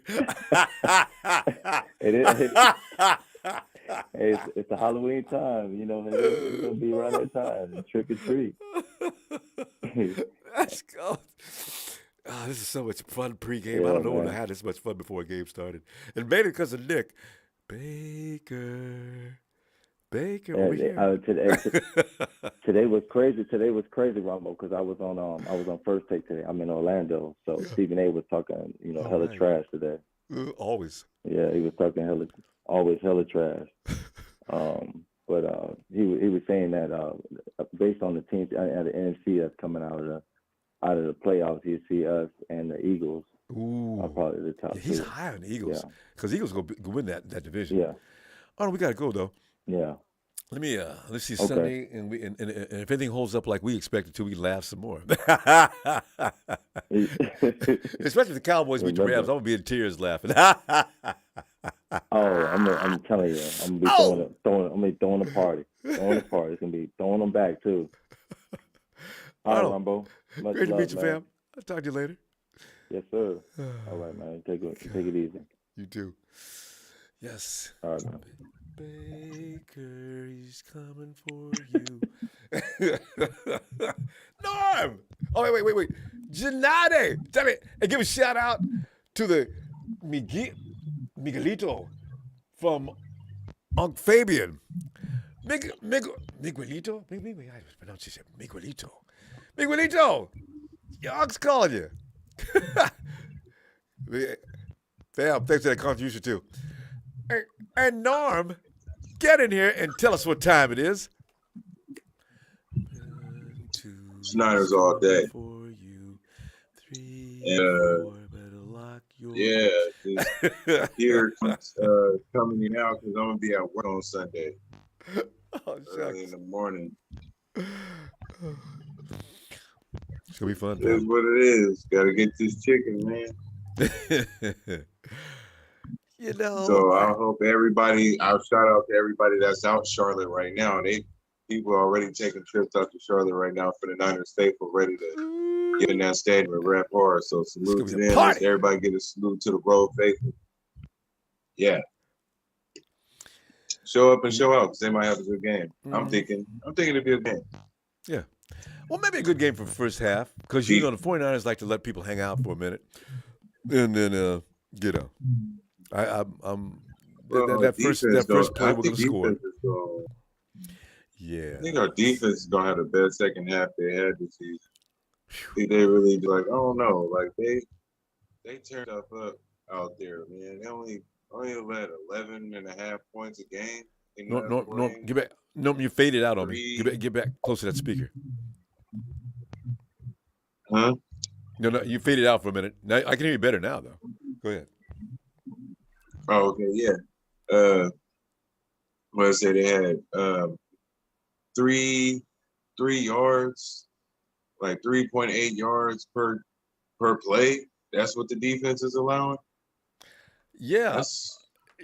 It's a Halloween time, it's gonna be around that time. Trick or treat. Let's go. Oh, this is so much fun pregame. I don't know when I had this much fun before a game started. And mainly because of Nick. Baker, over here. Today was crazy. Today was crazy, Ronbo, because I was on First Take today. I'm in Orlando, so Stephen A was talking, hella trash today. Always. Yeah, he was talking always hella trash. But he was saying that based on the teams at the NFC that's coming out of the playoffs, you see us and the Eagles are probably the top He's two. high on the Eagles Yeah. because the Eagles go win that division. Yeah. Oh, we got to go though. Yeah. Let's see Okay. Sunday, and if anything holds up like we expected to, we laugh some more. Especially if the Cowboys beat the Rams, I'm gonna be in tears laughing. I'm telling you, I'm gonna be throwing a party. Throwing a party. It's gonna be throwing them back too. All right, Ronbo. Much Great to love, meet you, man. fam. I'll talk to you later. Yes, sir. All right, man. Take it easy. You too. Yes. All right, man. Baker, he's coming for you. Norm! Oh, wait. Gennady! Damn it. And give a shout out to the Miguelito from Uncle Fabian. Miguelito? I pronounce it Miguelito. Miguelito! Your uncle's calling you. Fam, thanks for that contribution, too. And Norm, get in here and tell us what time it is. Snyder's all day. Here coming in out because I'm gonna be at work on Sunday. Early in the morning. It's gonna be fun. It is what it is. Gotta get this chicken, man. So I hope everybody. I'll shout out to everybody that's out Charlotte right now. People are already taking trips out to Charlotte right now for the Niners faithful, ready to get in that stadium and rap hard. So salute to them. Let's everybody get a salute to the road faithful. Yeah. Show up and show out because they might have a good game. I'm thinking it'll be a game. Yeah. Well, maybe a good game for the first half because the 49ers like to let people hang out for a minute, and then that first play we're gonna score. Yeah. I think our defense is gonna have the best second half they had this season. I think they really I don't know, they turned up out there, man. They only let 11.5 points a game. No, get back. No, you faded out on me. Get back close to that speaker. Huh? No, you faded out for a minute. Now I can hear you better now, though. Go ahead. Oh, okay, yeah. What I say they had 3 yards, 3.8 yards per play. That's what the defense is allowing. Yeah, that's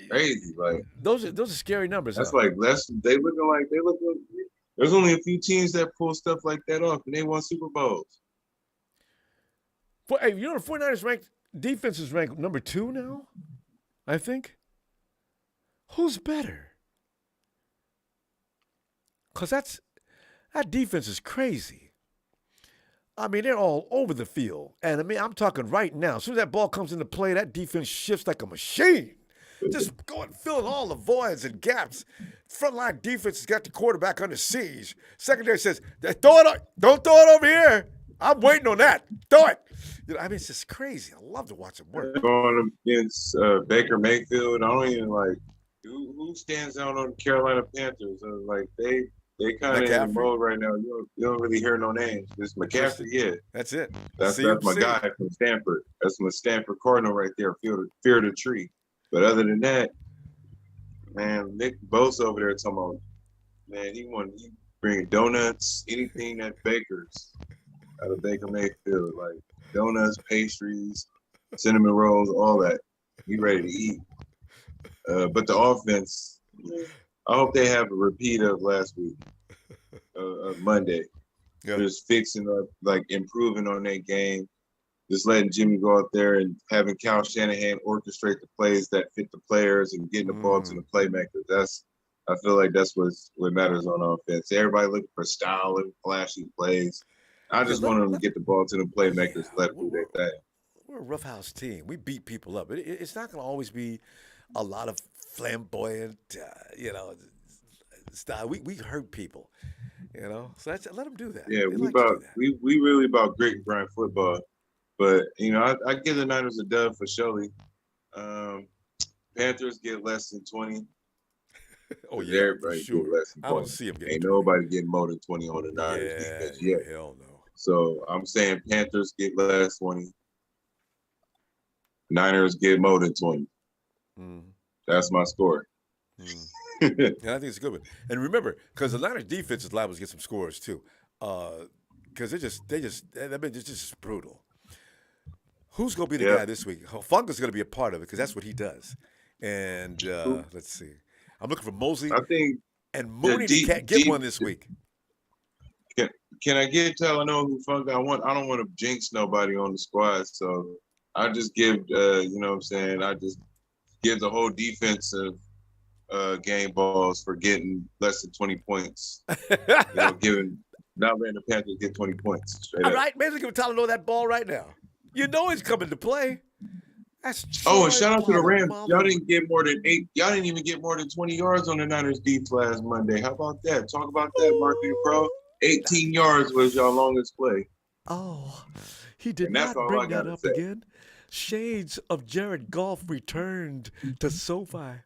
crazy. Those are scary numbers. That's they look. There's only a few teams that pull stuff like that off, and they won Super Bowls. Hey, the 49ers defense is ranked number 2 now, I think. Who's better? Because that defense is crazy. I mean, they're all over the field. And, I'm talking right now. As soon as that ball comes into play, that defense shifts like a machine. Just going, filling all the voids and gaps. Frontline defense has got the quarterback under siege. Secondary says, don't throw it over here. I'm waiting on that. Throw it. It's just crazy. I love to watch them work. Going against Baker Mayfield, I don't even who stands out on the Carolina Panthers. They kind of in the mode right now. You don't really hear no names. It's McCaffrey, yeah. That's it. That's my guy from Stanford. That's my Stanford Cardinal right there. Fear the tree. But other than that, man, Nick Bosa over there talking about, man, he bringing donuts, anything that bakers out of Baker Mayfield, donuts, pastries, cinnamon rolls, all that. He ready to eat. But the offense, I hope they have a repeat of last week, Monday. Yeah. Just fixing up, improving on that game. Just letting Jimmy go out there and having Kyle Shanahan orchestrate the plays that fit the players and getting the ball to the playmakers. I feel like that's what matters on offense. Everybody looking for style and flashy plays. I just want them to get the ball to the playmakers, let them do their thing. We're a roughhouse team. We beat people up. It's not going to always be a lot of flamboyant, style. We hurt people, So let them do that. Yeah, we really about great grind football. But I give the Niners a dub for surely. Panthers get less than 20. Oh yeah, everybody for sure. get less than I don't 20. see him getting Ain't 20. nobody getting more than 20 on the Niners defense yet. Hell no. So I'm saying Panthers get less 20. Niners get more than 20. That's my score. And I think it's a good one. And remember, because the Niners defense is liable to get some scores too. Because it's just brutal. Who's going to be the guy this week? Funga's going to be a part of it because that's what he does. And let's see. I'm looking for Mosley. I think. And Mooney can't get one this week. Can I get Talanoa who Funga I want? I don't want to jinx nobody on the squad, so I just give you know what I'm saying? I just give the whole defensive game balls for getting less than 20 points. Not letting the Panthers get 20 points. All right, maybe give Talanoa that ball right now. You know he's coming to play. That's and shout out to the Rams. Y'all didn't get more than 8. Y'all didn't even get more than 20 yards on the Niners defense last Monday. How about that? Talk about that, Marketing Pro. 18 yards was y'all longest play. Oh, he did not bring that up again. Shades of Jared Goff returned to SoFi.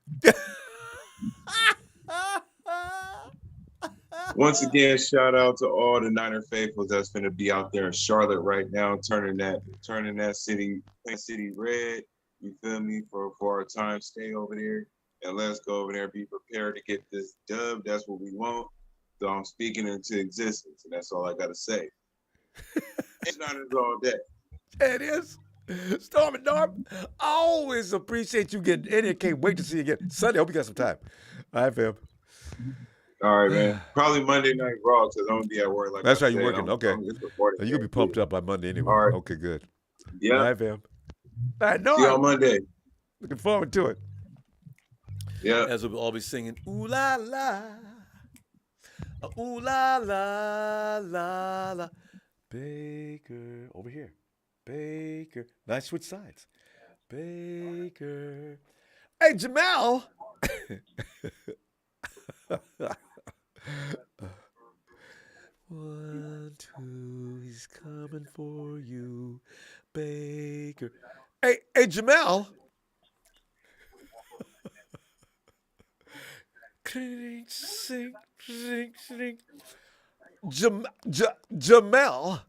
Once again, shout out to all the Niner faithfuls that's going to be out there in Charlotte right now, turning that city red. You feel me? For our time stay over there, and let's go over there and be prepared to get this dub. That's what we want. So I'm speaking into existence, and that's all I got to say. It's Niners all day. It is. Storm and Norm, I always appreciate you getting in here. Can't wait to see you again. Sunday, hope you got some time. All right, fam. All right, man. Probably Monday Night Raw because I'm going to be at work. That's right, you're working. Okay. You're going to be pumped up by Monday anyway. All right. Okay, good. Yeah. All right, fam. All right, Norm. See you on Monday. Looking forward to it. Yeah. As we'll all be singing, ooh la la. Ooh la la la la. Baker. Over here. Baker. Nice switch sides. Baker. Hey, Jamal. 1, 2, he's coming for you, Baker. Hey, Jamal. Clink, sink, sink, sink. Jamal.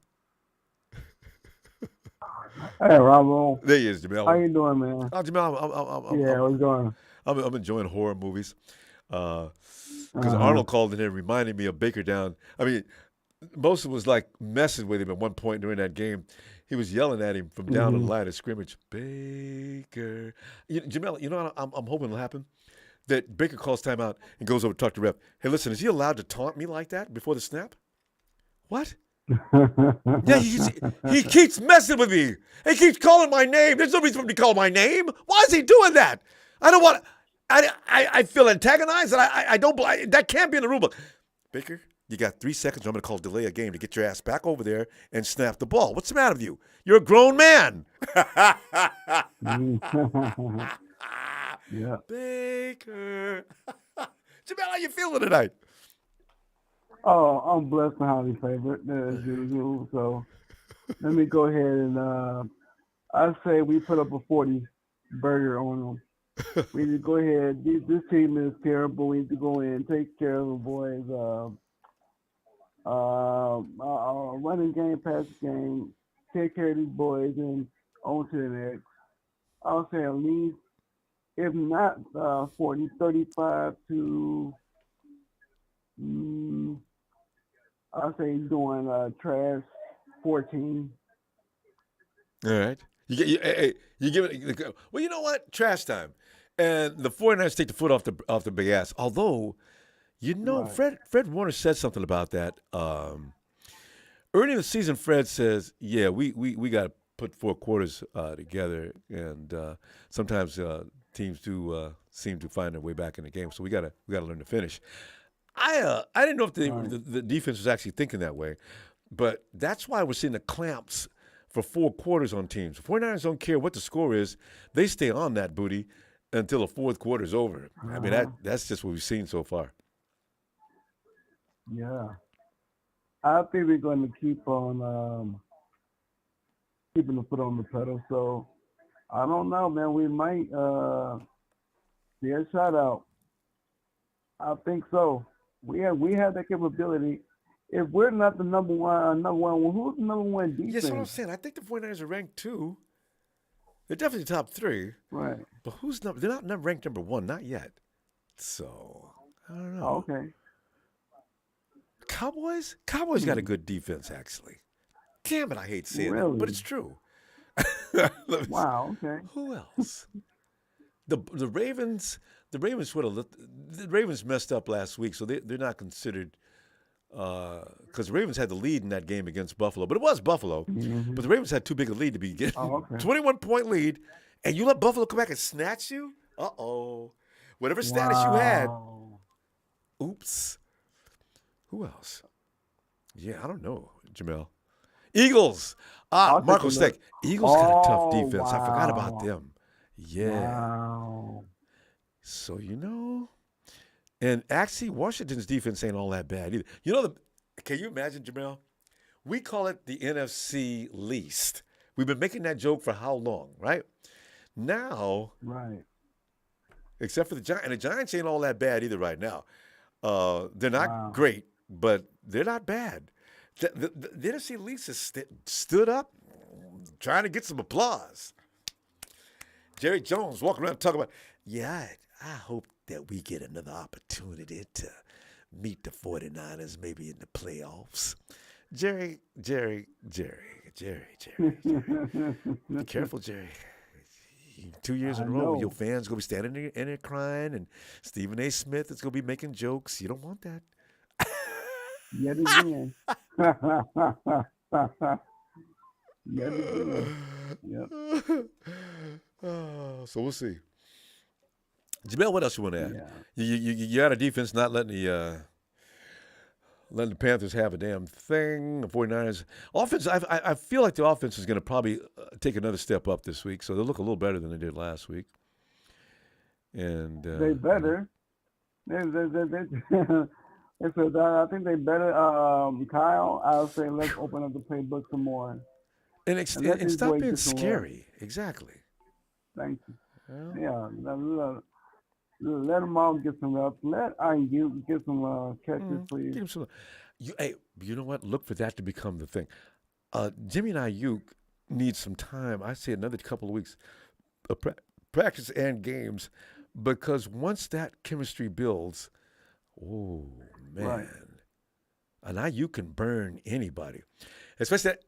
Hey, Ronbo. There he is, Jamal. How you doing, man? Oh, Jamal, what's going on? I'm enjoying horror movies. Because Arnold called in and reminded me of Baker down. I mean, Bosa was like messing with him at one point during that game. He was yelling at him from down the line of scrimmage. Baker. Jamal, you know what I'm hoping will happen? That Baker calls timeout and goes over to talk to ref. Hey, listen, is he allowed to taunt me like that before the snap? What? Yeah, he keeps messing with me. He keeps calling my name. There's no reason for him to call my name. Why is he doing that? I don't want. I feel antagonized, and I don't. That can't be in the rule book. Baker, you got 3 seconds. I'm going to call delay a game to get your ass back over there and snap the ball. What's the matter with you? You're a grown man. Yeah. Baker. Jamal, how you feeling tonight? Oh, I'm blessed and highly favored as usual. So let me go ahead and I say we put up a 40 burger on them. We need to go ahead. This team is terrible. We need to go in and take care of the boys. Running game, pass game. Take care of these boys and on to the next. I'll say at least, if not 40, 35 to. I'll say he's doing trash 14. All right. You give it. Well, you know what? Trash time. And the 49ers take the foot off the big ass. Although, you know, right. Fred Warner said something about that. Early in the season, Fred says, yeah, we got to put 4 quarters together. And sometimes teams do seem to find their way back in the game. So we got to learn to finish. I didn't know if the defense was actually thinking that way, but that's why we're seeing the clamps for 4 quarters on teams. The 49ers don't care what the score is. They stay on that booty until the 4th quarter is over. I mean, that's just what we've seen so far. Yeah. I think we're going to keep on keeping the foot on the pedal. So I don't know, man. We might see a shutout. I think so. We have that capability. If we're not the number one, well, who's the number one defense? Yes, that's what I'm saying. I think the 49ers are ranked 2. They're definitely top 3. Right. But they're not ranked number 1, not yet. So, I don't know. Okay. Cowboys got a good defense, actually. Damn it, I hate saying Really? that, but it's true. Wow, okay. Who else? The Ravens the Ravens messed up last week, so they're not considered because the Ravens had the lead in that game against Buffalo. But it was Buffalo. Mm-hmm. But the Ravens had too big a lead to be getting 21-point lead, and you let Buffalo come back and snatch you? Uh-oh. Whatever status you had. Oops. Who else? Yeah, I don't know, Jamel. Eagles. Marco Steck. Eagles got a tough defense. I forgot about them. Yeah. Wow. So, and actually, Washington's defense ain't all that bad either. Can you imagine, Jamel? We call it the NFC least. We've been making that joke for how long, right? Now, right. Except for the Giants, and the Giants ain't all that bad either right now. They're not great, but they're not bad. The NFC least has stood up, trying to get some applause. Jerry Jones walking around talking about, I hope that we get another opportunity to meet the 49ers maybe in the playoffs. Jerry. Be careful, Jerry. 2 years in a row, your fans going to be standing in there crying, and Stephen A. Smith is going to be making jokes. You don't want that. Yet again. Yet again. Yep. So we'll see. Jamel, what else you want to add? Yeah. You got a defense not letting the Panthers have a damn thing. The 49ers offense. I feel like the offense is going to probably take another step up this week, so they'll look a little better than they did last week. And they better. They said I think they better. Kyle, I'll say let's open up the playbook some more. And stop being scary. Exactly. Thank you. Yeah. Let them all get some reps. Let IU get some catches, please. Give some, you know what? Look for that to become the thing. Jimmy and Ayuk need some time. I say another couple of weeks of practice and games, because once that chemistry builds, oh man, right. And Ayuk can burn anybody, especially that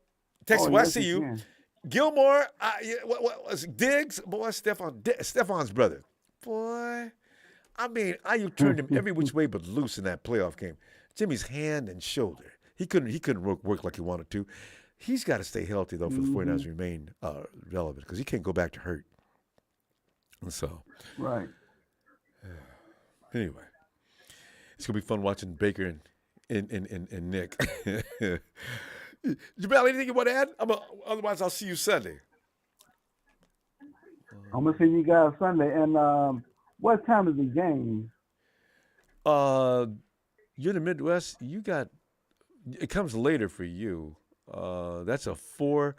Texas. I see you. Can. Gilmore, what was Diggs? Boy, Stefan's brother. Boy, I mean, Ayuk turned him every which way but loose in that playoff game. Jimmy's hand and shoulder. He couldn't work like he wanted to. He's got to stay healthy, though, for the 49ers to remain relevant, because he can't go back to hurt. And so. Right. Anyway, it's going to be fun watching Baker and Nick. Jamel, anything you want to add? Otherwise, I'll see you Sunday. I'm going to see you guys Sunday. And what time is the game? You're in the Midwest. It comes later for you. That's a 4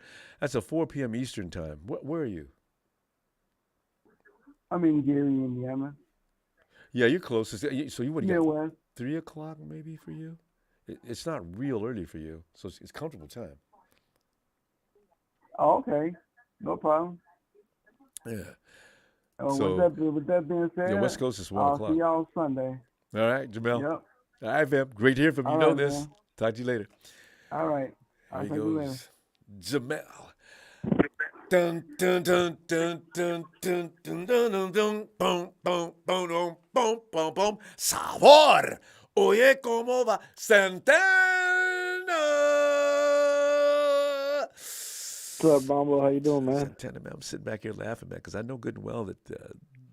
p.m. Eastern time. Where are you? I'm in Gary, Indiana. Yeah, you're closest. So you would get Midwest. 3 o'clock maybe for you? It's not real early for you, so it's comfortable time. Oh, okay. No problem. Yeah. So, with that being said, the West Coast is 1 o'clock. I'll see y'all Sunday. All right, Jamel. Yep. All right, fam. Great to hear from you. All You know right, this. man. Talk to you later. All right. There he talk to you later. goes. Jamel. Dun dun dun dun dun dun dun dun dun dun boom boom boom boom boom boom boom. Sabor. Oye, cómo va Santana. What's up, Ronbo? How you doing, man? Santana, man. I'm sitting back here laughing, man, because I know good and well that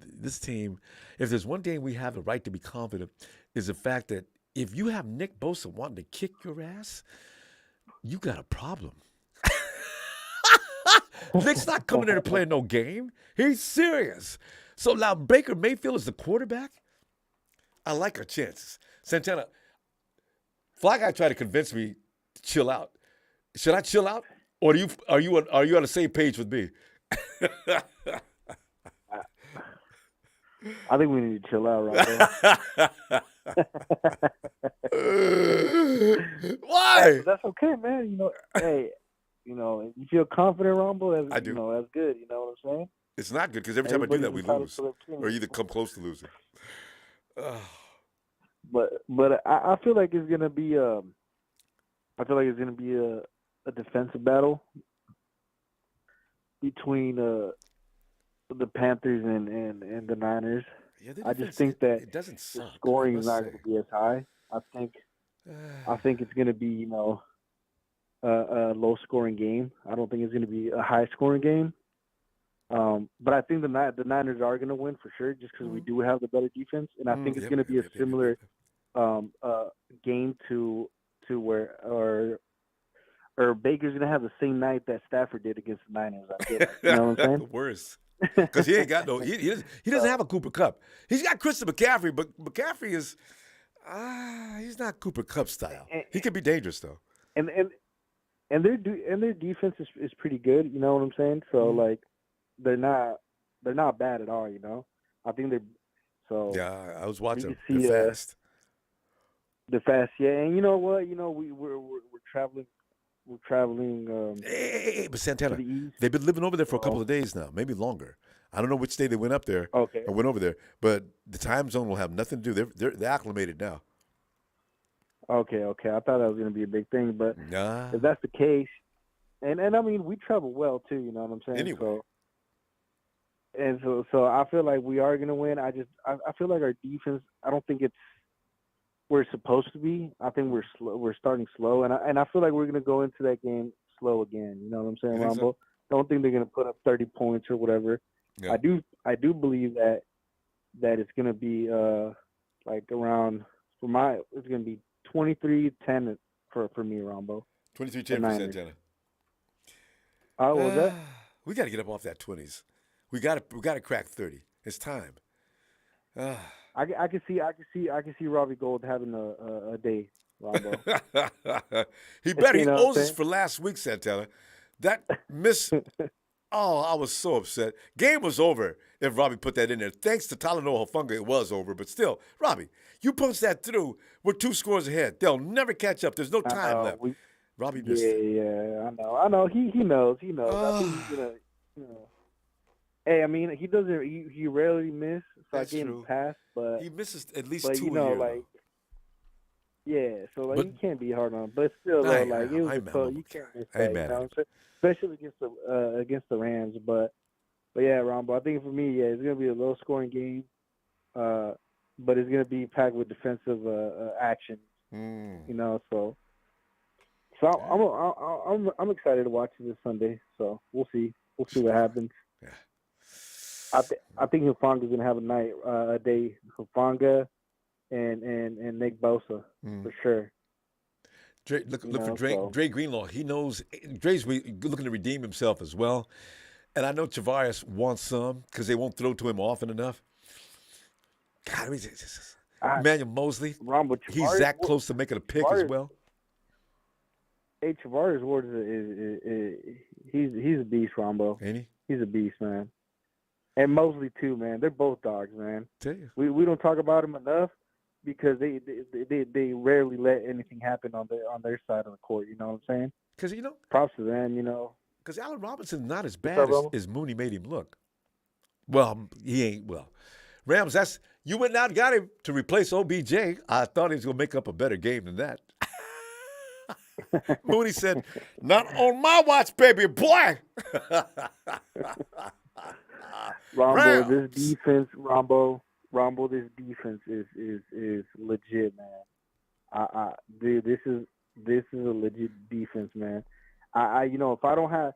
this team, if there's one thing we have a right to be confident, is the fact that if you have Nick Bosa wanting to kick your ass, you got a problem. Nick's not coming there to play no game. He's serious. So now Baker Mayfield is the quarterback. I like our chances. Santana, Fly Guy tried to convince me to chill out. Should I chill out, or are you on the same page with me? I think we need to chill out, Ronbo. Why? Hey, but that's okay, man. Hey, you feel confident, Ronbo? I do. That's good. You know what I'm saying? It's not good because every time I do that, we lose, or either come close to losing. But I feel like it's gonna be a defensive battle between the Panthers and the Niners. Yeah, I just think that it doesn't suck. The scoring is not going to be as high. I think it's going to be a low scoring game. I don't think it's going to be a high scoring game. But I think the Niners are going to win for sure, just because we do have the better defense, and I think it's going to be a similar game to where or Baker's going to have the same night that Stafford did against the Niners. I feel like. You know what I'm saying? The worst. Because he ain't got no, he doesn't have a Cooper Kupp. He's got Christian McCaffrey, but McCaffrey is, he's not Cooper Kupp style. He can be dangerous though. And their defense is pretty good. You know what I'm saying? So like, they're not bad at all. You know, I think they're so. Yeah, I was watching. They're fast. They're fast, yeah. And you know what? We're traveling. We're traveling. Hey, but Santana, they've been living over there for a couple of days now, maybe longer. I don't know which day they went up there or went over there, but the time zone will have nothing to do. They're acclimated now. Okay. I thought that was going to be a big thing, but if that's the case, and I mean we travel well too. You know what I'm saying? Anyway. So I feel like we are going to win. I feel like our defense. I don't think it's where it's supposed to be. I think we're slow. We're starting slow, and I feel like we're going to go into that game slow again. You know what I'm saying, Ronbo? So? Don't think they're going to put up 30 points or whatever. Yeah. I do believe that it's going to be like around it's going to be 23-10 for me, Ronbo. 23-10 for Santana. What was that? We got to get up off that 20s. We got to crack 30. It's time. I can see Robbie Gold having a day, Ronbo. He better. He owes us for last week, Santana. That miss. Oh, I was so upset. Game was over if Robbie put that in there. Thanks to Talanoa Hufanga, it was over. But still, Robbie, you punch that through. We're 2 scores ahead. They'll never catch up. There's no time left. Robbie missed it. Yeah, I know. He knows. I think he's gonna. Hey, I mean, he doesn't. He rarely miss. So I gave him a pass, but he misses at least 2 a year. Like, yeah, so like you can't be hard on him. But still, though, like it was you can't miss that. You know what I'm saying? Especially against the Rams. But yeah, Ronbo, I think for me, it's gonna be a low scoring game, but it's gonna be packed with defensive action. You know, so I'm excited to watch it this Sunday. So we'll see what happens. Yeah. I think Hufanga's gonna have a day. Hufanga and Nick Bosa for sure. Look for Dre. So. Dre Greenlaw. He knows Dre's looking to redeem himself as well, and I know Tavares wants some because they won't throw to him often enough. God, Emmanuel Mosley. Ronbo, he's that close to making a pick as well. Hey, Tavares Ward is he's a beast, Ronbo. Ain't he? He's a beast, man. And Mosley too, man. They're both dogs, man. Tell you. We don't talk about them enough because they rarely let anything happen on their side of the court. You know what I'm saying? Because props to them. Because Allen Robinson's not as bad as Mooney made him look. Well, he ain't. Well, Rams. You went out and got him to replace OBJ. I thought he was gonna make up a better game than that. Mooney said, "Not on my watch, baby boy." Rombo, this defense, Rombo, this defense is legit, man. Dude, this is a legit defense, man. If I don't have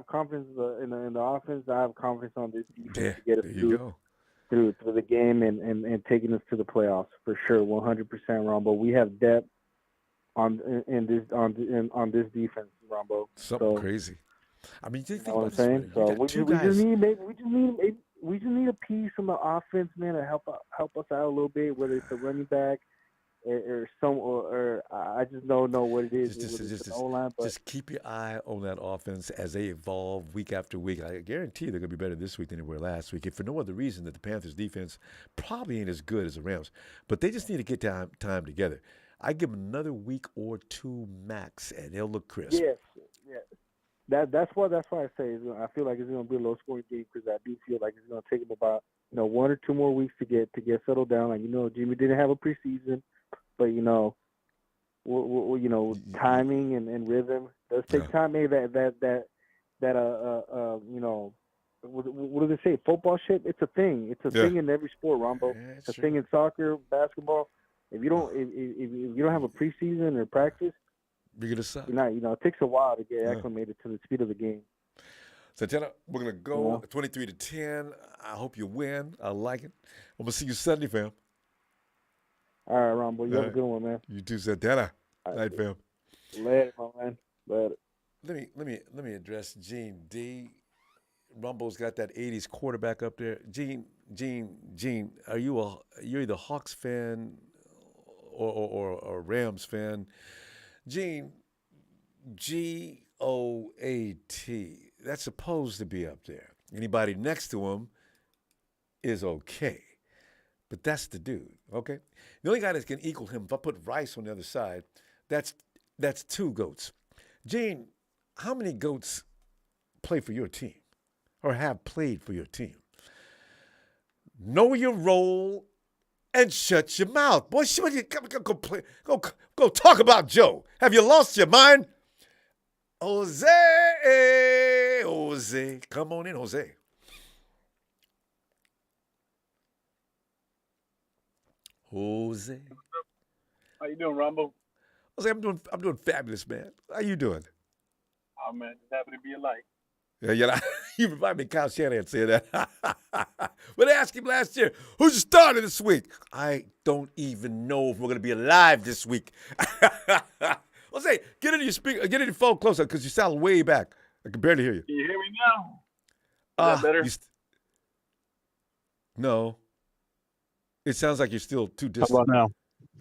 confidence in the offense, I have confidence on this defense to get us through the game and taking us to the playoffs for sure, 100%, Rombo. We have depth on this defense, Rombo. Something crazy. I mean, you think what I'm saying? So we just need a piece from the offense, man, to help us out a little bit, whether it's a running back or some or I just don't know what it is. Just, O-line, but just keep your eye on that offense as they evolve week after week. I guarantee they're going to be better this week than they were last week. If for no other reason that the Panthers defense probably ain't as good as the Rams, but they just need to get time together. I give them another week or two max, and they'll look crisp. yes, yeah. That's why I say I feel like it's going to be a low scoring game because I do feel like it's going to take them about 1 or 2 more weeks to get settled down. Like Jimmy didn't have a preseason, but timing and rhythm does take time. Maybe that what do they say? Football shit. It's a thing. It's a thing in every sport, Ronbo. It's a thing in soccer, basketball. If you don't have a preseason or practice, you're gonna suck. It takes a while to get acclimated to the speed of the game. So, Tanner, we're going to go 23-10. I hope you win. I like it. I'm going to see you Sunday, fam. All right, Ronbo. You have a good one, man. You too, Santana. Night, fam. Later, my man. Later. Let me address Gene D. Rumbo's got that 80s quarterback up there. Gene, are you're either Hawks fan or Rams fan? Gene, G-O-A-T. That's supposed to be up there. Anybody next to him is okay. But that's the dude, okay? The only guy that can equal him, if I put Rice on the other side, that's 2 GOATs. Gene, how many GOATs play for your team or have played for your team? Know your role and shut your mouth. Boy, go talk about Joe. Have you lost your mind? Jose. Come on in, Jose. Jose. How you doing, Ronbo? Jose, I'm doing fabulous, man. How you doing? Oh man, just happy to be alive. Yeah, you remind me of Kyle Shanahan saying that. But ask him last year, who's your starter this week? I don't even know if we're going to be alive this week. Jose, get into your speaker, get in your phone closer because you sound way back. I can barely hear you. Can you hear me now? Is that better? No. It sounds like you're still too distant. How about now?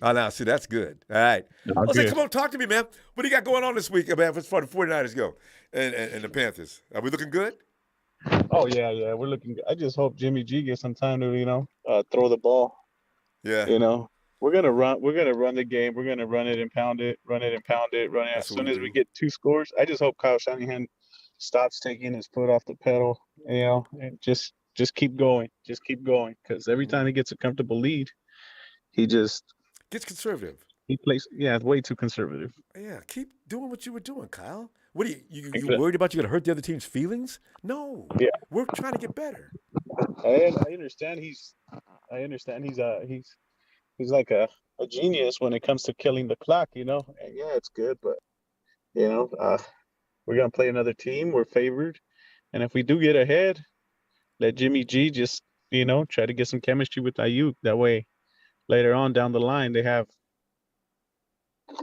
Oh, now, see, that's good. All right. Jose, come on, talk to me, man. What do you got going on this week, man, as far as the 49ers go and the Panthers? Are we looking good? Oh, yeah, we're looking good. I just hope Jimmy G gets some time to, throw the ball. Yeah. We're gonna run the game. We're gonna run it and pound it, As soon as we get 2 scores, I just hope Kyle Shanahan stops taking his foot off the pedal, and just keep going. Just keep going. Because every time he gets a comfortable lead, he just gets conservative. He plays, way too conservative. Yeah, keep doing what you were doing, Kyle. What are you worried about? You gonna hurt the other team's feelings? No. Yeah. We're trying to get better. I understand he's like a genius when it comes to killing the clock, And yeah, it's good, but we're gonna play another team. We're favored, and if we do get ahead, let Jimmy G just try to get some chemistry with Ayuk. That way, later on down the line, they have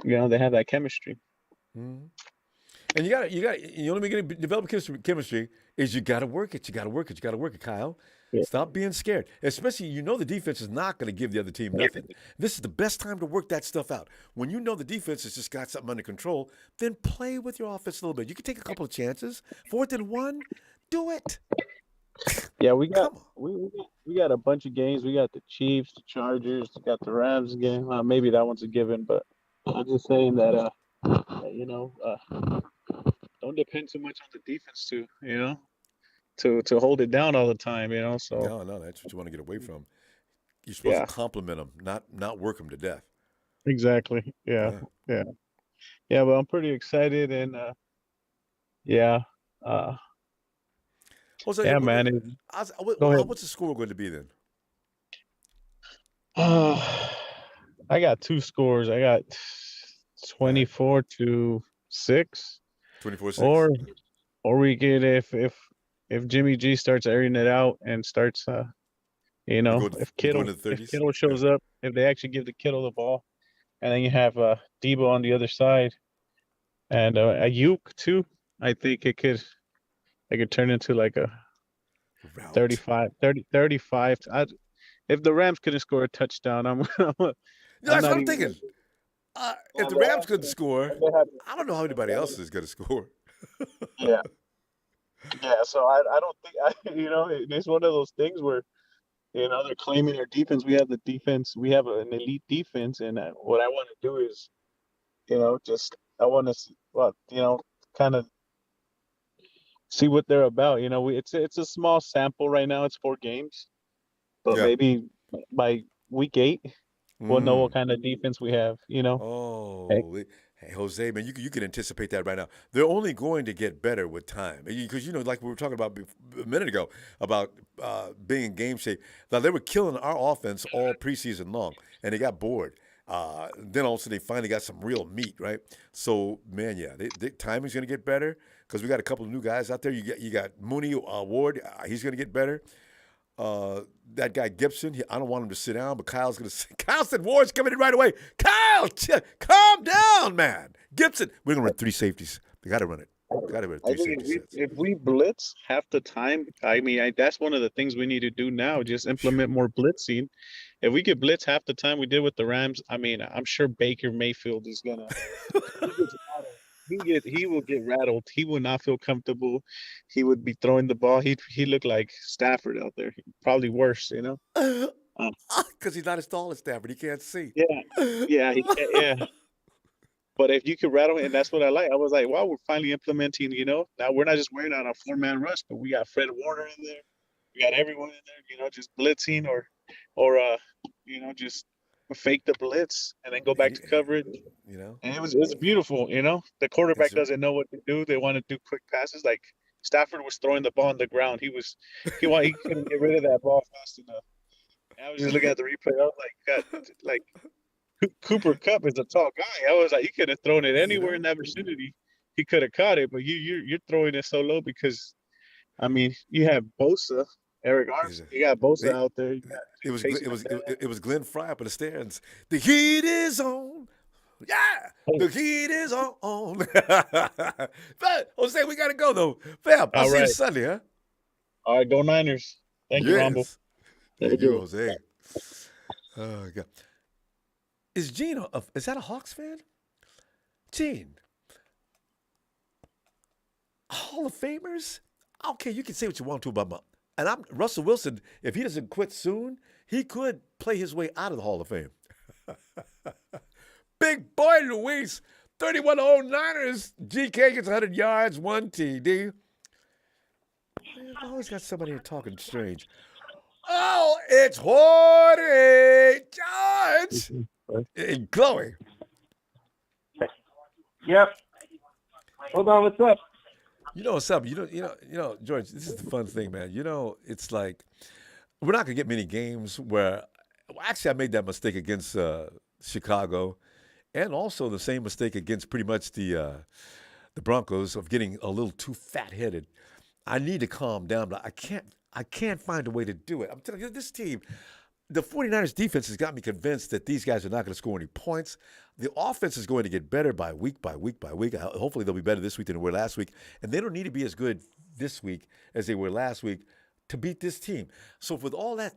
that chemistry. Mm-hmm. And you got the only way to develop chemistry is you got to work it. You got to work it, Kyle. Yeah. Stop being scared. Especially, the defense is not going to give the other team nothing. This is the best time to work that stuff out. When the defense has just got something under control, then play with your offense a little bit. You can take a couple of chances. 4th and 1, do it. Yeah, we got a bunch of games. We got the Chiefs, the Chargers, we got the Rams game. Maybe that one's a given, but I'm just saying that don't depend too much on the defense to hold it down all the time, So no, that's what you want to get away from. You're supposed to compliment them, not work them to death. Exactly. Yeah. But I'm pretty excited, and man. What's the score going to be then? I got 2 scores. I got 24-6. 24-6. Or we get if Jimmy G starts airing it out and starts if Kittle shows up, if they actually give the Kittle the ball, and then you have Debo on the other side and Ayuk too, I think it could turn into like a 35. If the Rams couldn't score a touchdown, That's what I'm thinking. If the Rams couldn't score, I don't know how anybody else is going to score. Yeah. Yeah, so I don't think it's one of those things where they're claiming their defense. We have the defense. We have an elite defense, and what I want to do is, just I want to, kind of see what they're about. It's a small sample right now. It's 4 games, but maybe by week 8, we'll know what kind of defense we have. Oh, hey, Jose, man, you can anticipate that right now. They're only going to get better with time because like we were talking about a minute ago about being in game shape. Now they were killing our offense all preseason long, and they got bored. Then also they finally got some real meat, right? So man, yeah, the timing's going to get better because we got a couple of new guys out there. You got Mooney Ward, he's going to get better. That guy Gibson, I don't want him to sit down, but Kyle said Ward's coming in right away. Kyle, calm down, man. Gibson, we're going to run 3 safeties. They got to run it. Got to run 3 safeties. If we blitz half the time, that's one of the things we need to do now, just implement more blitzing. If we could blitz half the time we did with the Rams, I'm sure Baker Mayfield is going to he will get rattled. He will not feel comfortable. He would be throwing the ball. He looked like Stafford out there. Probably worse, Because he's not as tall as Stafford. He can't see. Yeah. But if you could rattle, and that's what I like. I was like, wow, we're finally implementing. Now we're not just wearing out a 4-man rush, but we got Fred Warner in there. We got everyone in there. Just blitzing or just fake the blitz and then go back to coverage. And it was beautiful. The quarterback doesn't know what to do. They want to do quick passes. Like Stafford was throwing the ball on the ground. He couldn't get rid of that ball fast enough. And I was just looking at the replay. I was like, God, like Cooper Kupp is a tall guy. I was like, he could have thrown it anywhere in that vicinity. He could have caught it, but you're throwing it so low because, you have Bosa. Eric Armstead, you got Bosa out there. It was Glenn Fry up in the stands. The heat is on. Yeah, the heat is on. But Jose, we gotta go though. Fam, I'll see you Sunday, huh? All right, go Niners. Thank you, Ronbo. Thank you, Jose. Oh God. Is Gene is that a Hawks fan? Gene. Hall of Famers? Okay, you can say what you want to about my. And Russell Wilson, if he doesn't quit soon, he could play his way out of the Hall of Fame. Big boy Luis, 31-0 Niners. GK gets 100 yards, 1 TD. I always got somebody here talking strange. Oh, it's Jorge George and Chloe. Yep. Hold on, what's up? You know what's up? You know, George, this is the fun thing, man. It's like we're not gonna get many games where actually I made that mistake against Chicago and also the same mistake against pretty much the Broncos of getting a little too fat-headed. I need to calm down, but I can't find a way to do it. I'm telling you, this team, the 49ers defense has got me convinced that these guys are not going to score any points. The offense is going to get better by week by week by week. Hopefully they'll be better this week than they were last week. And they don't need to be as good this week as they were last week to beat this team. So with all that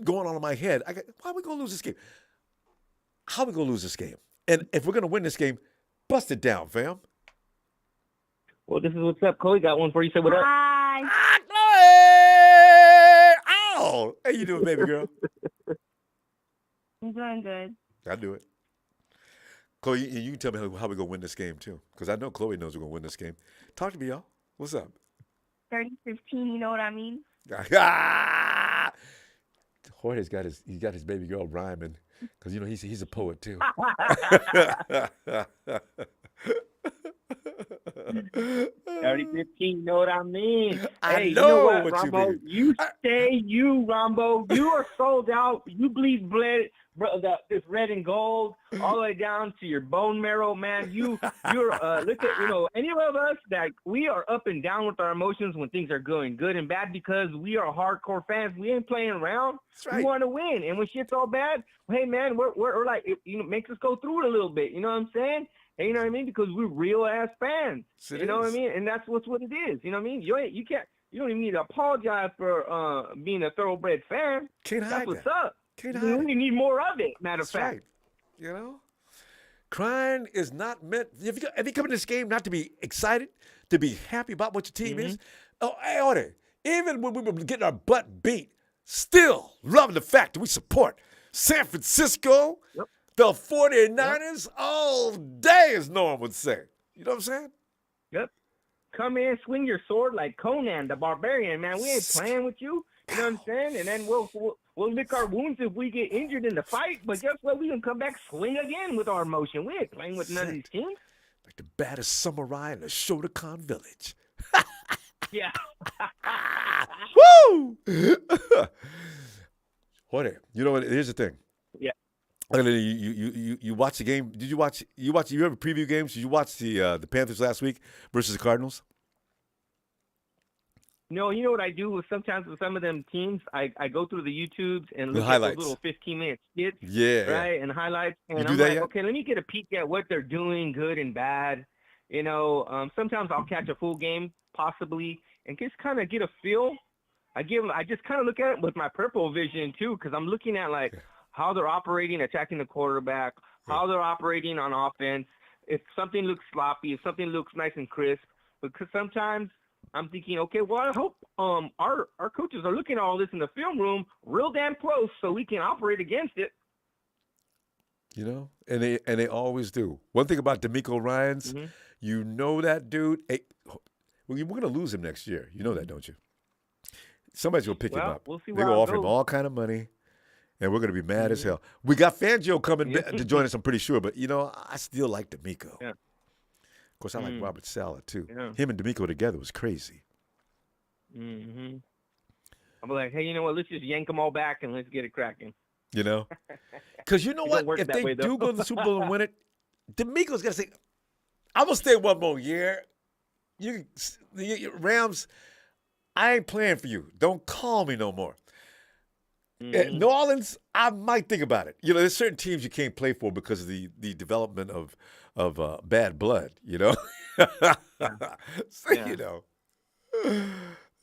going on in my head, why are we going to lose this game? How are we going to lose this game? And if we're going to win this game, bust it down, fam. Well, this is what's up. Chloe got one for you. Say what up. Hi. Oh, how you doing, baby girl? I'm doing good. I do it. Chloe, you can tell me how we're going to win this game, too. Because I know Chloe knows we're going to win this game. Talk to me, y'all. What's up? 30-15, you know what I mean? Jorge's got his baby girl rhyming. Because, he's a poet, too. 30-15, you know what I mean? I hey, know you know what, what Ronbo? you mean. You stay you, Ronbo. You are sold out. You bleed this red and gold all the way down to your bone marrow, man. You're look at any of us that we are up and down with our emotions when things are going good and bad because we are hardcore fans. We ain't playing around. That's right. We want to win, and when shit's all bad, hey man, we're like makes us go through it a little bit. You know what I'm saying? You know what I mean? Because we're real ass fans. You know what I mean? And that's what it is. You know what I mean? You don't even need to apologize for being a thoroughbred fan. Can't hide that's what's that. up. We need more of it. Matter of fact. Right. You know, crying is not meant. If you come in this game not to be excited, to be happy about what your team is. Oh, hey, Order. Even when we were getting our butt beat, still loving the fact that we support San Francisco, the 49ers all day, as Norm would say. You know what I'm saying? Yep. Come in, swing your sword like Conan the Barbarian, man. We ain't playing with you. You know what I'm saying? And then we'll lick our wounds if we get injured in the fight. But guess what? We can come back, swing again with our emotion. We ain't playing with none of these teams. Like the baddest samurai in the Shotokan village. Yeah. Woo! Order. You know what? Here's the thing. Yeah. You watch the game. Did you watch? You ever preview games? Did you watch the Panthers last week versus the Cardinals? No, you know what I do sometimes with some of them teams? I go through the YouTubes and look at those little 15-minute skits, right, and highlights. And I'm like, okay, let me get a peek at what they're doing, good and bad. You know, sometimes I'll catch a full game, possibly, and just kind of get a feel. I just kind of look at it with my purple vision too, because I'm looking at like how they're operating, attacking the quarterback, how they're operating on offense. If something looks sloppy, if something looks nice and crisp, because sometimes I'm thinking, okay, well, I hope our coaches are looking at all this in the film room real damn close so we can operate against it. You know, and they always do. One thing about DeMeco Ryans, you know that dude. Hey, we're going to lose him next year. You know that, don't you? Somebody's going to pick him up. We'll see They're going to offer him all kind of money, and we're going to be mad as hell. We got Fangio coming to join us, I'm pretty sure, but, you know, I still like DeMeco. Yeah. Of course, I like Robert Saleh, too. Yeah. Him and DeMeco together was crazy. I'm like, hey, you know what? Let's just yank them all back and let's get it cracking. You know? Because you know what? If they do go to the Super Bowl and win it, DeMeco's going to say, I'm going to stay one more year. You Rams, I ain't playing for you. Don't call me no more. At New Orleans, I might think about it. You know, there's certain teams you can't play for because of the development of bad blood, you know? So, you know.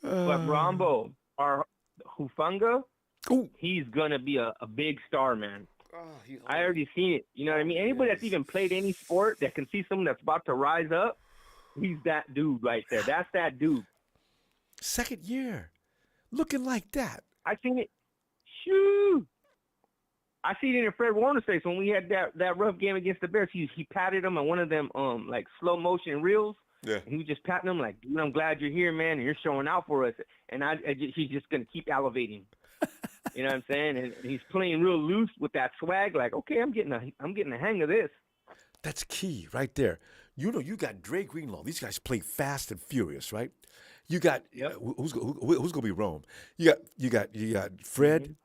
But Ronbo, our Hufanga, he's going to be a big star, man. I already seen it. You know what I mean? Anybody that's even played any sport that can see someone that's about to rise up, he's that dude right there. That's that dude. Second year. Looking like that. I seen it. Shoo! I seen it in Fred Warner's face when we had that rough game against the Bears. He patted him on one of them like slow motion reels. Yeah. And he was just patting him like, dude, I'm glad you're here, man, and you're showing out for us. And he's just gonna keep elevating. You know what I'm saying? And he's playing real loose with that swag. Like, okay, I'm getting the hang of this. That's key right there. You know, you got Dre Greenlaw. These guys play fast and furious, right? You got who's gonna be Rome? You got Fred,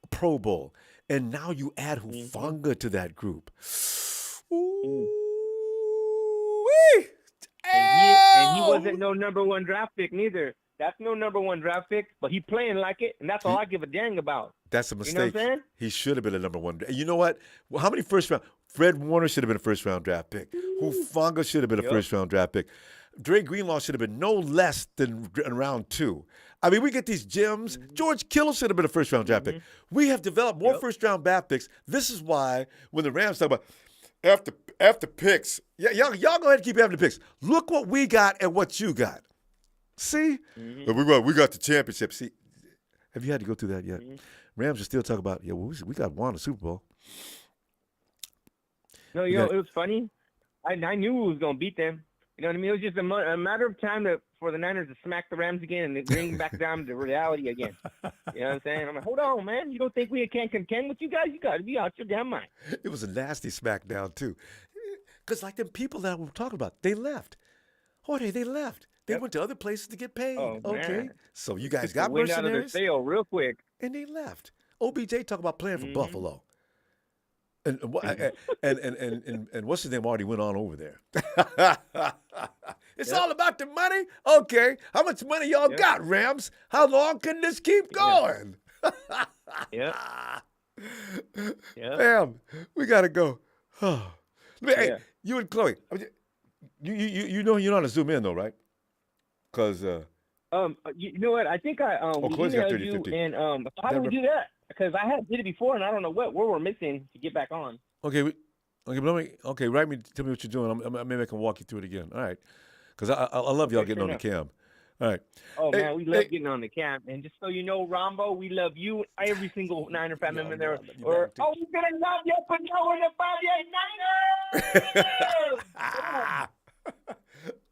Pro Bowl, and now you add Hufanga to that group. And he wasn't no number one draft pick neither. That's no number one draft pick, but he playing like it, and that's all I give a dang about. That's a mistake. You know what I'm saying? He should have been a number one. You know what? Well, how many first round? Fred Warner should have been a first round draft pick. Hufanga should have been a first round draft pick. Dre Greenlaw should have been no less than in round 2. I mean, we get these gems. George Kittle should have been a first round draft pick. We have developed more first round draft picks. This is why when the Rams talk about after picks, y'all go ahead and keep having the picks. Look what we got and what you got. See? We got the championship. See, have you had to go through that yet? Rams are still talking about, we got won the Super Bowl. No, you know, it was funny. I knew we was going to beat them. You know what I mean? It was just a matter of time for the Niners to smack the Rams again and bring back down to reality again. You know what I'm saying? I'm like, hold on, man. You don't think we can't contend with you guys? You got to be out your damn mind. It was a nasty smackdown, too. Because like them people that we're talking about, they left. Jorge, they left. They went to other places to get paid. Oh, okay. Man. So you guys got went out of their mercenaries. sale real quick. And they left. OBJ talk about playing for Buffalo. And what's his name already went on over there. It's all about the money? Okay. How much money y'all got, Rams? How long can this keep going? Damn, we got to go. Hey, you and Chloe, you know you're not to zoom in, though, right? Because... you know what? I think I Chloe's got emailed 30-50. you, and how do we do that? Because I did it before, and I don't know what we're missing to get back on. Okay, write me. Tell me what you're doing. Maybe I can walk you through it again. All right, because I love y'all getting on the cam. All right. Oh man, we love getting on the cam. And just so you know, Ronbo, we love you, every single Niner fan member there. We're gonna love you for knowing about your Niners.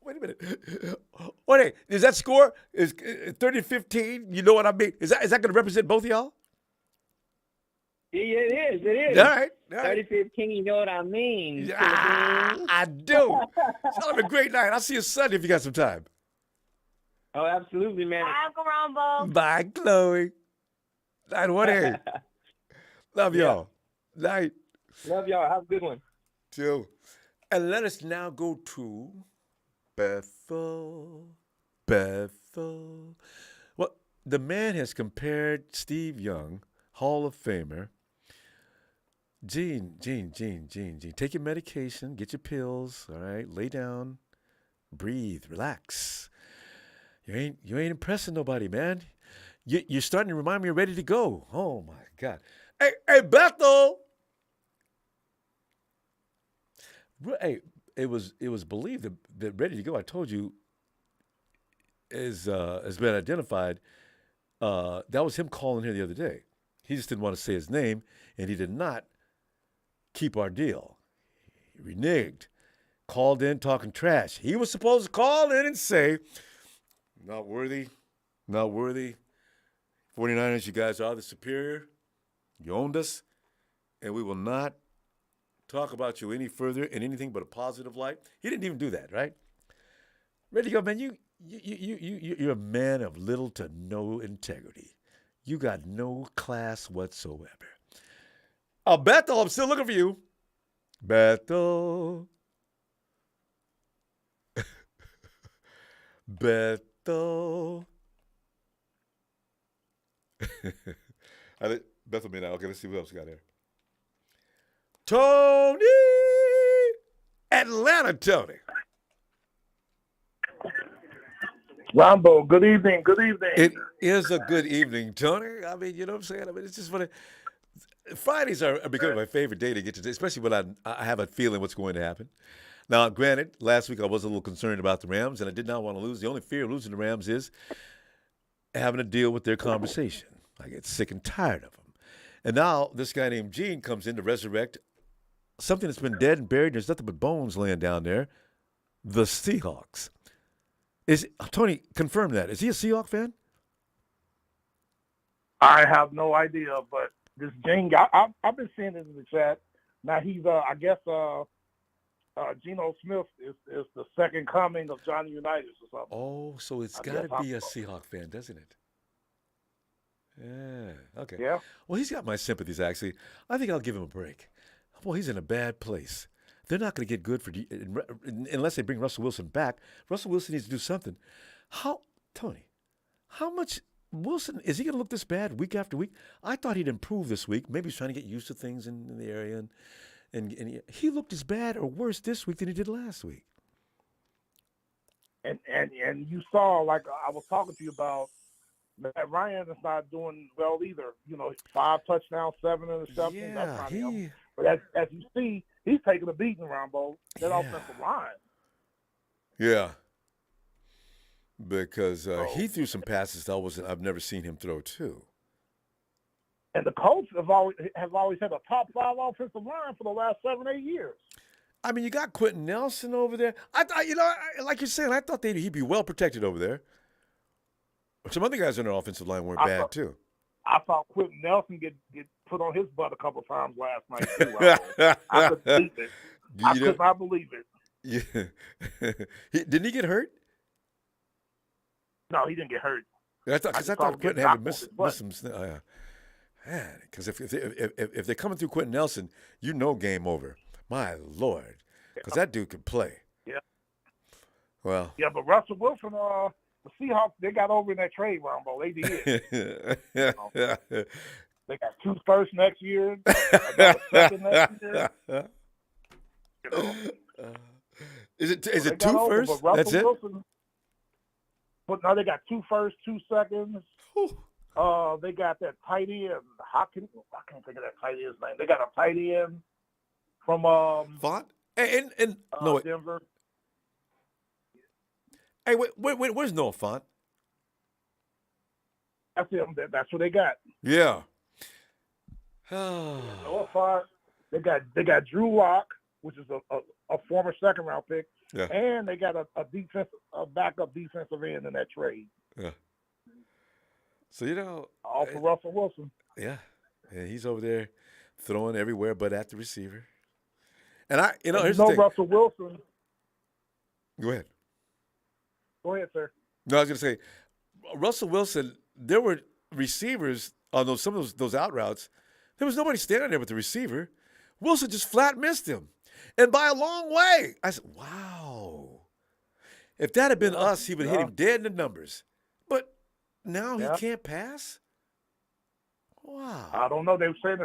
Wait a minute. Wait, is that score is 30-15? You know what I mean? Is that going to represent both of y'all? Yeah, it is. It is. All right. 30-15, you know what I mean? I do. It's have a great night. I'll see you Sunday if you got some time. Oh, absolutely, man. Bye, Ronbo. Bye, Chloe. 918. Love y'all. Night. Love y'all. Have a good one. Too. And let us now go to Bethel. Well, the man has compared Steve Young, Hall of Famer. Gene. Take your medication, get your pills, all right? Lay down, breathe, relax. You ain't impressing nobody, man. You're starting to remind me you're ready to go. Oh, my God. Hey, Bethel! Hey, it was believed that Ready to Go, I told you, has been identified. That was him calling here the other day. He just didn't want to say his name, and he did not keep our deal. He reneged, called in talking trash. He was supposed to call in and say, not worthy. 49ers, you guys are the superior. You owned us, and we will not talk about you any further in anything but a positive light. He didn't even do that, right? Ready to Go, man. You're a man of little to no integrity. You got no class whatsoever. Oh, Bethel, I'm still looking for you. Bethel. Bethel. Bethel me now. Okay, let's see what else we got here. Tony. Atlanta Tony. Ronbo, good evening. It is a good evening, Tony. I mean, you know what I'm saying? I mean, it's just funny. Fridays are becoming my favorite day to get to, especially when I have a feeling what's going to happen. Now, granted, last week I was a little concerned about the Rams, and I did not want to lose. The only fear of losing the Rams is having to deal with their conversation. I get sick and tired of them. And now this guy named Gene comes in to resurrect something that's been dead and buried. There's nothing but bones laying down there. The Seahawks. Tony, confirm that. Is he a Seahawk fan? I have no idea, but this Gene guy, I've been seeing it in the chat. Now he's, I guess, Geno Smith is the second coming of Johnny Unitas or something. Oh, so it's got to be a Seahawk fan, doesn't it? Yeah. Okay. Yeah. Well, he's got my sympathies, actually. I think I'll give him a break. Well, he's in a bad place. They're not going to get good unless they bring Russell Wilson back. Russell Wilson needs to do something. Tony, how much Wilson, is he going to look this bad week after week? I thought he'd improve this week. Maybe he's trying to get used to things in the area. And he looked as bad or worse this week than he did last week. And you saw, like I was talking to you about, Matt Ryan is not doing well either. 5 touchdowns, 7 interceptions. Yeah, that's not him. But as you see, he's taking a beating around both that offensive line. Yeah. Because he threw some passes that I've never seen him throw too. And the Colts have always had a top 5 offensive line for the last 7-8 years. I mean, you got Quentin Nelson over there. I thought, like you're saying, I thought he'd be well protected over there. Some other guys on their offensive line weren't bad too. I saw Quentin Nelson get put on his butt a couple of times last night too. I couldn't believe it. I could not believe it. Yeah. Didn't he get hurt? No, he didn't get hurt. I thought Quentin had to miss some. Man, because if they're coming through Quentin Nelson, game over. My Lord, because that dude can play. Yeah. Well. Yeah, but Russell Wilson, the Seahawks, they got over in that trade, Ronbo. They did. They got 2 firsts next year. Got a second next year. Is it 2 firsts? That's it. But now they got 2 firsts, 2 seconds. They got that tight end. I can't think of that tight end's name. They got a tight end. from Font? And no, wait. Denver. Hey, wait, where's Noah Font? That's him. That's what they got. Yeah. Noah Font. They got Drew Lock, which is a former second round pick, Yeah. and they got a backup defensive end in that trade. Yeah. So all for Russell Wilson. Yeah, and he's over there throwing everywhere but at the receiver. And here's the thing. Russell Wilson. Go ahead. Go ahead, sir. No, I was going to say, Russell Wilson. There were receivers on some of those out routes. There was nobody standing there with the receiver. Wilson just flat missed him, and by a long way. I said, "Wow! If that had been us, he would hit him dead in the numbers." But now he can't pass. Wow! I don't know. They were saying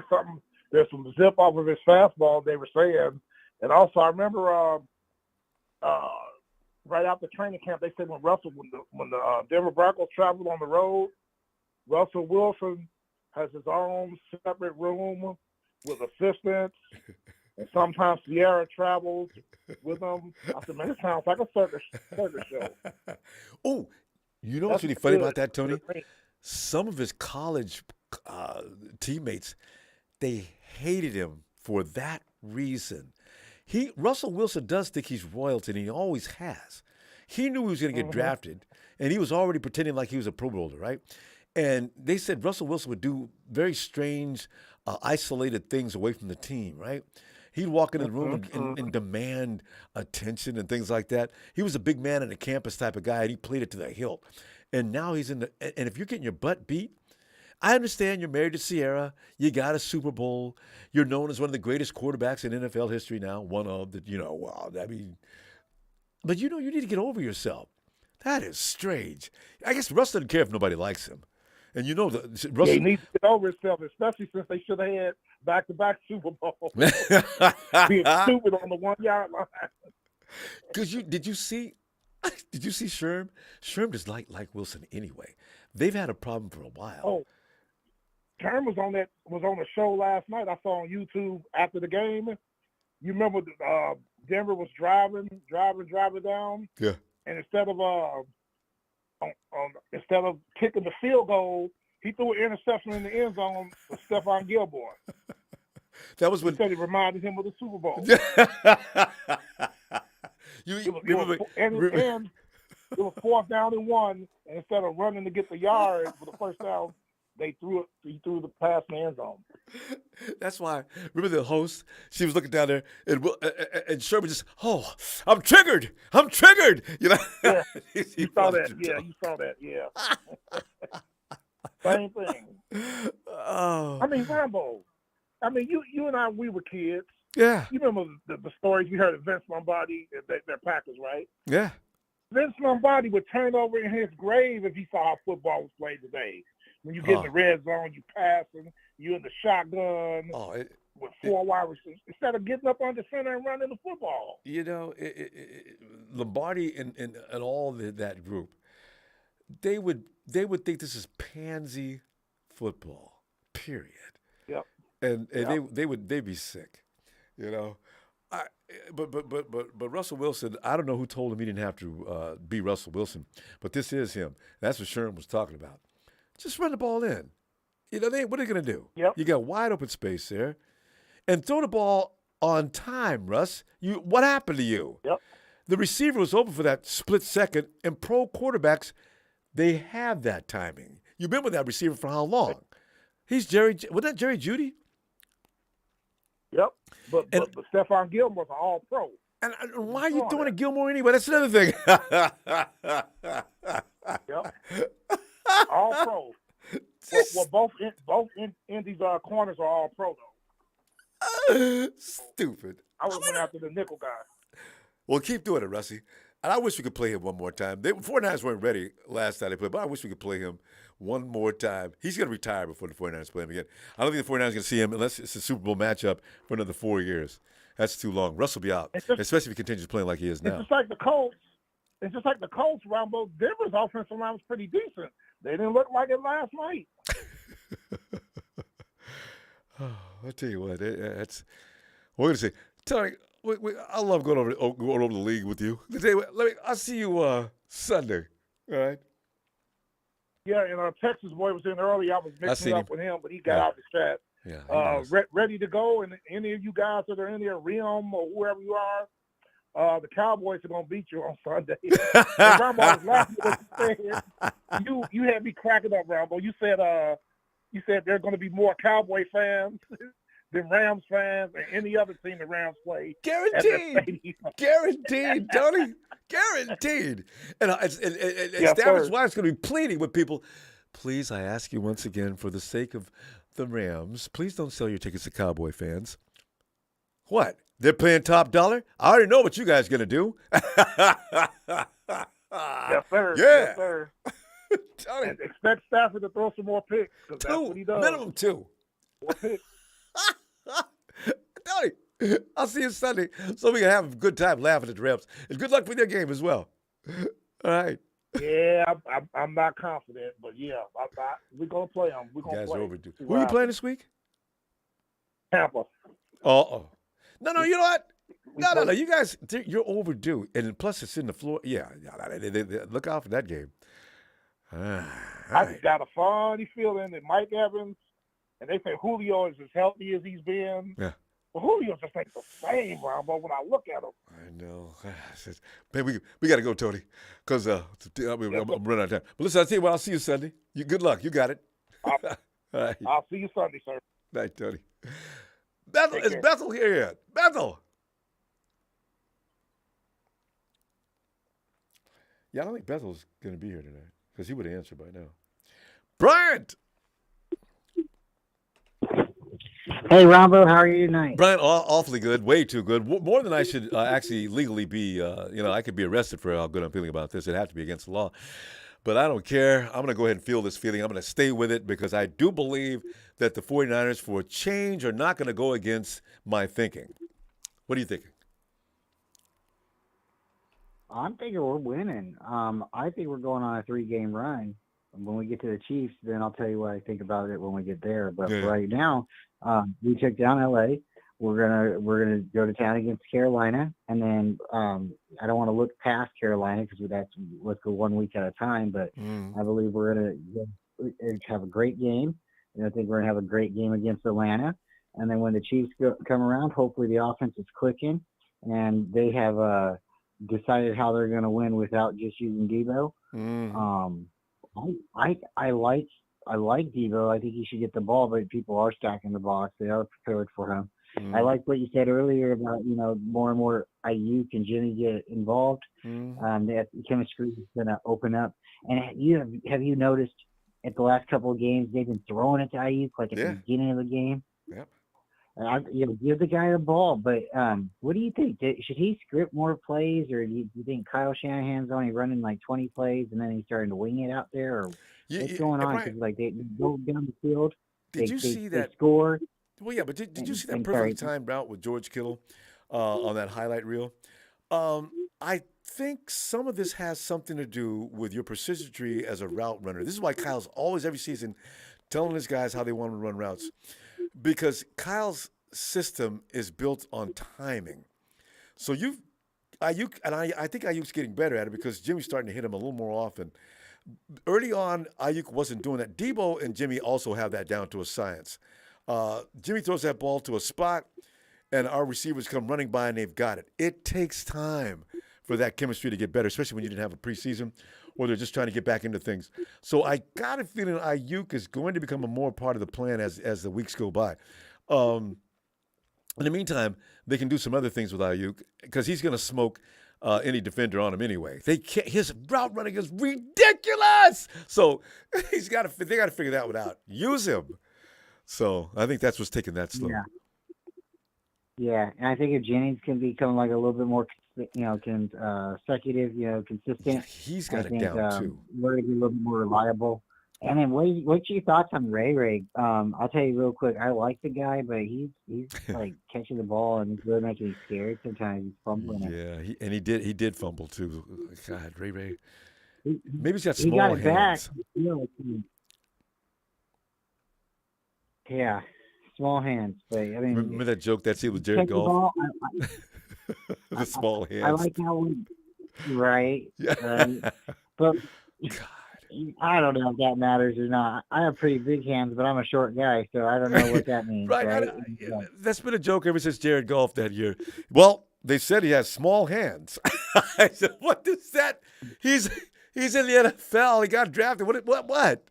there's some zip off of his fastball. They were saying, and also I remember right after training camp, they said when the Denver Broncos traveled on the road, Russell Wilson has his own separate room with assistants, and sometimes Sierra travels with them. I said, man, it sounds like a circus show. Oh, you know what's really funny about that, Tony? Some of his college teammates, they hated him for that reason. Russell Wilson does think he's royalty, and he always has. He knew he was going to get drafted, and he was already pretending like he was a Pro Bowler, right? And they said Russell Wilson would do very strange, isolated things away from the team, right? He'd walk into the room and demand attention and things like that. He was a big man in the campus type of guy, and he played it to the hilt. And now he's and if you're getting your butt beat, I understand you're married to Sierra. You got a Super Bowl. You're known as one of the greatest quarterbacks in NFL history now. One of the, wow, I mean, but you need to get over yourself. That is strange. I guess Russ doesn't care if nobody likes him. And Russell, he needs to get over himself, especially since they should have had back-to-back Super Bowls. Being stupid on the 1 yard line. Because did you see Sherm? Sherm does like Wilson anyway. They've had a problem for a while. Oh, Sherm was on the show last night. I saw on YouTube after the game. You remember Denver was driving down. Yeah. And instead of kicking the field goal, he threw an interception in the end zone for Stephon Gilmore. That was when he said it reminded him of the Super Bowl. It was 4th down and 1, and instead of running to get the yard for the first down, he threw the pass in the end zone. That's why. Remember the host? She was looking down there, and Sherman just, I'm triggered. Yeah, you saw that. Yeah, you saw that. Yeah. Same thing. Oh. I mean, Ronbo. I mean, you and I, we were kids. Yeah. You remember the stories we heard of Vince Lombardi and their Packers, right? Yeah. Vince Lombardi would turn over in his grave if he saw how football was played today. When you get in the red zone, you passing, you in the shotgun with 4 wide receivers instead of getting up under center and running the football. Lombardi and all that group, they would think this is pansy football. Period. Yep. And they'd be sick, But Russell Wilson, I don't know who told him he didn't have to be Russell Wilson, but this is him. That's what Sherman was talking about. Just run the ball in. What are they going to do? Yep. You got wide open space there. And throw the ball on time, Russ. What happened to you? Yep. The receiver was open for that split second, and pro quarterbacks, they have that timing. You've been with that receiver for how long? Wasn't that Jerry Jeudy? Yep. But Stephon Gilmore's an all-pro. And why are you throwing to Gilmore anyway? That's another thing. Yep. All pro. Well, both Indy's corners are all pro though. Stupid. I was went after the nickel guy. Well, keep doing it, Russie. And I wish we could play him one more time. The 49ers weren't ready last time they played, but I wish we could play him one more time. He's going to retire before the 49ers play him again. I don't think the 49ers are going to see him unless it's a Super Bowl matchup for another 4 years. That's too long. Russ will be out, especially if he continues playing like he is now. It's just like the Colts. Ronbo. Denver's offensive line was pretty decent. They didn't look like it last night. I'll tell you what, we're going to say. Tony, I love going over the league with you. I'll see you Sunday. All right. Yeah, and Texas boy was in early. I was mixing up with him, but he got out the chat. Yeah. Ready to go, and any of you guys that are in there, Rim or whoever you are, the Cowboys are gonna beat you on Sunday. And Rambo, I was laughing at what you said. You had me cracking up, Rambo. You said there are going to be more Cowboy fans than Rams fans and any other team the Rams play. Guaranteed, Tony. Guaranteed. And Stafford's wife's going to be pleading with people. Please, I ask you once again, for the sake of the Rams, please don't sell your tickets to Cowboy fans. What? They're paying top dollar? I already know what you guys are going to do. Yes, sir. Yeah. Yes, sir. Tony. And expect Stafford to throw some more picks. That's what he does. Minimum 2. More picks. Tony, I'll see you Sunday so we can have a good time laughing at the Rams. And good luck with your game as well. All right. Yeah, I'm not confident, but yeah, we're going to play them. We're going to play. Guys are overdue. Who are you playing this week? Tampa. No, you know what? No. You guys, you're overdue. And plus, it's in the floor. Yeah, look out for that game. I just got a funny feeling that Mike Evans, and they say Julio is as healthy as he's been. Yeah. But Julio just ain't the same, Rambo, when I look at him. I know. Man, we got to go, Tony, because I'm running out of time. But listen, I'll tell you what, I'll see you Sunday. Good luck. You got it. All right. I'll see you Sunday, sir. Night, Tony. Bethel, is Bethel here yet? Bethel. Yeah, I don't think Bethel's going to be here tonight because he would have answered by now. Bryant. Hey, Ronbo, how are you tonight? Bryant, awfully good, way too good. More than I should actually legally be. I could be arrested for how good I'm feeling about this. It'd have to be against the law. But I don't care. I'm going to go ahead and feel this feeling. I'm going to stay with it because I do believe that the 49ers, for a change, are not going to go against my thinking. What are you thinking? I'm thinking we're winning. I think we're going on a 3-game run. When we get to the Chiefs, then I'll tell you what I think about it when we get there. But right now, we took down LA. We're gonna go to town against Carolina, and then I don't want to look past Carolina because let's go 1 week at a time. But I believe we're gonna have a great game, and I think we're gonna have a great game against Atlanta. And then when the Chiefs come around, hopefully the offense is clicking, and they have decided how they're gonna win without just using Debo. I like Debo. I think he should get the ball, but people are stacking the box. They are prepared for him. I like what you said earlier about more and more Ayuk and Jimmy get involved. That chemistry is going to open up. And have you noticed at the last couple of games they've been throwing it to Ayuk like at the beginning of the game? Yep. Give the guy the ball. But what do you think? Should he script more plays, or do you think Kyle Shanahan's only running like 20 plays and then he's starting to wing it out there? Or what's going on? Because they go down the field. Did you see that? They score. Well, yeah, but did you see that perfectly timed out with George Kittle on that highlight reel? I think some of this has something to do with your precision as a route runner. This is why Kyle's always, every season, telling his guys how they want to run routes. Because Kyle's system is built on timing. So Ayuk, and I think Ayuk's getting better at it because Jimmy's starting to hit him a little more often. Early on, Ayuk wasn't doing that. Debo and Jimmy also have that down to a science. Jimmy throws that ball to a spot, and our receivers come running by, and they've got it. It takes time for that chemistry to get better, especially when you didn't have a preseason or they're just trying to get back into things. So I got a feeling Ayuk is going to become a more part of the plan as the weeks go by. In the meantime, they can do some other things with Ayuk because he's going to smoke any defender on him anyway. His route running is ridiculous. So they got to figure that one out. Use him. So I think that's what's taking that slow. Yeah, and I think if Jennings can become like a little bit more, consecutive, consistent. He's got it down too. We're going to be a little bit more reliable. And then what's your thoughts on Ray? I'll tell you real quick. I like the guy, but he's like catching the ball and it's really making me scared sometimes. He's fumbling it. Yeah, he did fumble too. God, Ray. Maybe he's got small hands. Back. Yeah, small hands. But I mean, remember that joke that scene with take Jared the Goff? ball. The small hands. I like how we, right? Yeah. But I don't know if that matters or not. I have pretty big hands, but I'm a short guy, so I don't know what that means. Right. Yeah. That's been a joke ever since Jared Goff that year. Well, they said he has small hands. I said, what is that? He's in the NFL. He got drafted. What?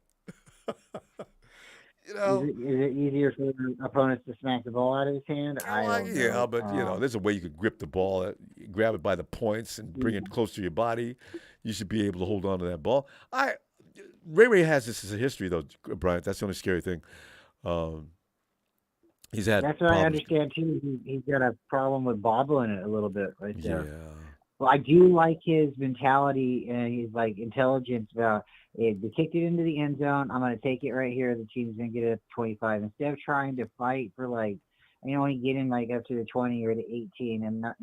Is it easier for opponents to smack the ball out of his hand? I don't know. Yeah, but there's a way you could grip the ball, grab it by the points, and bring it close to your body. You should be able to hold on to that ball. Ray has this as a history, though, Bryant. That's the only scary thing. He's had. That's what I understand too. He's got a problem with bobbling it a little bit right there. Yeah. Well, I do like his mentality and his intelligence about it. They kicked it into the end zone. I'm going to take it right here. The team's going to get it up to 25 instead of trying to fight for when you get in up to the 20 or the 18 and not,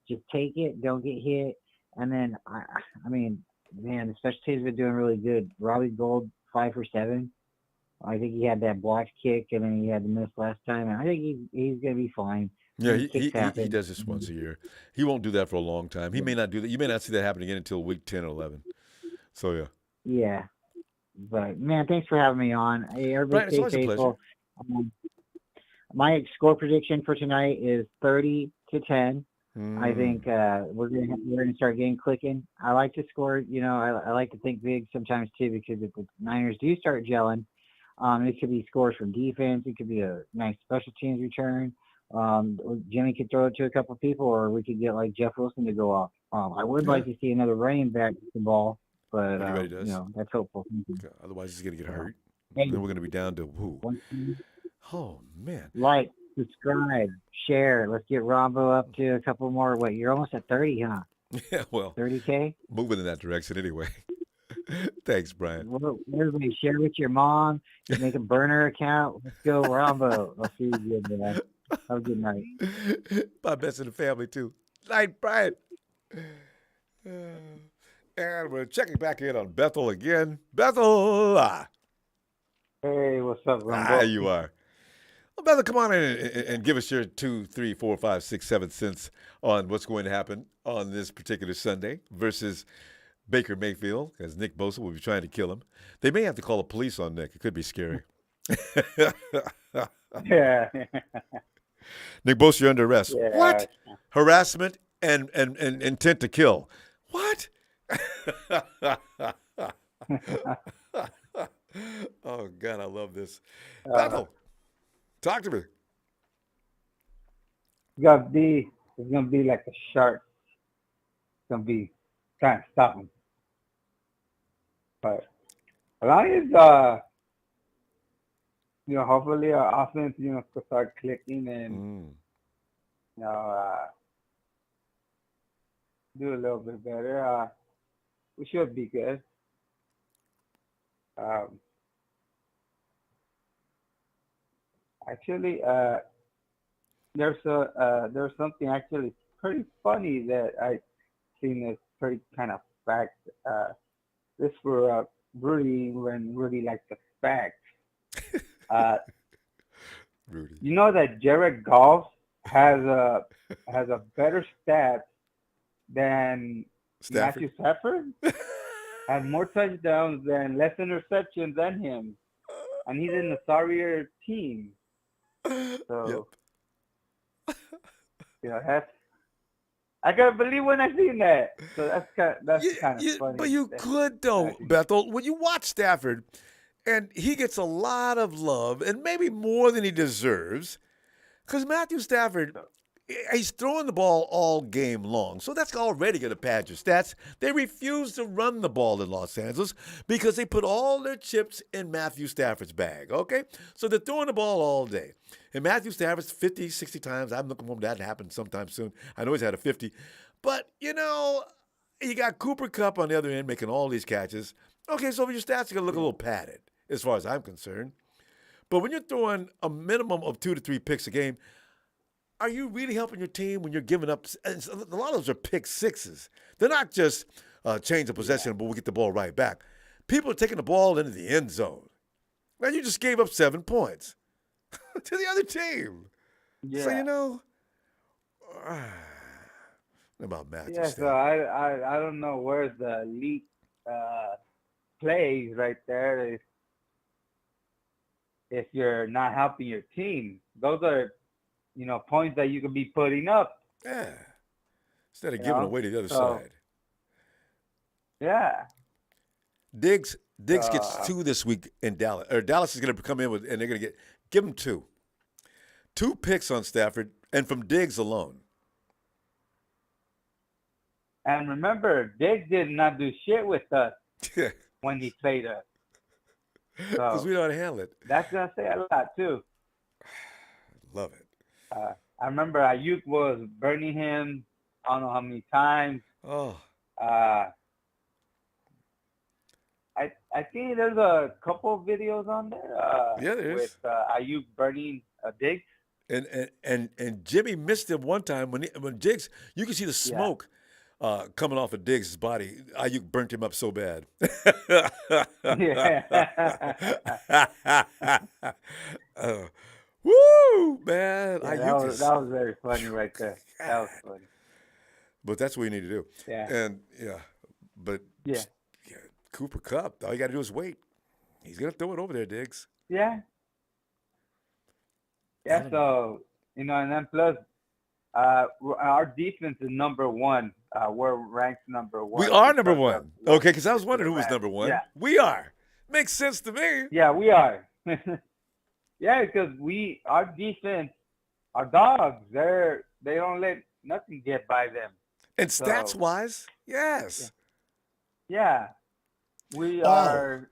just take it, don't get hit. And then I mean, man, the special teams have been doing really good. Robbie Gould 5 for 7. I think he had that blocked kick and then he had the miss last time. And I think he's going to be fine. Yeah, he does this once a year. He won't do that for a long time. He may not do that. You may not see that happen again until week 10 or 11. So, yeah. Yeah. But, man, thanks for having me on. Hey, everybody stay faithful. My score prediction for tonight is 30-10. I think we're gonna start getting clicking. I like to score. I like to think big sometimes too, because if the Niners do start gelling, it could be scores from defense. It could be a nice special teams return. Jimmy could throw it to a couple of people, or we could get Jeff Wilson to go off. I would like to see another running back get the ball, but that's hopeful. Otherwise, he's gonna get hurt. Then we're gonna be down to who? Oh man! Subscribe, share. Let's get Ronbo up to a couple more. You're almost at 30, huh? Yeah, well, 30K. Moving in that direction anyway. Thanks, Brian. Everybody share with your mom. Make a burner account. Let's go, Ronbo. I'll see you again, man. Have a good night. My best in the family too. Night, Brian. And we're checking back in on Bethel again. Bethel. Hey, what's up, Ronbo? You are. Well, Bethel, come on in and give us your 2, 3, 4, 5, 6, 7 cents on what's going to happen on this particular Sunday versus Baker Mayfield, as Nick Bosa will be trying to kill him. They may have to call the police on Nick. It could be scary. Yeah. Nick Bosa, you're under arrest. Yeah. What? Harassment and intent to kill. What? Oh, God, I love this. Bethel, talk to me. It's gonna be like a shark. It's gonna be trying to stop him. But as long as hopefully our offense, could start clicking and do a little bit better. We should be good. Actually, there's something actually pretty funny that I seen that's pretty kind of fact. This for Rudy when Rudy likes the facts. Rudy. You know that Jared Goff has a better stats than Matthew Stafford? Has more touchdowns than less interceptions than him, and he's in the sorrier team. So, I gotta believe when I seen that. So that's kind of funny. But you could though, Bethel, when you watch Stafford, and he gets a lot of love, and maybe more than he deserves, because Matthew Stafford, he's throwing the ball all game long. So that's already going to pad your stats. They refuse to run the ball in Los Angeles because they put all their chips in Matthew Stafford's bag, okay? So they're throwing the ball all day. And Matthew Stafford's 50, 60 times. I'm looking for that to happen sometime soon. I know he's had a 50. But, you got Cooper Kupp on the other end making all these catches. Okay, so your stats are going to look a little padded as far as I'm concerned. But when you're throwing a minimum of 2 to 3 picks a game, are you really helping your team when you're giving up? And a lot of those are pick sixes. They're not just change of possession, but we get the ball right back. People are taking the ball into the end zone. Now, you just gave up 7 points. to the other team. Yeah. So, about Matthew Yeah, so Stafford. I don't know where's the elite plays right there if you're not helping your team. Those are, points that you could be putting up. Yeah. Instead of giving away to the other side. Yeah. Diggs gets 2 this week in Dallas. Or Dallas is going to come in and they're going to give him 2. 2 picks on Stafford, and from Diggs alone. And remember, Diggs did not do shit with us when he played us. Because we know how to handle it. That's going to say a lot, too. Love it. I remember Ayuk was burning him I don't know how many times. Oh. I think there's a couple of videos on there. Yeah, there is. With Ayuk burning Diggs. And Jimmy missed him one time when Diggs, you can see the smoke coming off of Diggs' body. Ayuk burnt him up so bad. Woo, man! Yeah, that was very funny right there. That was funny. But that's what you need to do. Yeah. And Cooper Kupp, all you got to do is wait. He's gonna throw it over there, Diggs. Yeah. Yeah. So and then plus, our defense is number 1. We're ranked number 1. We are number 1. Okay, because I was wondering who was number 1. Yeah. We are. Makes sense to me. Yeah, we are. Yeah, because our defense, our dogs, they don't let nothing get by them. And stats wise, yes. Yeah. We are.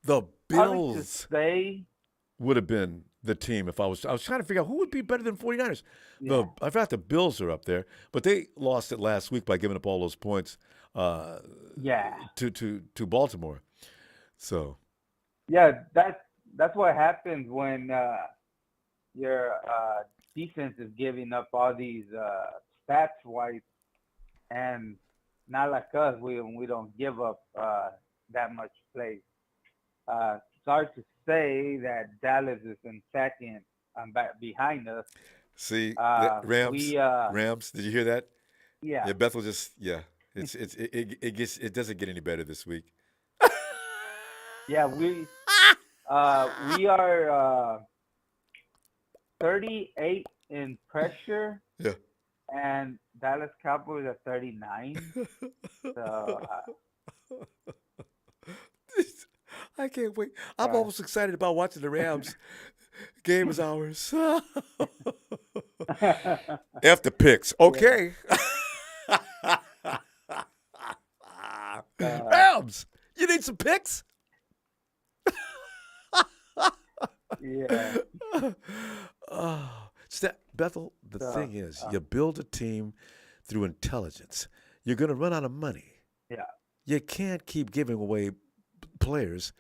The Bills say would have been the team if I was trying to figure out who would be better than 49ers. Yeah. I forgot the Bills are up there, but they lost it last week by giving up all those points to Baltimore. So yeah, that's what happens when your defense is giving up all these stats wise, and not like us, we don't give up that much play. Sorry to say that Dallas is in second back behind us. See, Rams. Did you hear that? Yeah. Yeah, Bethel just it doesn't get any better this week. Yeah, we are 38 in pressure. Yeah. And Dallas Cowboys are 39. So I can't wait. I'm almost excited about watching the Rams. Game is ours. F the picks. Okay. Rams, you need some picks? Yeah. Bethel, the thing is, you build a team through intelligence. You're going to run out of money. Yeah. You can't keep giving away players,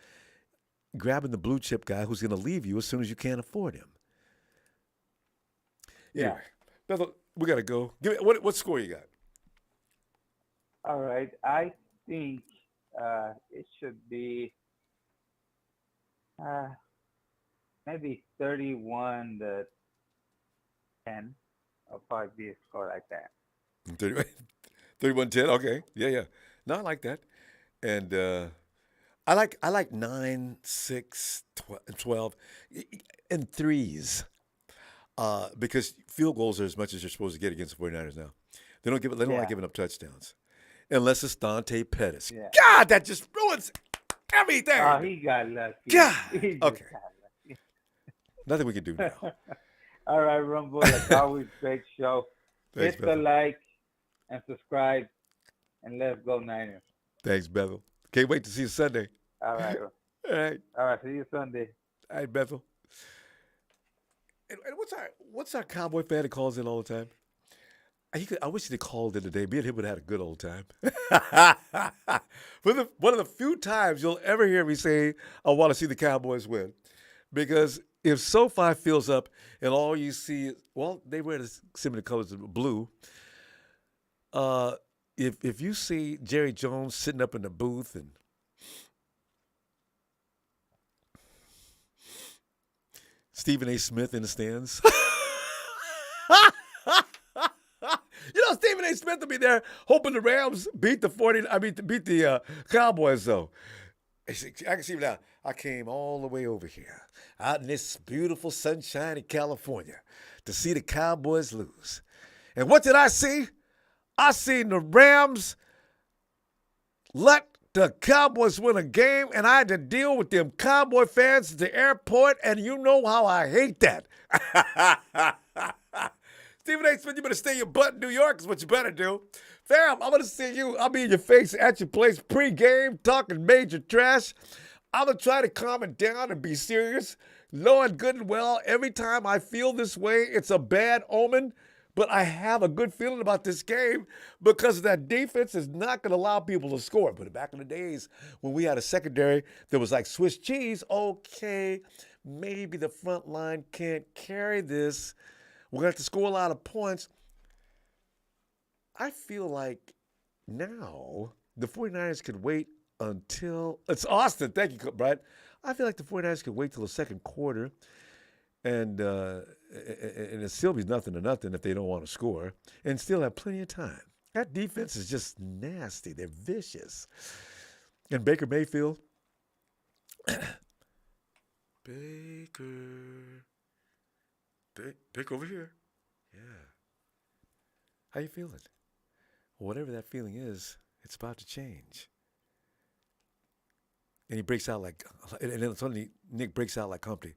grabbing the blue chip guy who's going to leave you as soon as you can't afford him. Yeah. Anyway, Bethel, we got to go. Give me, what score you got? All right. I think it should be maybe 31-10. I'll probably be a score like that. 31-10. Okay. Yeah. No, I like that. And I like 9, 6, 12 and threes. Because field goals are as much as you're supposed to get against the 49ers now. They don't like giving up touchdowns. Unless it's Dante Pettis. Yeah. God, that just ruins everything. Oh, he got lucky. God. Okay. Okay. Nothing we can do now. All right, Ronbo, like always, great show. Thanks, Hit the Bethel. like and subscribe, and let's go Niners. Thanks, Bethel. Can't wait to see you Sunday. All right. All right. All right, see you Sunday. All right, Bethel. And what's our cowboy fan that calls in all the time? I wish he'd called in today. Me and him would have had a good old time. One of the few times you'll ever hear me say, I want to see the Cowboys win. Because if SoFi fills up and all you see, they wear the similar colors of blue. If you see Jerry Jones sitting up in the booth and Stephen A. Smith in the stands. Stephen A. Smith will be there hoping the Rams beat the Cowboys, though. I can see it now. I came all the way over here, out in this beautiful sunshine in California, to see the Cowboys lose. And what did I see? I seen the Rams let the Cowboys win a game, and I had to deal with them Cowboy fans at the airport, and you know how I hate that. Stephen A. Smith, you better stay your butt in New York is what you better do. Fam, I'm going to see you. I'll be in your face at your place pre-game talking major trash. I'm going to try to calm it down and be serious. Knowing good and well, every time I feel this way, it's a bad omen. But I have a good feeling about this game because that defense is not going to allow people to score. But back in the days when we had a secondary that was like Swiss cheese, okay, maybe the front line can't carry this. We're going to have to score a lot of points. I feel like now the 49ers could wait until – it's Austin. Thank you, Brad. I feel like the 49ers could wait till the second quarter and it still be 0-0 if they don't want to score and still have plenty of time. That defense is just nasty. They're vicious. And Baker Mayfield. Baker over here. Yeah. How you feeling? Whatever that feeling is, it's about to change. And he breaks out and then suddenly Nick breaks out like Humpty.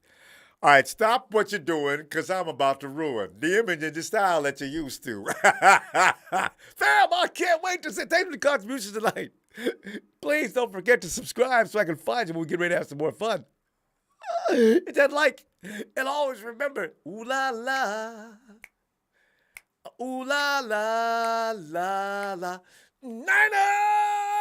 All right, stop what you're doing because I'm about to ruin the image and the style that you're used to. Fam, I can't wait to say thank you for the contributions tonight. Please don't forget to subscribe so I can find you when we get ready to have some more fun. Hit that like. And always remember, ooh la la. Ooh la la la la. Niners!